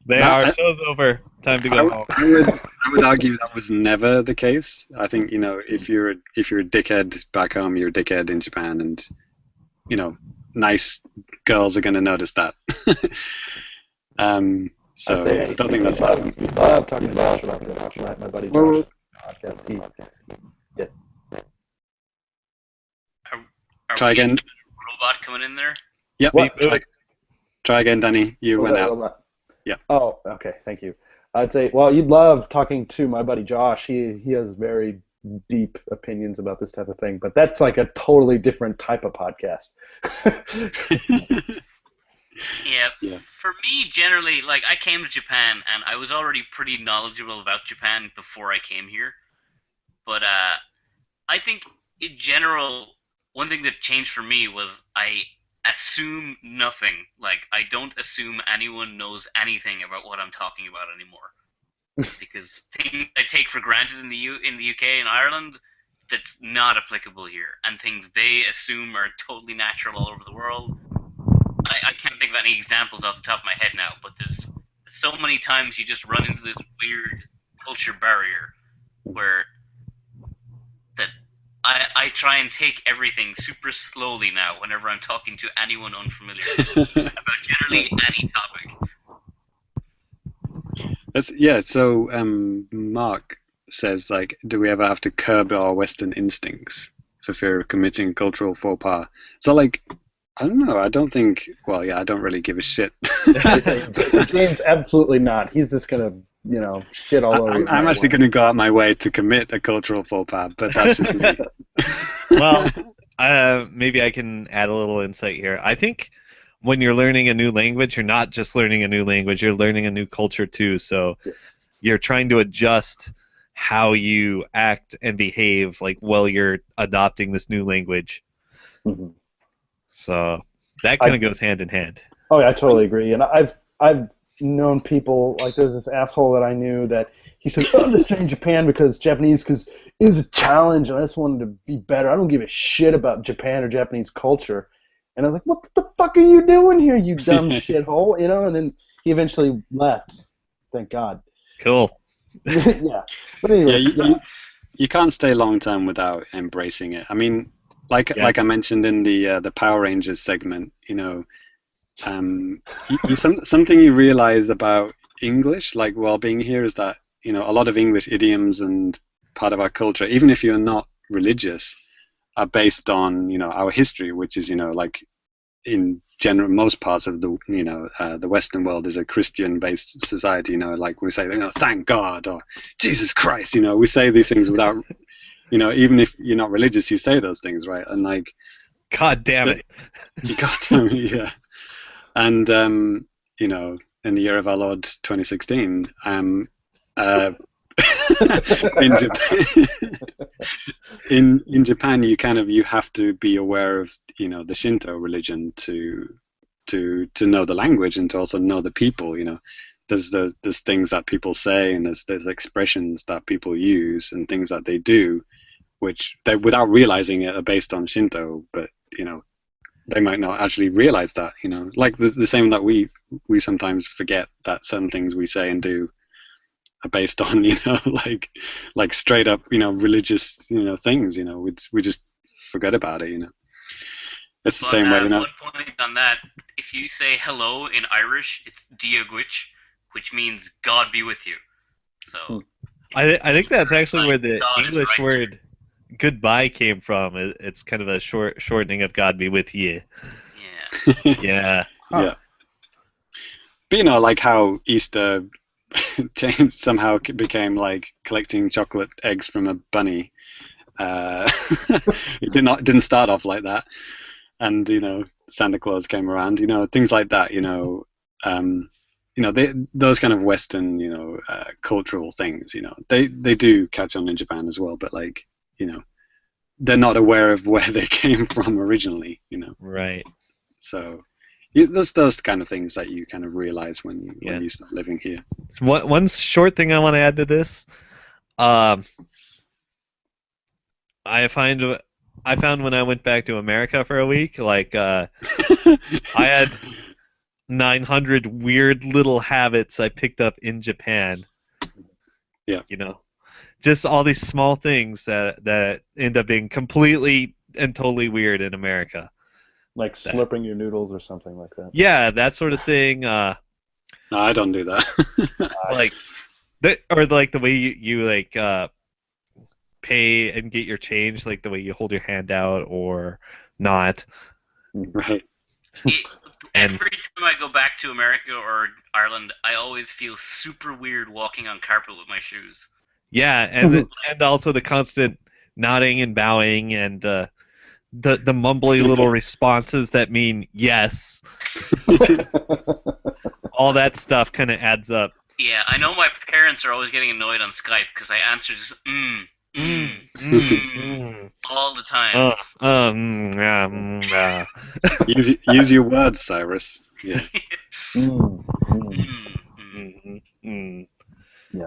show's over. Time to go home. I would argue that was never the case. I think if you're a dickhead back home, you're a dickhead in Japan, and nice girls are going to notice that. So I don't think that's happening. We love talking about my buddy Josh. Yes. Try again. Robot coming in there? Yep. Try again, Danny. You went out. Robot? Yeah. Oh, okay. Thank you. I'd say, well, you'd love talking to my buddy Josh. He has very deep opinions about this type of thing, but that's like a totally different type of podcast. Yeah. For me, generally, like, I came to Japan, and I was already pretty knowledgeable about Japan before I came here. But I think, in general, one thing that changed for me was I assume nothing. Like, I don't assume anyone knows anything about what I'm talking about anymore. Because things I take for granted in the UK and Ireland, that's not applicable here. And things they assume are totally natural all over the world. I can't think of any examples off the top of my head now, but there's so many times you just run into this weird culture barrier where that I try and take everything super slowly now whenever I'm talking to anyone unfamiliar about generally any topic. So Mark says, like, do we ever have to curb our Western instincts for fear of committing cultural faux pas? So, like, I don't know. I don't think. Well, yeah, I don't really give a shit. James, absolutely not. He's just gonna, shit all over you. I'm actually gonna go out my way to commit a cultural faux pas, but that's just me. Well, maybe I can add a little insight here. I think when you're learning a new language, you're not just learning a new language. You're learning a new culture too. So you're trying to adjust how you act and behave, like, while you're adopting this new language. Mm-hmm. So that kind of goes hand in hand. Oh yeah, I totally agree. And I've known people, like, there's this asshole that I knew that he said, I'm just staying in Japan because Japanese it was a challenge and I just wanted to be better. I don't give a shit about Japan or Japanese culture. And I was like, what the fuck are you doing here, you dumb shithole? And then he eventually left. Thank God. Cool. Yeah. But anyway, you can't stay long term without embracing it. I mean, like I mentioned in the Power Rangers segment, something you realize about English, like, while being here, is that a lot of English idioms and part of our culture, even if you're not religious, are based on our history, which is like in general most parts of the Western world is a Christian-based society. Like we say, thank God, or Jesus Christ. We say these things without. Even if you're not religious, you say those things, right? And like, God damn it. God damn it, yeah. And in the year of our Lord 2016, in Japan, you have to be aware of the Shinto religion to know the language and to also know the people. There's things that people say, and there's expressions that people use and things that they do which they, without realizing it, are based on Shinto, but they might not actually realize that. Like the same that we sometimes forget that certain things we say and do are based on like straight up religious things. We just forget about it. It's the same way. One point on that: if you say hello in Irish, it's Diagwich, which means God be with you. So I think that's actually like where the God is English right word goodbye came from. It's kind of a shortening of God be with you. Yeah. Yeah. Yeah. But like how Easter somehow became like collecting chocolate eggs from a bunny. It didn't start off like that, and Santa Claus came around. Things like that. Those kind of Western cultural things. They do catch on in Japan as well, but they're not aware of where they came from originally. Right. So. There's those kind of things that you kind of realize when you start living here. So one short thing I want to add to this. I found when I went back to America for a week, I had 900 weird little habits I picked up in Japan. Yeah. Just all these small things that end up being completely and totally weird in America. Like slurping your noodles or something like that. Yeah, that sort of thing. No, I don't do that. Or the way you pay and get your change, like the way you hold your hand out or not. Right. Every time I go back to America or Ireland, I always feel super weird walking on carpet with my shoes. Yeah, and also the constant nodding and bowing and the mumbly little responses that mean yes. All that stuff kind of adds up. Yeah, I know my parents are always getting annoyed on Skype because I answer just all the time. Use your words, Cyrus. Yeah. Yeah.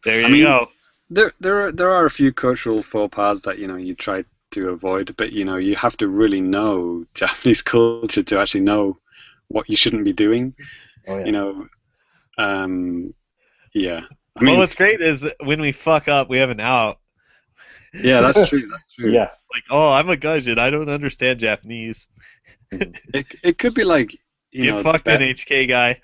There you go. There are a few cultural faux pas that you try to avoid, but you have to really know Japanese culture to actually know what you shouldn't be doing. Oh, yeah. Yeah. Well, what's great is when we fuck up, we have an out. Yeah, that's true. That's true. Yeah. Like, oh, I'm a Gaijin. I don't understand Japanese. It could be like get fucked in HK guy.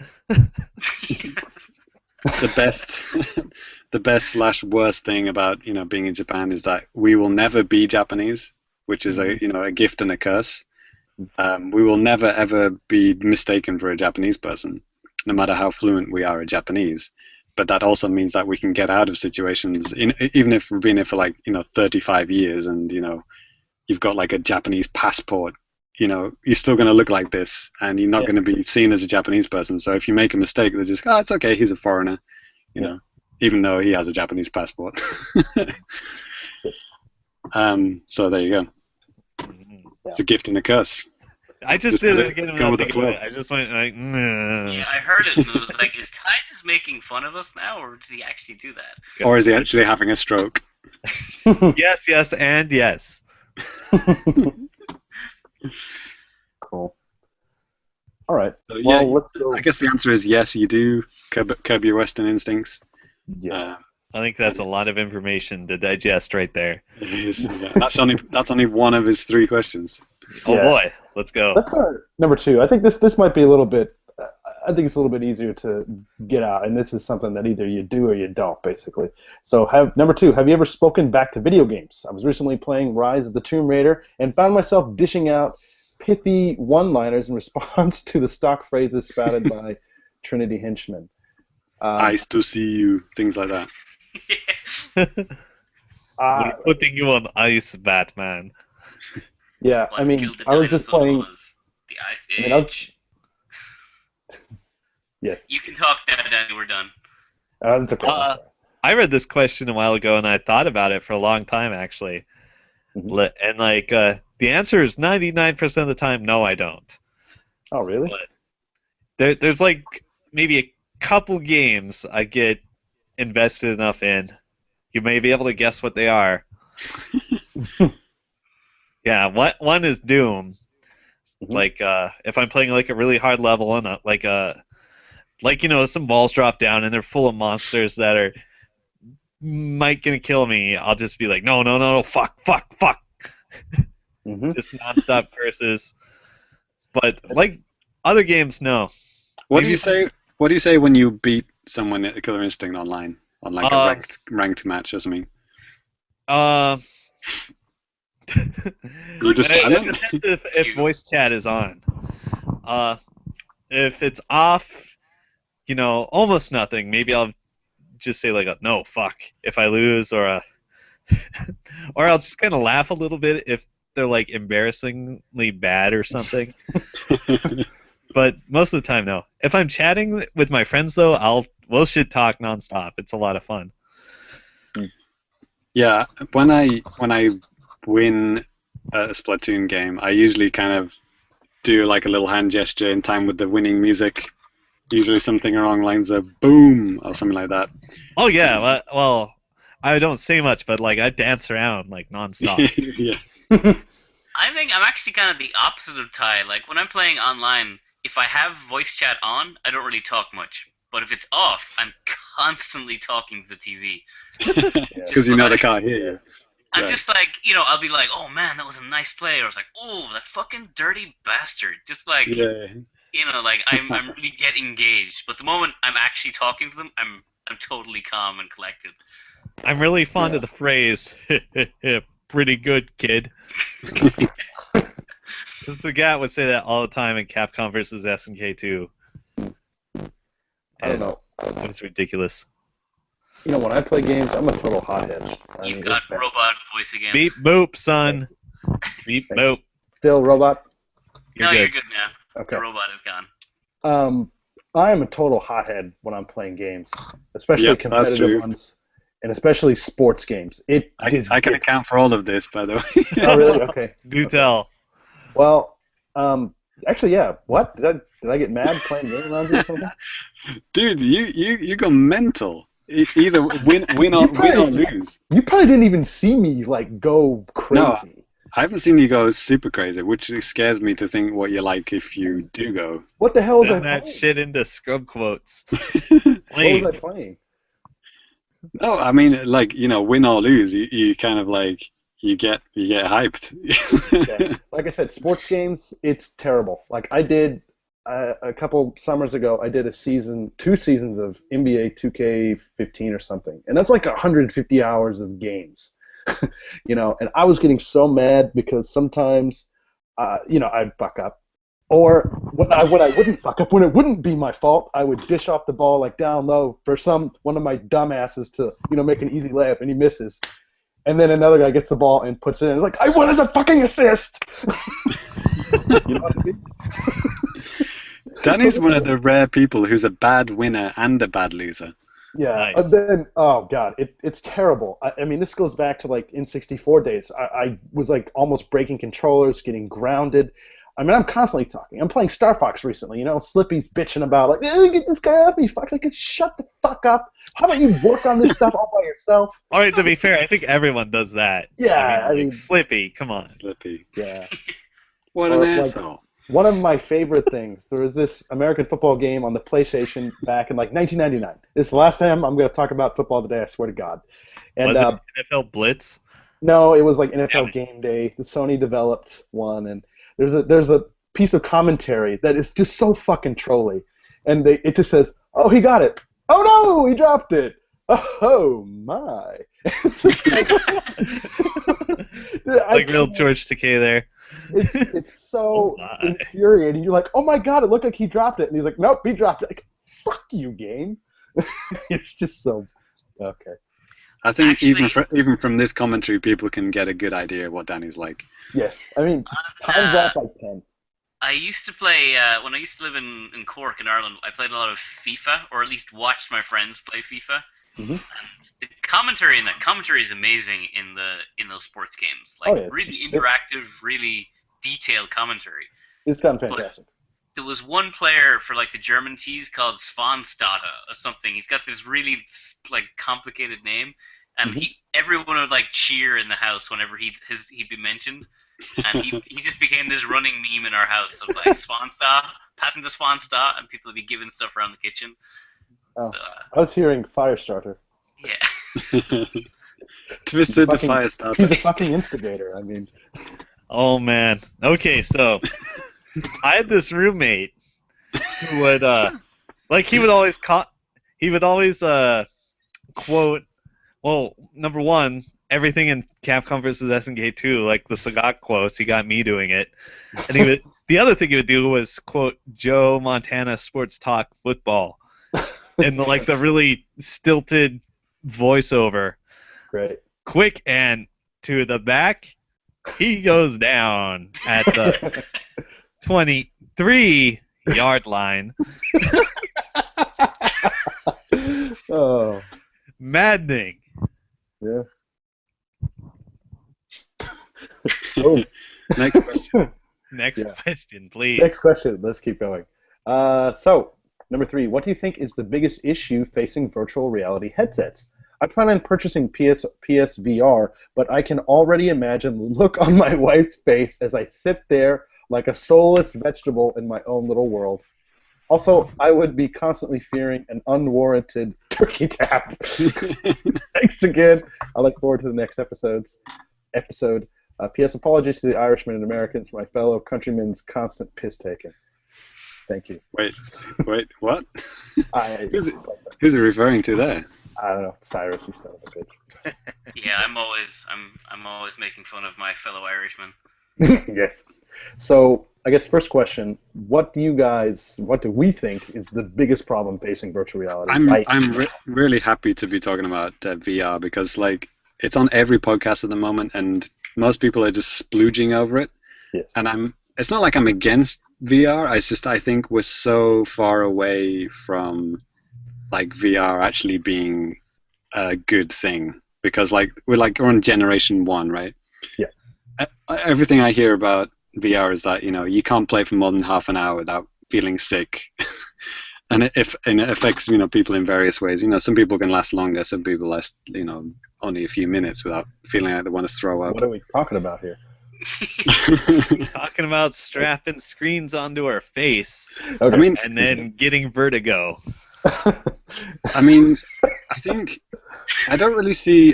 The best / worst thing about being in Japan is that we will never be Japanese, which is a gift and a curse. We will never ever be mistaken for a Japanese person, no matter how fluent we are in Japanese. But that also means that we can get out of situations, even if we've been here for 35 years, and you've got like a Japanese passport. You're still going to look like this, and you're not going to be seen as a Japanese person. So if you make a mistake, they're just, it's okay, he's a foreigner, even though he has a Japanese passport. So there you go. It's a gift and a curse. I just did it again. Go with the flow. I just went like, Yeah, I heard it and it was like, is Ty just making fun of us now, or does he actually do that? Or is he actually having a stroke? Yes, yes, and yes. Cool. All right. So, let's go. I guess the answer is yes, you do curb your Western instincts. Yeah. I think that's a lot of information to digest right there. It is. Yeah. That's only one of his 3 questions. Oh boy, let's go. Let's start number 2. I think this might be a little bit. I think it's a little bit easier to get out, and this is something that either you do or you don't, basically. So, number 2, have you ever spoken back to video games? I was recently playing Rise of the Tomb Raider and found myself dishing out pithy one-liners in response to the stock phrases spouted by Trinity henchmen. Nice to see you, things like that. We're putting you on ice, Batman. Yeah, I mean, I was just playing. The Ice Age. Yes. You can talk now, Danny. We're done. That's okay. I read this question a while ago, and I thought about it for a long time, actually. Mm-hmm. And the answer is 99% of the time, no, I don't. Oh, really? But there's maybe a couple games I get invested enough in. You may be able to guess what they are. Yeah, one is Doom. Like if I'm playing like a really hard level and some walls drop down and they're full of monsters that are might gonna kill me, I'll just be like, no, fuck. Just nonstop curses. But like other games, no. What do you say? What do you say when you beat someone at Killer Instinct online on like a ranked match or something? You're just silent? It depends if voice chat is on. If it's off, almost nothing. Maybe I'll just say like, no, fuck, if I lose, or or I'll just kind of laugh a little bit if they're like embarrassingly bad or something. But most of the time, no. If I'm chatting with my friends, though, we'll shit talk nonstop. It's a lot of fun. Yeah, when I win a Splatoon game, I usually kind of do like a little hand gesture in time with the winning music. Usually something along the lines of "boom" or something like that. Oh yeah, well, I don't say much, but like I dance around like nonstop. Yeah. I think I'm actually kind of the opposite of Ty. Like when I'm playing online, if I have voice chat on, I don't really talk much. But if it's off, I'm constantly talking to the TV. Because you know they can't hear you. I'm just like, I'll be like, oh man, that was a nice play. Or I was like, oh, that fucking dirty bastard. Just like, like I'm really get engaged. But the moment I'm actually talking to them, I'm totally calm and collected. I'm really fond of the phrase, pretty good, kid. Because the guy would say that all the time in Capcom versus SNK 2. I don't know. It was ridiculous. When I play games, I'm a total hothead. You've got robot voice again. Beep boop, son. Beep boop. Still robot? You're good now. Okay. The robot is gone. I am a total hothead when I'm playing games, especially competitive ones, and especially sports games. I can account for all of this, by the way. Oh, really? Okay. Do tell. Well, actually, yeah. What? Did I get mad playing Game Lounge or something? Dude, you go mental. Either win or lose. You probably didn't even see me like go crazy. No, I haven't seen you go super crazy, which scares me to think what you're like if you do go. What the hell is Send that shit into scrub quotes. What was I playing? No, I mean, like, win or lose, you kind of like you get hyped. Yeah. Like I said, sports games, it's terrible. Like I did a couple summers ago, I did 2 seasons of NBA 2K15 or something, and that's like 150 hours of games. And I was getting so mad because sometimes, I'd fuck up, or when I wouldn't fuck up, when it wouldn't be my fault, I would dish off the ball like down low for one of my dumbasses to make an easy layup, and he misses, and then another guy gets the ball and puts it in. It's like I wanted the fucking assist. You know what I mean? Danny's one of the rare people who's a bad winner and a bad loser. Yeah, nice. Then, oh god, it's terrible. I mean, this goes back to like N64 days. I was like almost breaking controllers, getting grounded. I mean, I'm constantly talking. I'm playing Star Fox recently. Slippy's bitching about like, get this guy off me, fuck! Like, shut the fuck up. How about you work on this stuff all by yourself? All right, to be fair, I think everyone does that. Yeah, I mean Slippy, come on. Slippy. Yeah. What an asshole. One of my favorite things, there was this American football game on the PlayStation back in like 1999. This is the last time I'm going to talk about football today, I swear to God. And, was it NFL Blitz? No, it was like NFL Game Day. The Sony developed one, and there's a piece of commentary that is just so fucking trolly. And it just says, oh, he got it. Oh, no, he dropped it. Oh, my. Like real George Takei there. It's so infuriating. You're like, oh my god, it looked like he dropped it. And he's like, nope, he dropped it. Like, fuck you, game. It's just so... Okay. I think even from this commentary, people can get a good idea of what Danny's like. Yes. I mean, times that by 10. I used to play, when I used to live in Cork in Ireland, I played a lot of FIFA, or at least watched my friends play FIFA. Mm-hmm. And the commentary is amazing in those sports games. Like really interactive, really detailed commentary. It's kind of fantastic. But there was one player for like the German teams called Svanstata or something. He's got this really like complicated name, and everyone would like cheer in the house whenever he'd be mentioned, and he just became this running meme in our house of like Swansta, passing the Swansta, and people would be giving stuff around the kitchen. Oh, So, I was hearing Firestarter. yeah. Twisted the Firestarter. He's a fucking instigator. I mean. Oh man. Okay, so I had this roommate who would like he would always quote, well, number one, everything in Capcom vs. SNK 2, like the Sagat quotes, he got me doing it. And the other thing he would do was quote Joe Montana Sports Talk Football in like the really stilted voiceover. Great. Quick and to the back, he goes down at the 23-yard line. Oh. Maddening. Yeah. Oh. Next question. Next question, please. Next question. Let's keep going. So, number 3. What do you think is the biggest issue facing virtual reality headsets? I plan on purchasing PSVR, but I can already imagine the look on my wife's face as I sit there like a soulless vegetable in my own little world. Also, I would be constantly fearing an unwarranted turkey tap. Thanks again. I look forward to the next episode. P.S. Apologies to the Irishmen and Americans for my fellow countrymen's constant piss taking. Thank you. Wait, what? Who's it referring to there? I don't know. Cyrus, you son of a bitch. Yeah, I'm always making fun of my fellow Irishmen. Yes. So, I guess first question, what do we think is the biggest problem facing virtual reality? I'm really happy to be talking about VR because like it's on every podcast at the moment and most people are just splooging over it. Yes. And it's not like I'm against VR, I think we're so far away from like VR actually being a good thing because like we're on generation 1, right? Yeah. Everything I hear about VR is that you can't play for more than half an hour without feeling sick, and it affects people in various ways. Some people can last longer, some people last only a few minutes without feeling like they want to throw up. What are we talking about here? We're talking about strapping screens onto our face, Okay. and then getting vertigo. I mean, I don't really see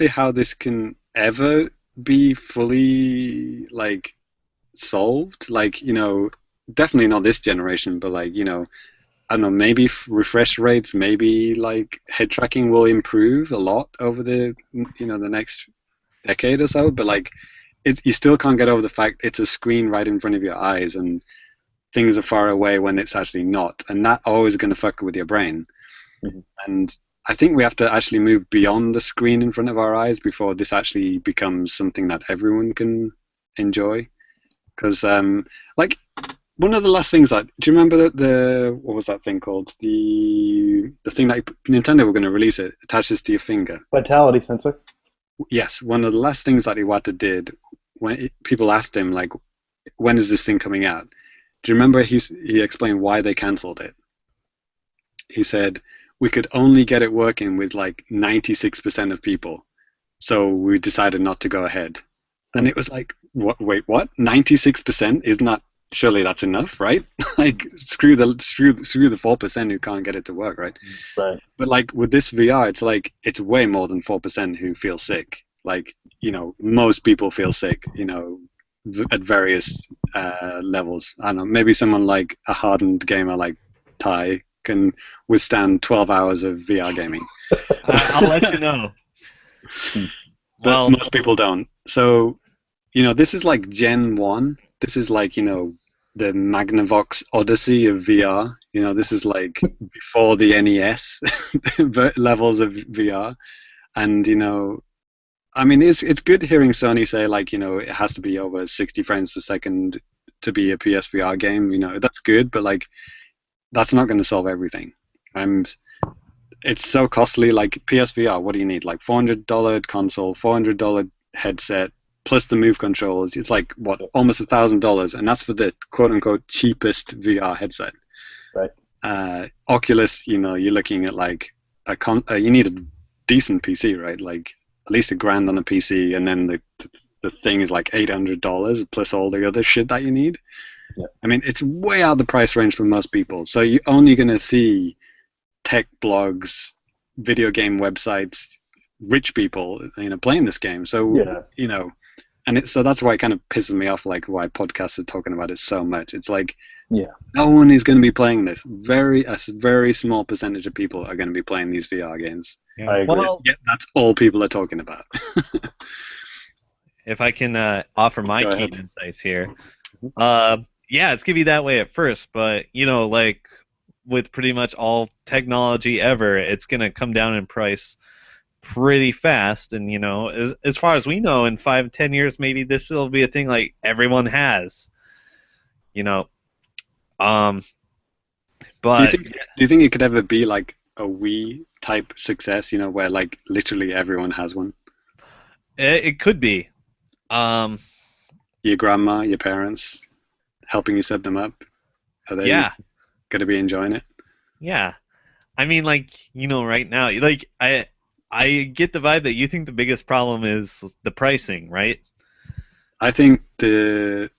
how this can ever be fully like solved. Like definitely not this generation, but like I don't know, maybe refresh rates, maybe like head tracking will improve a lot over the the next decade or so. But like you still can't get over the fact it's a screen right in front of your eyes and things are far away when it's actually not, and that always going to fuck with your brain. Mm-hmm. And I think we have to actually move beyond the screen in front of our eyes before this actually becomes something that everyone can enjoy. Because like one of the last things do you remember the what was that thing called, the thing that Nintendo were going to release, it attaches to your finger? Vitality sensor. Yes, one of the last things that Iwata did when people asked him like, when is this thing coming out? Do you remember he explained why they cancelled it? He said, we could only get it working with like 96% of people, so we decided not to go ahead. And it was like, wait, what? 96% is not, surely that's enough, right? Like screw the 4% who can't get it to work, right? Right. But like with this VR, it's like it's way more than 4% who feel sick. Like most people feel sick. At various levels. I don't know, maybe someone like a hardened gamer like Ty can withstand 12 hours of VR gaming. I'll let you know. But most people don't. So, this is like Gen 1. This is like, the Magnavox Odyssey of VR. This is like before the NES levels of VR. And, I mean, it's good hearing Sony say, like, it has to be over 60 frames per second to be a PSVR game. That's good, but, like, that's not going to solve everything. And it's so costly. Like, PSVR, what do you need? Like, $400 console, $400 headset, plus the Move controls. It's like, what, almost $1,000, and that's for the quote-unquote cheapest VR headset. Right. Oculus, you're looking at, like, you need a decent PC, right? Like at least $1,000 on a PC, and then the thing is like $800 plus all the other shit that you need. Yeah. I mean, it's way out the price range for most people. So you're only going to see tech blogs, video game websites, rich people, playing this game. So, so that's why it kind of pisses me off, like why podcasts are talking about it so much. It's like, no one is going to be playing this. A very small percentage of people are going to be playing these VR games. Yeah. I agree. Well, Yeah, that's all people are talking about. if I can offer my Go key ahead. insights here, yeah, it's gonna be that way at first, but like with pretty much all technology ever, it's gonna come down in price pretty fast. And as far as we know, in 5-10 years, maybe this will be a thing like everyone has. But Do you think it could ever be like a Wii type success? Where like literally everyone has one. it could be. Your grandma, your parents, helping you set them up. Are they Yeah. going to be enjoying it? Yeah. I mean, right now, I get the vibe that you think the biggest problem is the pricing, right? I think the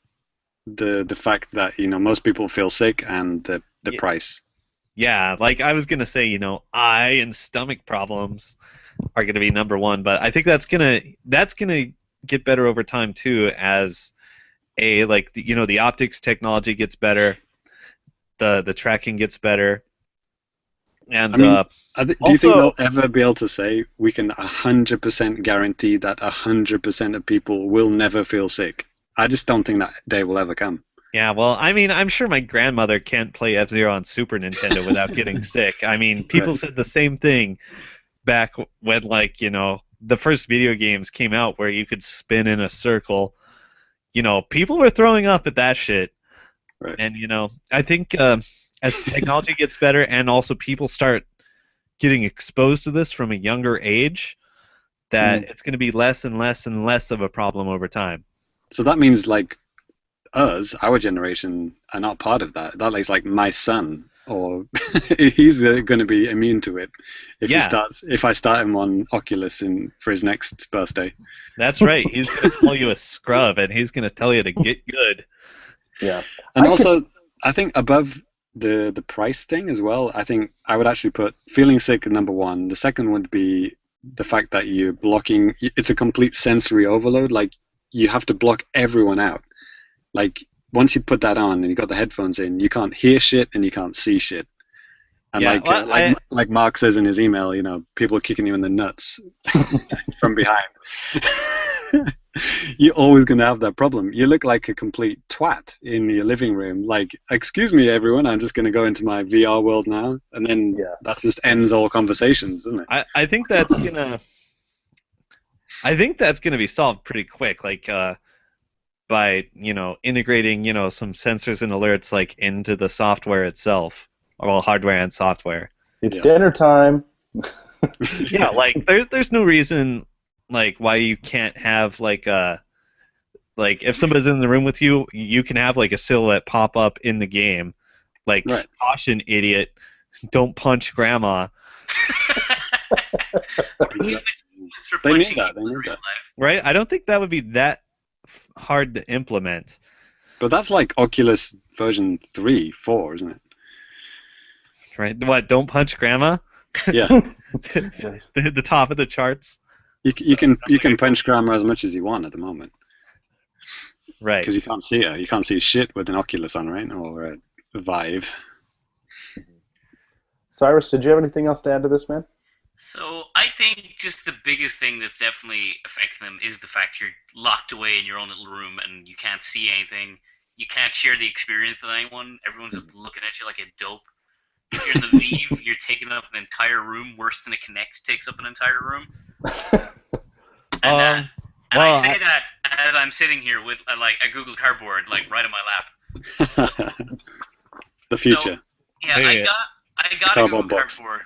fact that most people feel sick and the price. Yeah, like I was gonna say, eye and stomach problems are gonna be number one, but I think that's gonna get better over time too, as the optics technology gets better, the tracking gets better, and do you think also, they'll ever be able to say we can 100% guarantee that 100% of people will never feel sick? I just don't think that day will ever come. yeah, well, I mean, I'm sure my grandmother can't play F-Zero on Super Nintendo without getting sick. I mean, people said the same thing back when, the first video games came out where you could spin in a circle. People were throwing up at that shit. Right. And, I think as technology gets better and also people start getting exposed to this from a younger age, that it's going to be less and less and less of a problem over time. So that means, like, our generation, are not part of that. That is like my son, or he's going to be immune to it if I start him on Oculus for his next birthday. That's right. He's going to call you a scrub, and he's going to tell you to get good. Yeah. And I think above the price thing as well, I think I would actually put feeling sick at number one. The second would be the fact that you're blocking. It's a complete sensory overload. Like, you have to block everyone out. Like, once you put that on and you got the headphones in, you can't hear shit and you can't see shit. And like Mark says in his email, people are kicking you in the nuts from behind. You're always going to have that problem. You look like a complete twat in your living room. Like, excuse me, everyone, I'm just going to go into my VR world now. And then that just ends all conversations, doesn't it? I think that's gonna be solved pretty quick, by integrating some sensors and alerts into the software itself, or hardware and software. It's dinner time. Yeah, there's no reason why you can't have if somebody's in the room with you, you can have a silhouette pop up in the game, caution, idiot, don't punch grandma. They need that. Right? I don't think that would be that hard to implement. But that's like Oculus version 3, 4, isn't it? Right? What? Don't punch grandma? Yeah. The top of the charts. You can punch grandma as much as you want at the moment. Right. Because you can't see her. You can't see shit with an Oculus on, right? Or a Vive. Cyrus, did you have anything else to add to this, man? So I think just the biggest thing that's definitely affects them is the fact you're locked away in your own little room and you can't see anything. You can't share the experience with anyone. Everyone's just looking at you like a dope. If you're in the Vive, you're taking up an entire room, worse than a Kinect takes up an entire room. And I say that as I'm sitting here with a Google Cardboard right on my lap. The future. So, I got a Google Cardboard.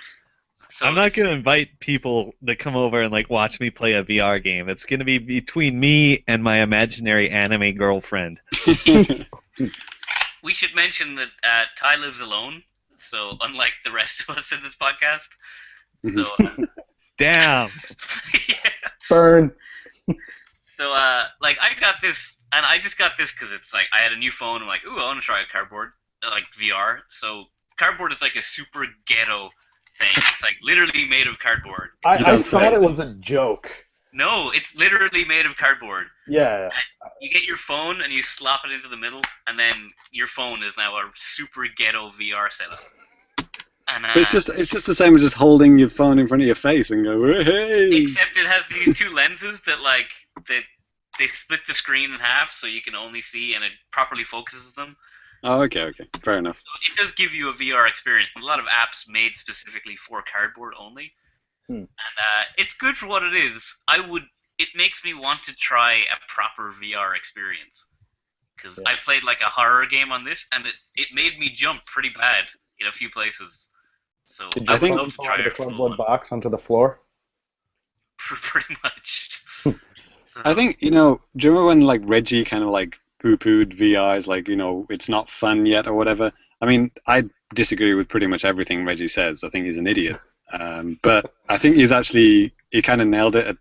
So I'm not going to invite people that come over and watch me play a VR game. It's going to be between me and my imaginary anime girlfriend. We should mention that Ty lives alone, so unlike the rest of us in this podcast. So Damn. Yeah. Burn. So, like, I got this, and I just got this because it's like I had a new phone. I'm like, ooh, I want to try a cardboard, like VR. So, cardboard is like a super ghetto thing. It's like literally made of cardboard. I thought it was a joke. No, it's literally made of cardboard. Yeah. You get your phone and you slap it into the middle, and then your phone is now a super ghetto VR setup. And, But it's just the same as just holding your phone in front of your face and go, hey! except it has these two lenses that they split the screen in half so you can only see, and it properly focuses them. Oh, okay, fair enough. So it does give you a VR experience. A lot of apps made specifically for cardboard only, and it's good for what it is. It makes me want to try a proper VR experience because I played like a horror game on this, and it made me jump pretty bad in a few places. So Did I your think phone fall out of the cardboard box onto the floor? pretty much. So, I think, do you remember when like Reggie kind of like poo-pooed VRs, like, it's not fun yet or whatever? I mean, I disagree with pretty much everything Reggie says. I think he's an idiot. But I think he kind of nailed it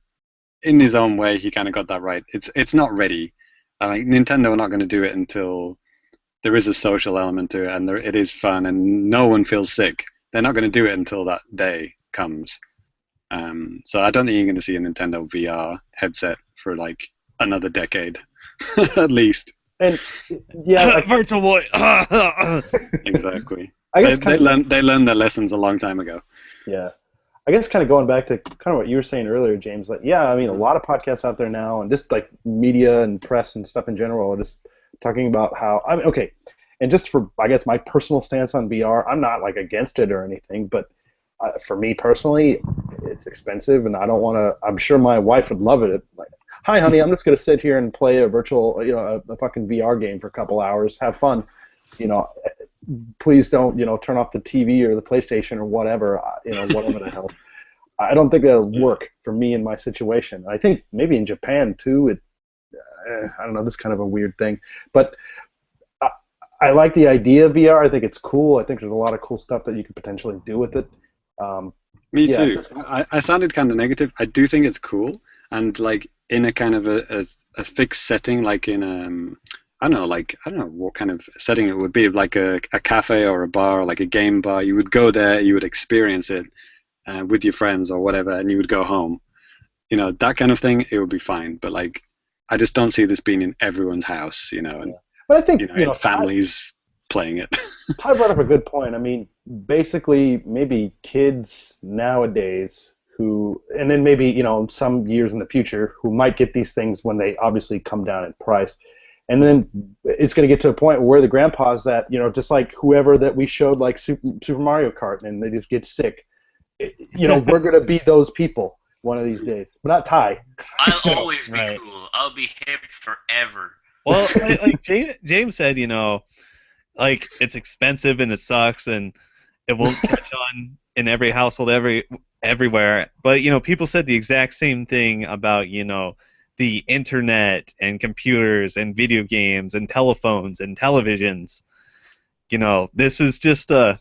in his own way. He kind of got that right. It's not ready. Nintendo are not going to do it until there is a social element to it and it is fun and no one feels sick. They're not going to do it until that day comes. So I don't think you're going to see a Nintendo VR headset for like another decade, at least. And yeah, Virtual Boy. Exactly. I guess they learned their lessons a long time ago. Yeah, I guess kind of going back to kind of what you were saying earlier, James. Like, yeah, I mean, a lot of podcasts out there now, and just like media and press and stuff in general, are just talking about how okay. And just for, I guess, my personal stance on VR, I'm not like against it or anything, but for me personally, it's expensive, and I don't want to. I'm sure my wife would love it. Like, hi, honey, I'm just going to sit here and play a virtual, a fucking VR game for a couple hours, have fun. Please don't, turn off the TV or the PlayStation or whatever, whatever the hell. I don't think that'll work for me in my situation. I think maybe in Japan too. I don't know. This is kind of a weird thing, but I like the idea of VR. I think it's cool. I think there's a lot of cool stuff that you could potentially do with it. Me too. I sounded kind of negative. I do think it's cool, and like in a kind of a fixed setting, like in I don't know what kind of setting it would be, like a cafe or a bar, or like a game bar. You would go there, you would experience it with your friends or whatever, and you would go home. That kind of thing, it would be fine. But like, I just don't see this being in everyone's house, and but I think families playing it. Ty brought up a good point. I mean, basically, maybe kids nowadays who, and then maybe some years in the future, who might get these things when they obviously come down in price. And then it's going to get to a point where the grandpas that, just like whoever that we showed like Super Mario Kart and they just get sick, we're going to be those people one of these days. But not Ty. I'll always be cool. I'll be hip forever. Well, like James said, like it's expensive and it sucks and it won't catch on in every household everywhere. But, people said the exact same thing about, the internet and computers and video games and telephones and televisions. This is just a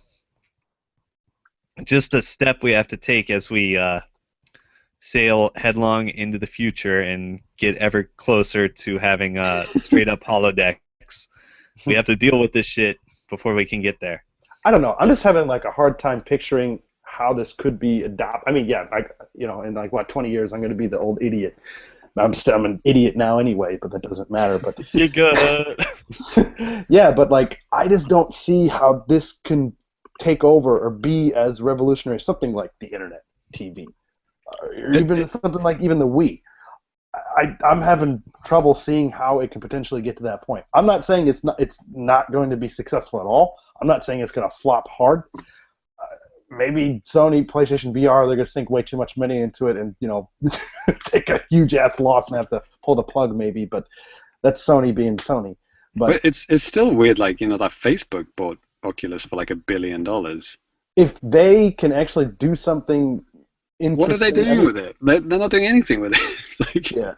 step we have to take as we sail headlong into the future and get ever closer to having straight up holodecks. We have to deal with this shit before we can get there. I don't know. I'm just having like a hard time picturing how this could be adopted. I mean, yeah, in like 20 years, I'm going to be the old idiot. I'm an idiot now anyway, but that doesn't matter. But you good? Yeah, but like I just don't see how this can take over or be as revolutionary as something like the internet, TV, or even something like even the Wii. I'm having trouble seeing how it can potentially get to that point. I'm not saying it's not going to be successful at all. I'm not saying it's going to flop hard. Maybe Sony, PlayStation VR, they're going to sink way too much money into it and, take a huge-ass loss and have to pull the plug maybe, but that's Sony being Sony. But it's still weird, like, that Facebook bought Oculus for like $1 billion. If they can actually do something interesting... What are they doing with it? They're not doing anything with it. Yeah,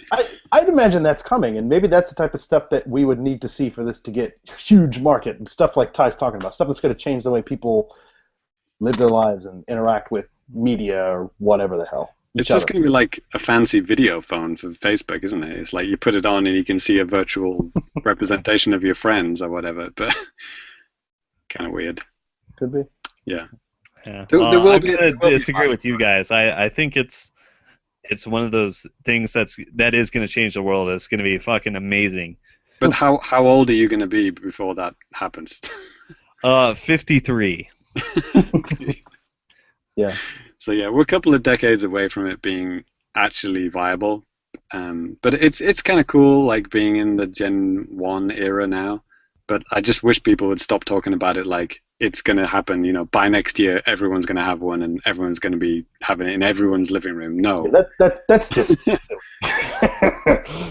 I'd imagine that's coming, and maybe that's the type of stuff that we would need to see for this to get huge market, and stuff like Ty's talking about, stuff that's going to change the way people live their lives and interact with media or whatever the hell. It's just going to be like a fancy video phone for Facebook, isn't it? It's like you put it on and you can see a virtual representation of your friends or whatever, but kind of weird. Could be. Yeah. Yeah. There will I'm be, gonna there will be disagree with you guys. I think it's one of those things that is gonna change the world. It's gonna be fucking amazing. But how old are you going to be before that happens? 53. Yeah. So yeah, we're a couple of decades away from it being actually viable. But it's kind of cool, like being in the Gen 1 era now. But I just wish people would stop talking about it like it's going to happen, you know, by next year everyone's going to have one and everyone's going to be having it in everyone's living room. No. Yeah, that's just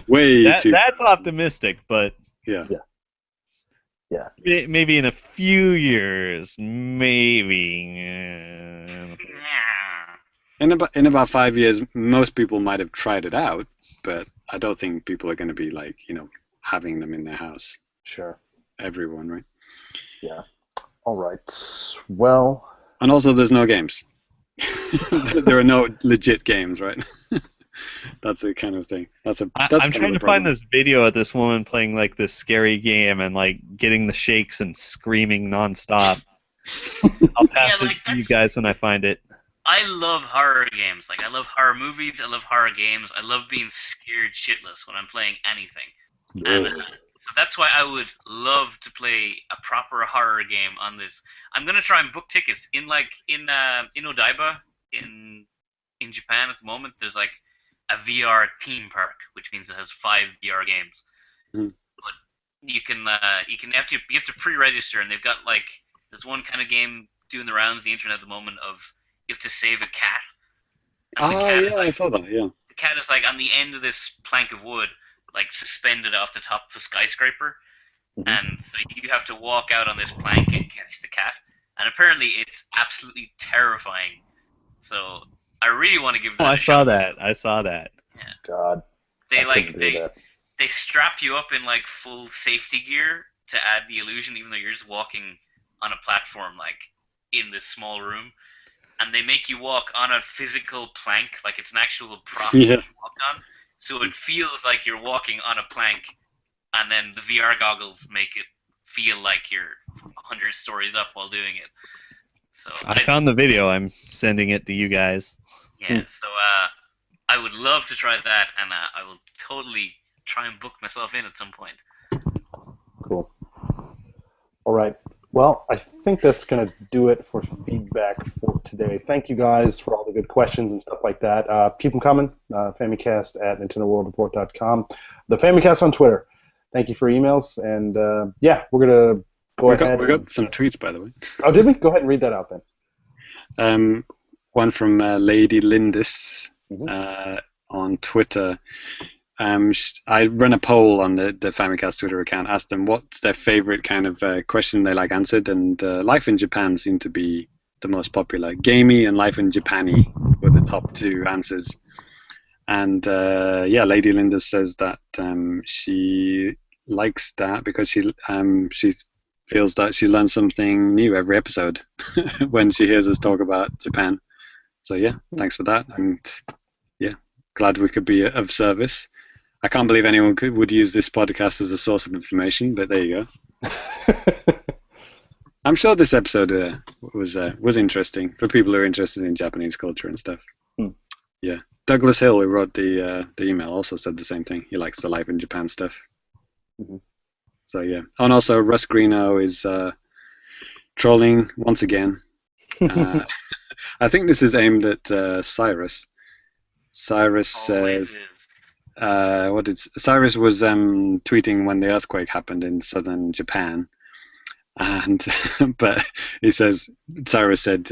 way too. That's optimistic, but Yeah. maybe in a few years, maybe. Yeah. In about 5 years, most people might have tried it out, but I don't think people are going to be like, you know, having them in their house. Sure. Everyone, right? Yeah. All right. Well. And also, there's no games. There are no legit games, right? That's the kind of thing. I'm trying to find this video of this woman playing like this scary game and like getting the shakes and screaming nonstop. I'll pass it to you guys when I find it. I love horror games. Like, I love horror movies. I love horror games. I love being scared shitless when I'm playing anything. And so that's why I would love to play a proper horror game on this. I'm gonna try and book tickets in Odaiba in Japan at the moment. There's like a VR theme park, which means it has 5 VR games. But you have to pre-register, and they've got like there's one kind of game doing the rounds the internet at the moment of you have to save a cat. And I saw that. Yeah. The cat is like on the end of this plank of wood, like suspended off the top of a skyscraper, and so you have to walk out on this plank and catch the cat. And apparently, it's absolutely terrifying. So I really want to give that. I saw that. Yeah. God. They strap you up in like full safety gear to add the illusion, even though you're just walking on a platform like in this small room, and they make you walk on a physical plank, like it's an actual prop you walk on. So it feels like you're walking on a plank, and then the VR goggles make it feel like you're 100 stories up while doing it. So I found the video. I'm sending it to you guys. Yeah, so I would love to try that, and I will totally try and book myself in at some point. Cool. All right. Well, I think that's going to do it for feedback for today. Thank you guys for all the good questions and stuff like that. Keep them coming. Famicast at NintendoWorldReport.com. The Famicast on Twitter. Thank you for emails. And, we're going to go ahead. We got some tweets, by the way. Oh, did we? Go ahead and read that out then. One from Lady Lindis on Twitter. I run a poll on the Famicast Twitter account, asked them what's their favorite kind of question they like answered, and Life in Japan seemed to be the most popular. Gamey and Life in Japani were the top 2 answers. And Lady Linda says that she likes that because she feels that she learns something new every episode when she hears us talk about Japan. So yeah, thanks for that, and yeah, glad we could be of service. I can't believe anyone would use this podcast as a source of information, but there you go. I'm sure this episode was interesting for people who are interested in Japanese culture and stuff. Yeah, Douglas Hill, who wrote the email, also said the same thing. He likes the Life in Japan stuff. So yeah, and also Russ Greeno is trolling once again. I think this is aimed at Cyrus. Cyrus says, Cyrus was tweeting when the earthquake happened in southern Japan, and but he says Cyrus said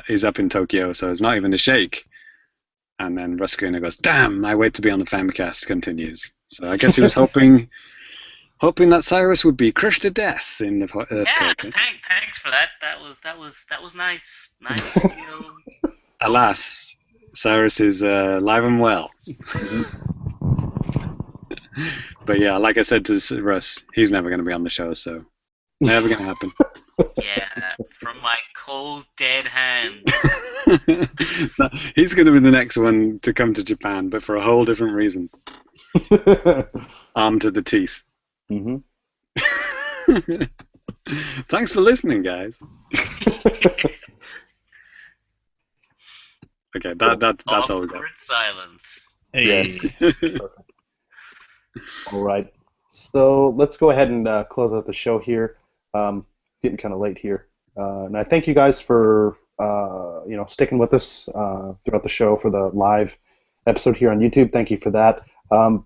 he's up in Tokyo, so it's not even a shake. And then Russ Greeno goes, "Damn! I wait to be on the Famicast." Continues. So I guess he was hoping that Cyrus would be crushed to death in the earthquake. Yeah, thanks for that. That was nice. Nice. Alas, Cyrus is alive and well. But yeah, like I said to Russ, he's never going to be on the show, so never going to happen. Yeah, from my cold, dead hand. No, he's going to be the next one to come to Japan, but for a whole different reason. Armed to the teeth. Mm-hmm. Thanks for listening, guys. Okay, that's all we got. Awkward silence. Hey. Perfect. All right. So let's go ahead and close out the show here. Getting kind of late here. And I thank you guys for sticking with us throughout the show for the live episode here on YouTube. Thank you for that.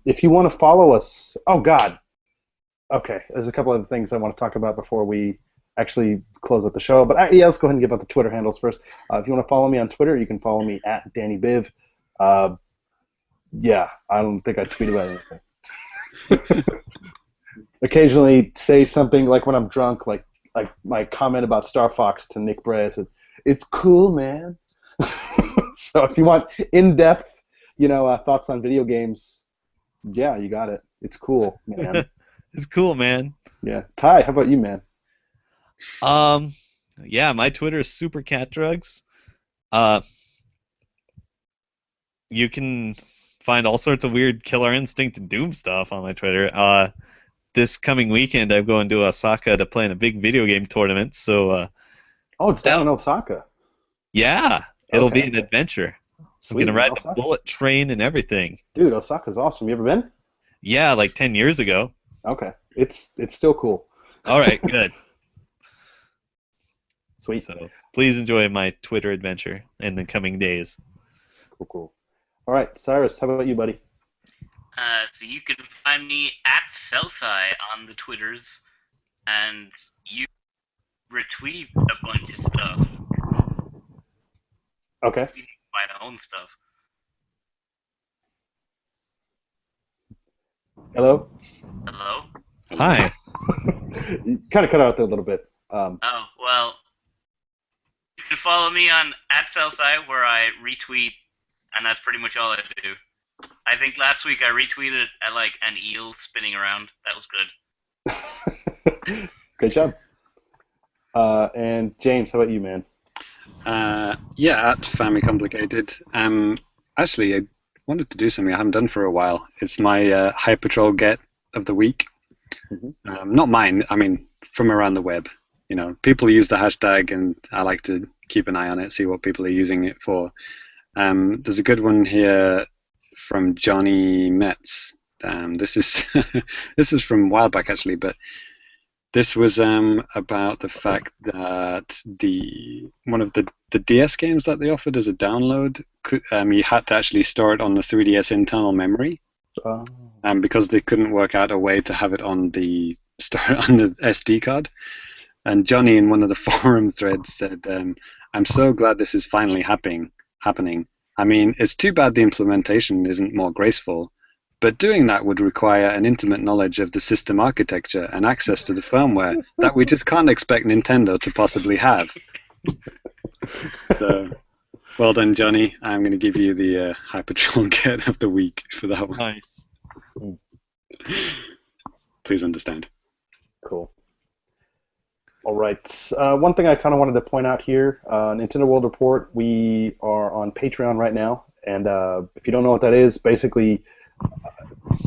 If you want to follow us, oh God. Okay, there's a couple of things I want to talk about before we actually close out the show. But let's go ahead and give out the Twitter handles first. If you want to follow me on Twitter, you can follow me at DannyBiv. Yeah, I don't think I tweet about anything. Occasionally say something like when I'm drunk, like my comment about Star Fox to Nick Bray. I said, "It's cool, man." So if you want in-depth, thoughts on video games, yeah, you got it. It's cool, man. It's cool, man. Yeah, Ty, how about you, man? Yeah, my Twitter is SuperCatDrugs. You can find all sorts of weird Killer Instinct and Doom stuff on my Twitter. This coming weekend, I'm going to Osaka to play in a big video game tournament. So. It's down in Osaka. Yeah, it'll be an adventure. Sweet, I'm gonna ride Osaka. the bullet train and everything. Dude, Osaka's awesome. You ever been? Yeah, like 10 years ago. Okay, it's still cool. All right, good. Sweet. So please enjoy my Twitter adventure in the coming days. Cool. All right, Cyrus, how about you, buddy? So you can find me at Celsi on the Twitters, and you retweet a bunch of stuff. Okay. My own stuff. Hello? Hello? Hi. You kind of cut out there a little bit. Oh, well, you can follow me on at Celsi where I retweet, and that's pretty much all I do. I think last week I retweeted an eel spinning around. That was good. Good job. And James, how about you, man? Yeah, at Famicomplicated. Actually, I wanted to do something I haven't done for a while. It's my High Patrol Get of the week. Mm-hmm. Not mine, I mean, from around the web. People use the hashtag, and I like to keep an eye on it, see what people are using it for. There's a good one here from Johnny Metz. This is this is from a while back, actually, but this was about the fact that one of the DS games that they offered as a download, you had to actually store it on the 3DS internal memory, because they couldn't work out a way to have it on the SD card. And Johnny in one of the forum threads said, "I'm so glad this is finally happening. I mean, it's too bad the implementation isn't more graceful. But doing that would require an intimate knowledge of the system architecture and access to the firmware that we just can't expect Nintendo to possibly have." So, well done, Johnny. I'm going to give you the High Patrol Get of the week for that one. Nice. Please understand. Cool. All right. One thing I kind of wanted to point out here, Nintendo World Report, we are on Patreon right now. And if you don't know what that is, basically...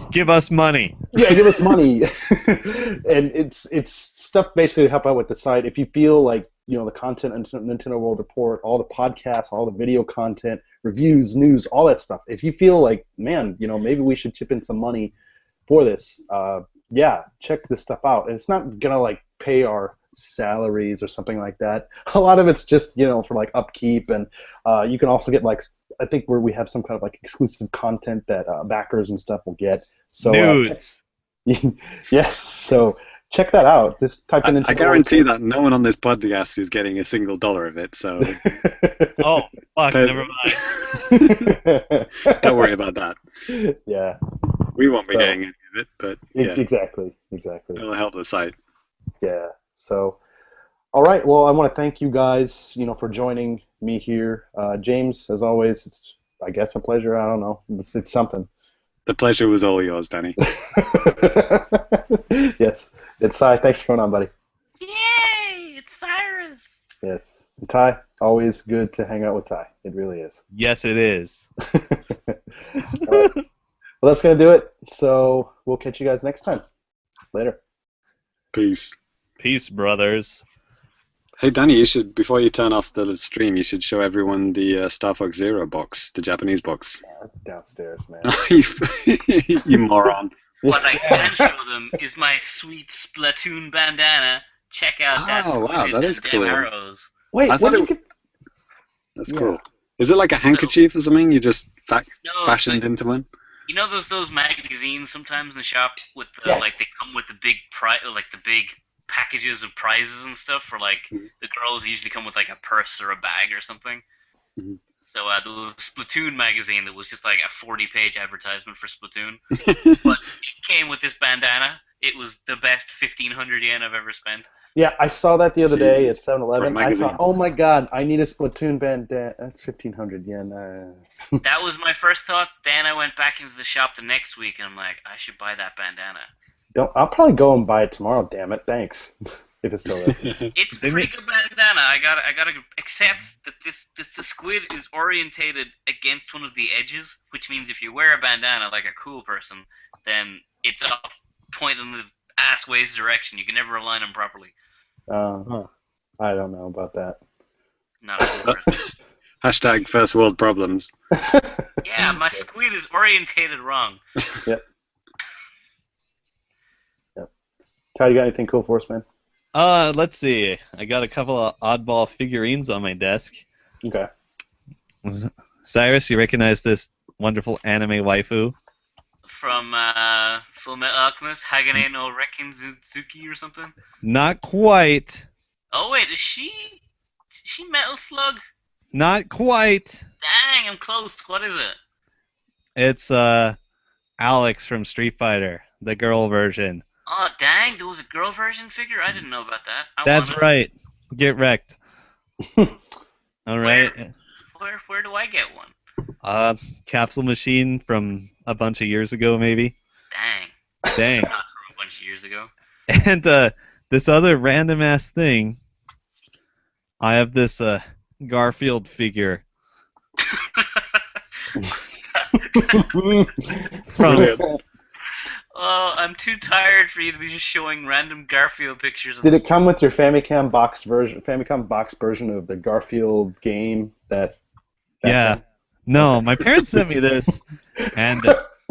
Give us money. Yeah, give us money. And it's stuff basically to help out with the site. If you feel like, the content on Nintendo World Report, all the podcasts, all the video content, reviews, news, all that stuff, if you feel like, man, maybe we should chip in some money for this, yeah, check this stuff out. And it's not going to, pay our salaries or something like that. A lot of it's just, for, upkeep. And you can also get, I think where we have some kind of exclusive content that backers and stuff will get. So nudes. Yes. So check that out. Just type in. I guarantee that no one on this podcast is getting a single dollar of it. So. Oh fuck! Never mind. Don't worry about that. Yeah. We won't be getting any of it, but yeah. Exactly. It'll help the site. Yeah. So. All right. Well, I want to thank you guys, for joining me here. James, as always, it's, I guess, a pleasure. I don't know. It's something. The pleasure was all yours, Danny. Yes. It's Cy. Thanks for coming on, buddy. Yay! It's Cyrus! Yes. And Ty, always good to hang out with Ty. It really is. Yes, it is. All right. Well, that's going to do it. So we'll catch you guys next time. Later. Peace. Peace, brothers. Hey, Danny, you should, before you turn off the stream, you should show everyone the Star Fox Zero box, the Japanese box. Yeah, that's downstairs, man. You moron. What I can show them is my sweet Splatoon bandana. Check out that. Oh, wow, that is cool. Arrows. Wait, I what thought did it- you get? That's Yeah. cool. Is it like a handkerchief or something? You just No, fashioned into one? You know those magazines sometimes in the shop with the Yes. like they come with the big the big packages of prizes and stuff for like the girls usually come with like a purse or a bag or something. Mhm. So there was a Splatoon magazine that was just like a 40-page advertisement for Splatoon, but it came with this bandana. It was the best 1,500 yen I've ever spent. Yeah, I saw that the other day at Jesus. 7-Eleven. For a I magazine. thought, oh my god, I need a Splatoon bandana. That's 1,500 yen. That was my first thought. Then I went back into the shop the next week and I'm like, I should buy that bandana. I'll probably go and buy it tomorrow. Damn it, thanks. If it's still there. It's a pretty good bandana. I gotta accept that the squid is orientated against one of the edges, which means if you wear a bandana like a cool person, then it's up pointing this ass ways direction. You can never align them properly. I don't know about that. Not a cool person. Hashtag first world problems. Yeah, my squid is orientated wrong. Yep. Ty, you got anything cool for us, man? Let's see. I got a couple of oddball figurines on my desk. Okay. Cyrus, you recognize this wonderful anime waifu? From Full Metal Alchemist, Hagane no Rekinzuki or something. Not quite. Oh wait, is she Metal Slug? Not quite. Dang, I'm close. What is it? It's Alex from Street Fighter, the girl version. Oh dang, there was a girl version figure? I didn't know about that. That's right. Get wrecked. All right. Where do I get one? Capsule machine from a bunch of years ago, maybe. Dang. Not from a bunch of years ago. And this other random ass thing. I have this Garfield figure from. Oh, I'm too tired for you to be just showing random Garfield pictures. Did it come with your Famicom box version of the Garfield game? Yeah. No, my parents sent me this, and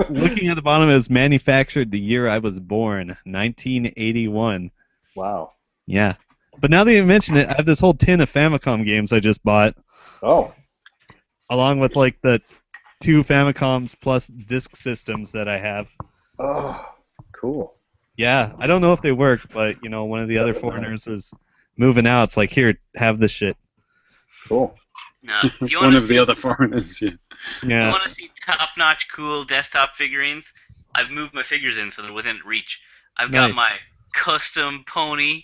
looking at the bottom, it was manufactured the year I was born, 1981. Wow. Yeah. But now that you mention it, I have this whole tin of Famicom games I just bought. Oh. Along with like the 2 Famicoms plus disc systems that I have. Oh, cool. Yeah, I don't know if they work, but one of the other foreigners is moving out. It's like, here, have this shit. Cool. No, if you One of the other foreigners, yeah. If you want to see top-notch, cool desktop figurines, I've moved my figures in so they're within reach. I've got my custom pony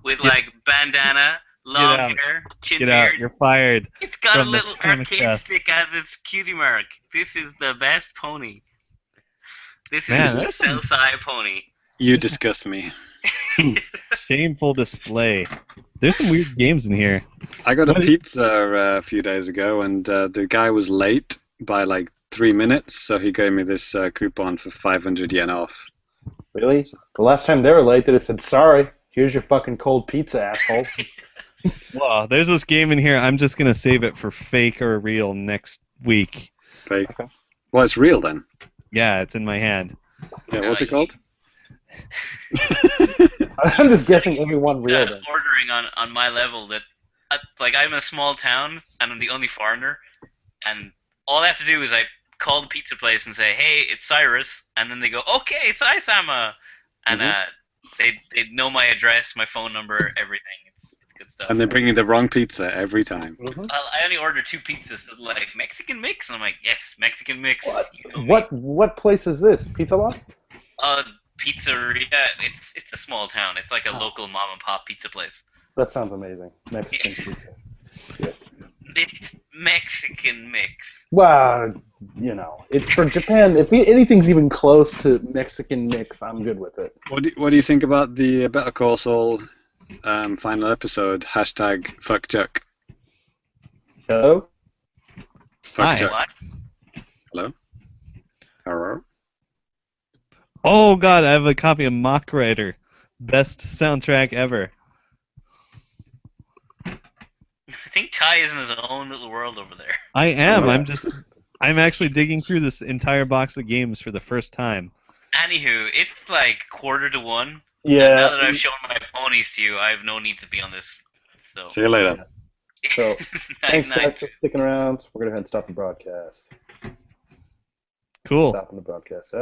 with like bandana, long hair, chin Get beard. out, you're fired. It's got from a the little arcade Famicast. stick as its cutie mark. This is the best pony. This Man, is the there's some- Cell-Sci pony. You disgust me. Shameful display. There's some weird games in here. I got a pizza a few days ago, and the guy was late by like 3 minutes, so he gave me this coupon for 500 yen off. Really? The last time they were late, they just said, sorry, here's your fucking cold pizza, asshole. Well, there's this game in here. I'm just going to save it for fake or real next week. Fake. Okay. Well, it's real then. Yeah, it's in my hand. Yeah, what's it called? I'm just guessing everyone real then. Ordering on my level that, like, I'm in a small town and I'm the only foreigner, and all I have to do is I call the pizza place and say, hey, it's Cyrus, and then they go, okay, it's Isama, and they know my address, my phone number, everything. It's good stuff. And they bring you the wrong pizza every time. I only order 2 pizzas, so like Mexican mix, and I'm like, yes, Mexican mix. What place is this? Pizza Lot? Pizzeria. It's a small town. It's like a local mom and pop pizza place. That sounds amazing. Mexican pizza. Yes. It's Mexican mix. Well, it's for Japan. If anything's even close to Mexican mix, I'm good with it. What do you think about the Better Call Saul final episode. Hashtag fuck Chuck. Hello? Fuck Hi. Chuck. What? Hello? Hello? Oh god, I have a copy of Mock Rider. Best soundtrack ever. I think Ty is in his own little world over there. I am. Yeah. I'm actually digging through this entire box of games for the first time. Anywho, it's like 1:45. Yeah. And now that I've shown my ponies to you, I have no need to be on this. So. See you later. So, thanks Night. guys for sticking around. We're going to go ahead and stop the broadcast. Cool. Stopping the broadcast.